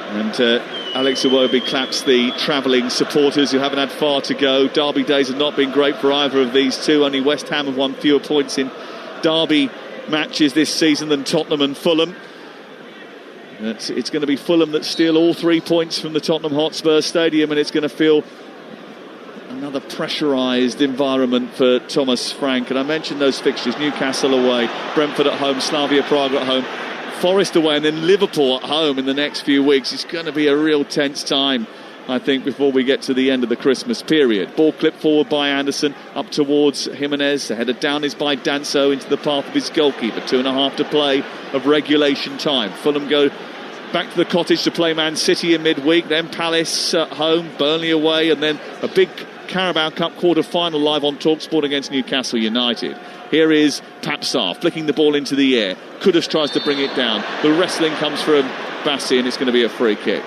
And Alex Iwobi claps the travelling supporters who haven't had far to go. Derby days have not been great for either of these two. Only West Ham have won fewer points in derby matches this season than Tottenham and Fulham. It's going to be Fulham that steal all 3 points from the Tottenham Hotspur Stadium, and it's going to feel another pressurised environment for Thomas Frank. And I mentioned those fixtures: Newcastle away, Brentford at home, Slavia Prague at home, Forest away, and then Liverpool at home in the next few weeks. It's going to be a real tense time, I think, before we get to the end of the Christmas period. Ball clipped forward by Anderson, up towards Jimenez. The header down is by Danso into the path of his goalkeeper. 2.5 to play of regulation time. Fulham go back to the cottage to play Man City in midweek, then Palace at home, Burnley away, and then a big Carabao Cup quarter-final live on Talksport against Newcastle United. Here is Papsar flicking the ball into the air. Kudus tries to bring it down. The wrestling comes from Bassi, and it's going to be a free kick.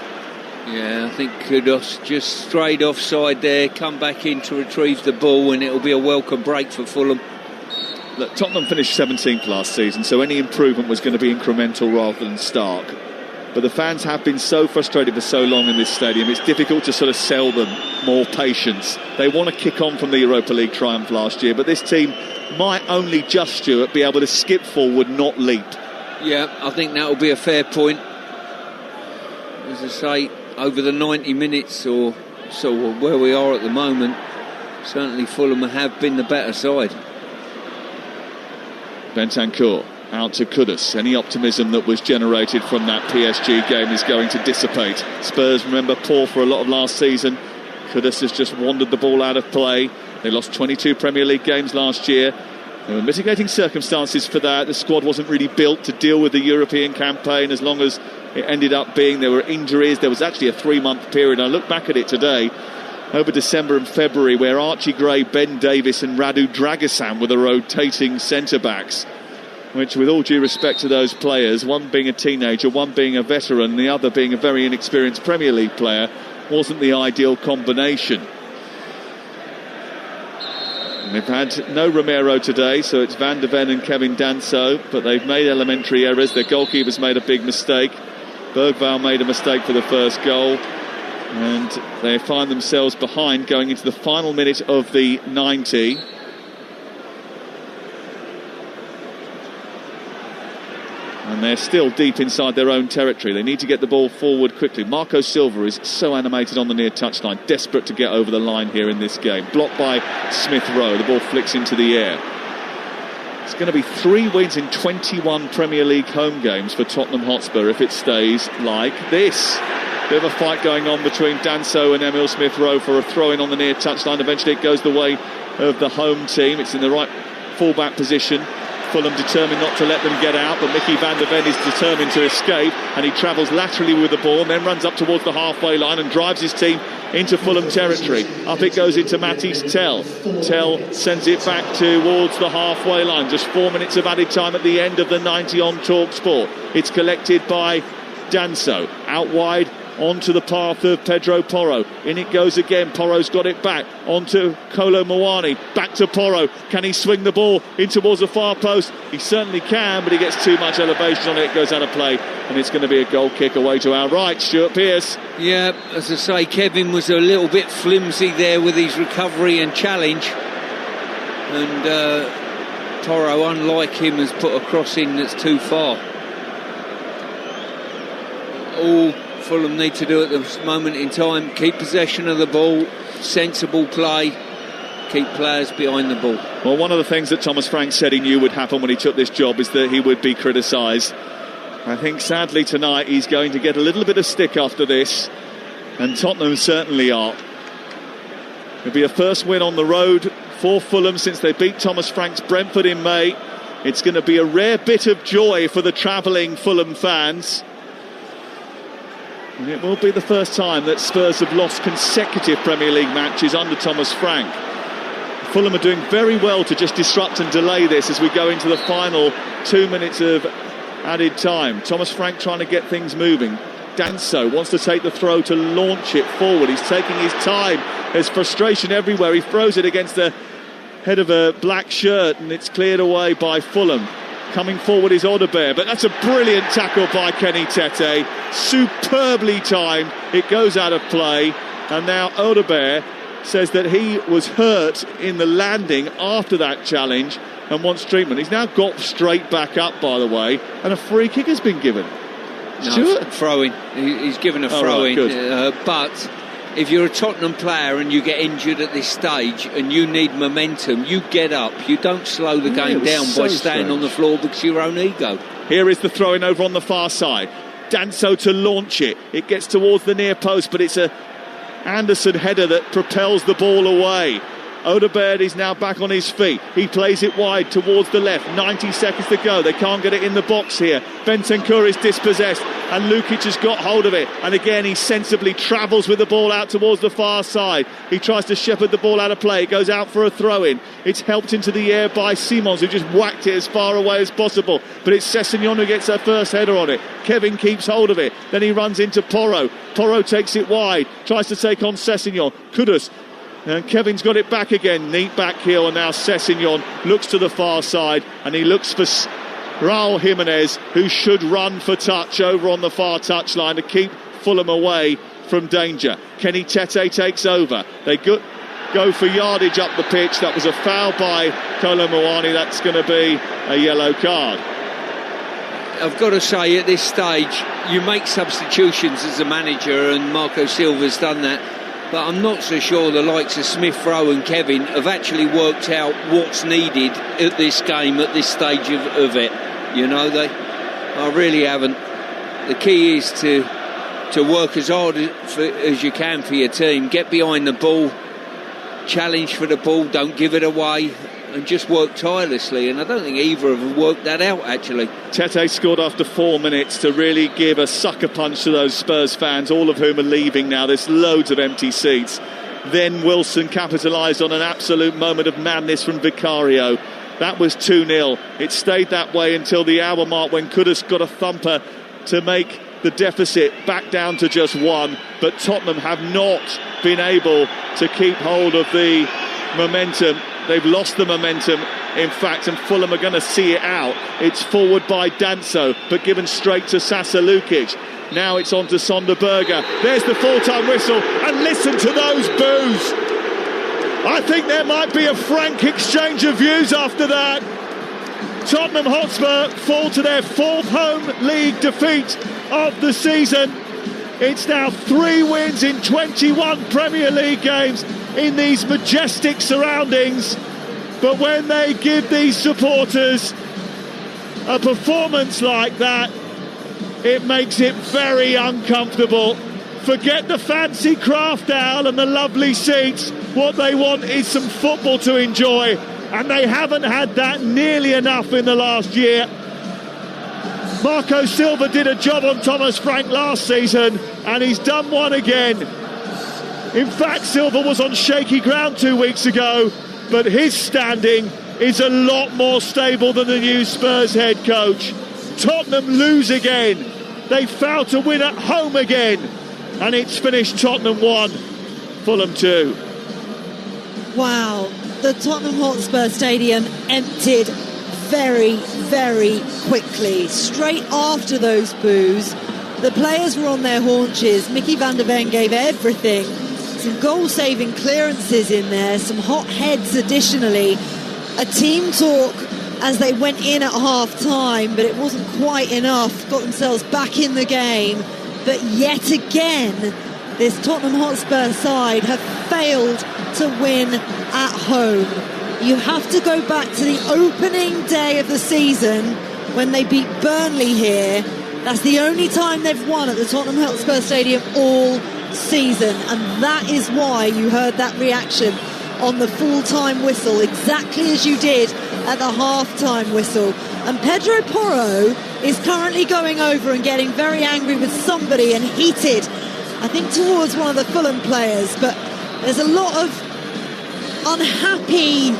Yeah, I think Kudus just strayed offside there, come back in to retrieve the ball, and it'll be a welcome break for Fulham. Look, Tottenham finished 17th last season, so any improvement was going to be incremental rather than stark. But the fans have been so frustrated for so long in this stadium, it's difficult to sort of sell them more patience. They want to kick on from the Europa League triumph last year, but this team might only just, Stuart, be able to skip forward, not leap. Yeah, I think that will be a fair point. As I say, over the 90 minutes or so where we are at the moment, certainly Fulham have been the better side. Bentancur out to Kudus. Any optimism that was generated from that PSG game is going to dissipate. Spurs, remember, poor for a lot of last season. Kudus has just wandered the ball out of play. They lost 22 Premier League games last year. There were mitigating circumstances for that. The squad wasn't really built to deal with the European campaign as long as it ended up being. There were injuries. There was actually a 3-month period. I look back at it today, over December and February, where Archie Gray, Ben Davis and Radu Dragosan were the rotating centre-backs, which, with all due respect to those players, one being a teenager, one being a veteran, the other being a very inexperienced Premier League player, wasn't the ideal combination. And they've had no Romero today, so it's Van de Ven and Kevin Danso, but they've made elementary errors. Their goalkeeper's made a big mistake. Bergvall made a mistake for the first goal, and they find themselves behind going into the final minute of the 90. And they're still deep inside their own territory. They need to get the ball forward quickly. Marco Silva is so animated on the near touchline, desperate to get over the line here in this game. Blocked by Smith Rowe. The ball flicks into the air. It's going to be 3 wins in 21 Premier League home games for Tottenham Hotspur if it stays like this. Bit of a fight going on between Danso and Emil Smith Rowe for a throw-in on the near touchline. Eventually it goes the way of the home team. It's in the right full-back position. Fulham determined not to let them get out, but Mickey van der Ven is determined to escape, and he travels laterally with the ball and then runs up towards the halfway line and drives his team into Fulham territory. Up it goes into Matisse Tell. Tell sends it back towards the halfway line. Just 4 minutes of added time at the end of the 90 on Talksport. It's collected by Danso. Out wide onto the path of Pedro Porro. In it goes again. Porro's got it back onto Kolo Muani. Back to Porro. Can he swing the ball in towards the far post? He certainly can, but he gets too much elevation on it. It goes out of play, and it's going to be a goal kick away to our right. Stuart Pearce. Yeah, as I say, Kevin was a little bit flimsy there with his recovery and challenge, and Porro, unlike him, has put a cross in that's too far. All Fulham need to do at this moment in time, keep possession of the ball, sensible play, keep players behind the ball. Well, one of the things that Thomas Frank said he knew would happen when he took this job is that he would be criticised. I think sadly tonight he's going to get a little bit of stick after this, and Tottenham certainly are. It'll be a first win on the road for Fulham since they beat Thomas Frank's Brentford in May. It's going to be a rare bit of joy for the travelling Fulham fans. And it will be the first time that Spurs have lost consecutive Premier League matches under Thomas Frank. Fulham are doing very well to just disrupt and delay this as we go into the final 2 minutes of added time. Thomas Frank trying to get things moving. Danso wants to take the throw to launch it forward. He's taking his time. There's frustration everywhere. He throws it against the head of a black shirt, and it's cleared away by Fulham. Coming forward is Odebear, but that's a brilliant tackle by Kenny Tete. Superbly timed. It goes out of play, and now Odebear says that he was hurt in the landing after that challenge and wants treatment. He's now got straight back up, by the way, and a free kick has been given. No, throw-in. He's given a throw-in, but if you're a Tottenham player and you get injured at this stage and you need momentum, you get up. You don't slow the game down by staying on the floor because of your own ego. Here is the throw-in over on the far side. Danso to launch it. It gets towards the near post, but it's a Anderson header that propels the ball away. Odegaard is now back on his feet. He plays it wide towards the left. 90 seconds to go. They can't get it in the box here. Bentancur is dispossessed, and Lukic has got hold of it. And again, he sensibly travels with the ball out towards the far side. He tries to shepherd the ball out of play. It goes out for a throw-in. It's helped into the air by Simons, who just whacked it as far away as possible. But it's Sessegnon who gets her first header on it. Kevin keeps hold of it. Then he runs into Porro. Porro takes it wide. Tries to take on Sessegnon. Kudus. And Kevin's got it back again. Neat back heel, and now Sessegnon looks to the far side, and he looks for Raul Jimenez, who should run for touch over on the far touchline to keep Fulham away from danger. Kenny Tete takes over. They go for yardage up the pitch. That was a foul by Kolo Muani. That's going to be a yellow card. I've got to say, at this stage, you make substitutions as a manager, and Marco Silva's done that. But I'm not so sure the likes of Smith Rowe and Kevin have actually worked out what's needed at this game, at this stage of it. You know, I really haven't. The key is to work as hard as you can for your team. Get behind the ball, challenge for the ball, don't give it away, and just work tirelessly. And I don't think either of them worked that out, actually. Tete scored after 4 minutes to really give a sucker punch to those Spurs fans, all of whom are leaving now. There's loads of empty seats. Then Wilson capitalised on an absolute moment of madness from Vicario. That was 2-0. It stayed that way until the hour mark when Kudus got a thumper to make the deficit back down to just 1. But Tottenham have not been able to keep hold of the momentum. They've lost the momentum, in fact, and Fulham are going to see it out. It's forward by Danso, but given straight to Sasa Lukic. Now it's on to Sonderberger. There's the full-time whistle, and listen to those boos. I think there might be a frank exchange of views after that. Tottenham Hotspur fall to their 4th home league defeat of the season. It's now 3 wins in 21 Premier League games in these majestic surroundings. But when they give these supporters a performance like that, it makes it very uncomfortable. Forget the fancy craft owl and the lovely seats. What they want is some football to enjoy, and they haven't had that nearly enough in the last year. Marco Silva did a job on Thomas Frank last season, and he's done one again. In fact, Silva was on shaky ground 2 weeks ago, but his standing is a lot more stable than the new Spurs head coach. Tottenham lose again. They fail to win at home again, and it's finished Tottenham 1, Fulham 2. Wow, the Tottenham Hotspur Stadium emptied very, very quickly. Straight after those boos, the players were on their haunches. Mickey van der Ven gave everything. Some goal-saving clearances in there, some hot heads additionally. A team talk as they went in at half-time, but it wasn't quite enough. Got themselves back in the game. But yet again, this Tottenham Hotspur side have failed to win at home. You have to go back to the opening day of the season when they beat Burnley here. That's the only time they've won at the Tottenham Hotspur Stadium all season, and that is why you heard that reaction on the full-time whistle, exactly as you did at the half-time whistle. And Pedro Porro is currently going over and getting very angry with somebody and heated, I think, towards one of the Fulham players. But there's a lot of unhappy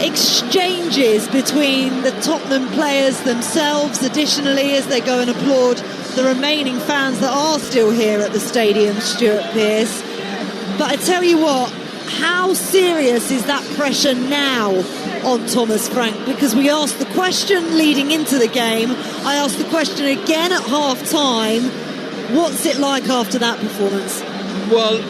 exchanges between the Tottenham players themselves, additionally, as they go and applaud the remaining fans that are still here at the stadium, Stuart Pearce. But I tell you what, how serious is that pressure now on Thomas Frank? Because we asked the question leading into the game, I asked the question again at half-time, what's it like after that performance? Well,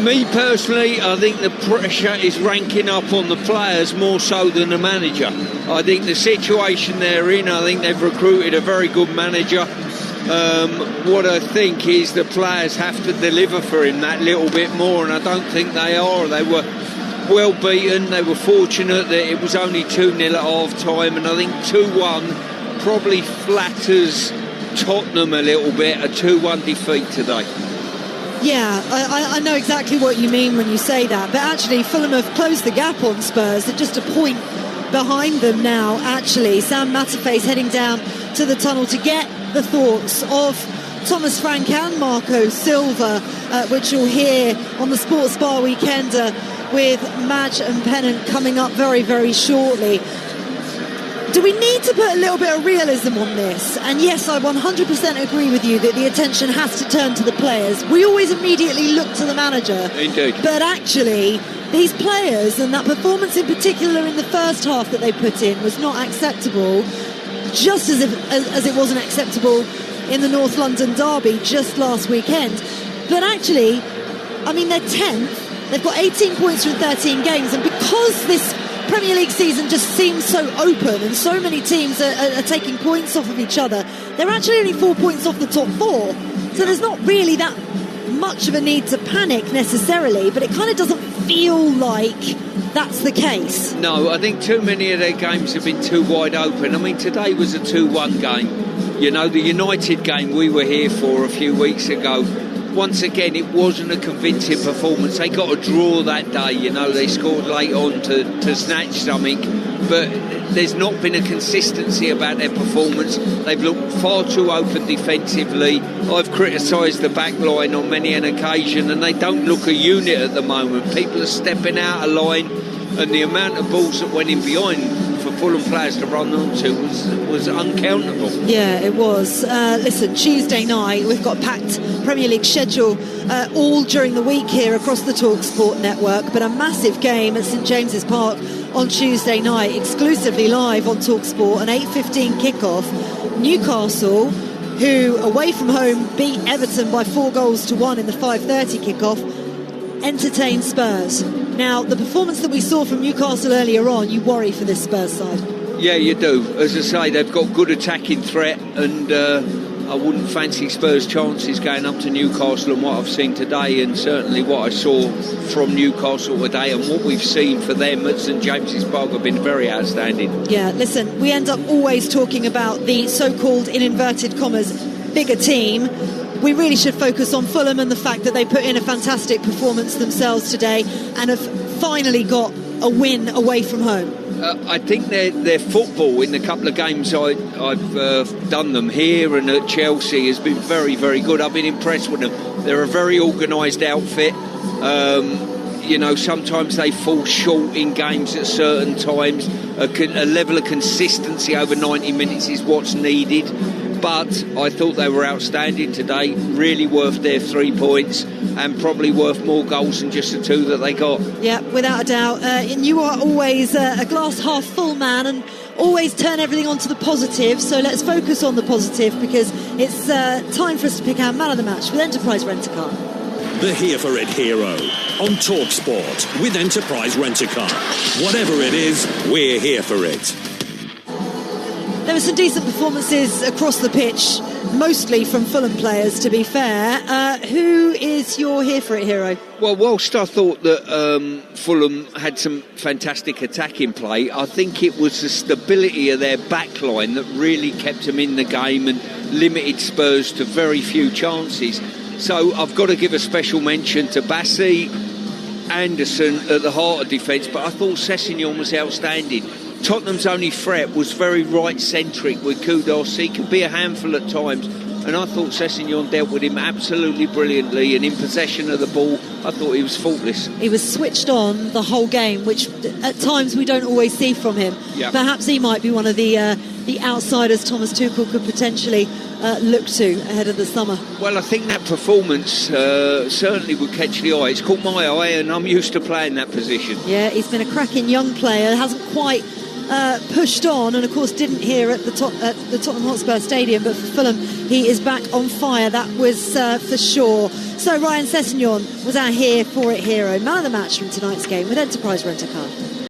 me personally, I think the pressure is ranking up on the players more so than the manager. I think the situation they're in, I think they've recruited a very good manager. What I think is the players have to deliver for him that little bit more, and I don't think they are. They were well beaten. They were fortunate that it was only 2-0 at half-time, and I think 2-1 probably flatters Tottenham a little bit, a 2-1 defeat today. Yeah, I know exactly what you mean when you say that, but actually Fulham have closed the gap on Spurs. They're just a point behind them now, actually. Sam Matterface heading down to the tunnel to get the thoughts of Thomas Frank and Marco Silva, which you'll hear on the Sports Bar Weekender with Madge and Pennant coming up very, very shortly. Do we need to put a little bit of realism on this? And yes, I 100% agree with you that the attention has to turn to the players. We always immediately look to the manager. Indeed. But actually, these players and that performance in particular in the first half that they put in was not acceptable, just as it wasn't acceptable in the North London derby just last weekend. But actually, I mean, they're 10th. They've got 18 points from 13 games. And because this Premier League season just seems so open and so many teams are taking points off of each other, they're actually only 4 points off the top 4. So there's not really that much of a need to panic necessarily, but it kind of doesn't feel like that's the case. No, I think too many of their games have been too wide open. I mean, today was a 2-1 game. You know, the United game we were here for a few weeks ago, once again, it wasn't a convincing performance. They got a draw that day, you know, they scored late on to snatch something, but there's not been a consistency about their performance. They've looked far too open defensively. I've criticised the back line on many an occasion, and they don't look a unit at the moment. People are stepping out of line, and the amount of balls that went in behind for Fulham players to run onto was uncountable. Yeah, it was. Listen, Tuesday night, we've got a packed Premier League schedule all during the week here across the Talksport network, but a massive game at St James's Park on Tuesday night, exclusively live on Talksport, an 8:15 kickoff. Newcastle, who away from home beat Everton by 4-1 in the 5:30 kickoff, entertain Spurs. Now, the performance that we saw from Newcastle earlier on, you worry for this Spurs side. Yeah, you do. As I say, they've got good attacking threat, and I wouldn't fancy Spurs' chances going up to Newcastle and what I've seen today, and certainly what I saw from Newcastle today and what we've seen for them at St James's Park have been very outstanding. Yeah, listen, we end up always talking about the so-called, in inverted commas, bigger team. We really should focus on Fulham and the fact that they put in a fantastic performance themselves today and have finally got a win away from home. I think their football in the couple of games I've done them here and at Chelsea has been very, very good. I've been impressed with them. They're a very organised outfit. You know, sometimes they fall short in games at certain times. A level of consistency over 90 minutes is what's needed. But I thought they were outstanding today, really worth their 3 points and probably worth more goals than just the 2 that they got. Yeah, without a doubt. And you are always a glass half full man and always turn everything onto the positive. So let's focus on the positive, because it's time for us to pick our man of the match with Enterprise Rent-A-Car. The Here for It hero on Talksport with Enterprise Rent-A-Car. Whatever it is, we're here for it. There were some decent performances across the pitch, mostly from Fulham players, to be fair. Who is your Here for It hero? Well, whilst I thought that Fulham had some fantastic attacking play, I think it was the stability of their back line that really kept them in the game and limited Spurs to very few chances. So I've got to give a special mention to Bassi, Anderson at the heart of defence, but I thought Sessegnon was outstanding. Tottenham's only threat was very right-centric with Kudus. He can be a handful at times, and I thought Sessegnon dealt with him absolutely brilliantly, and in possession of the ball, I thought he was faultless. He was switched on the whole game, which at times we don't always see from him. Yep. Perhaps he might be one of the outsiders Thomas Tuchel could potentially look to ahead of the summer. Well, I think that performance certainly would catch the eye. It's caught my eye, and I'm used to playing that position. Yeah, he's been a cracking young player, hasn't quite pushed on, and of course didn't here at the Tottenham Hotspur Stadium, but for Fulham he is back on fire, that was for sure. So Ryan Sessegnon was our Here for It hero, man of the match from tonight's game with Enterprise Rent-A-Car.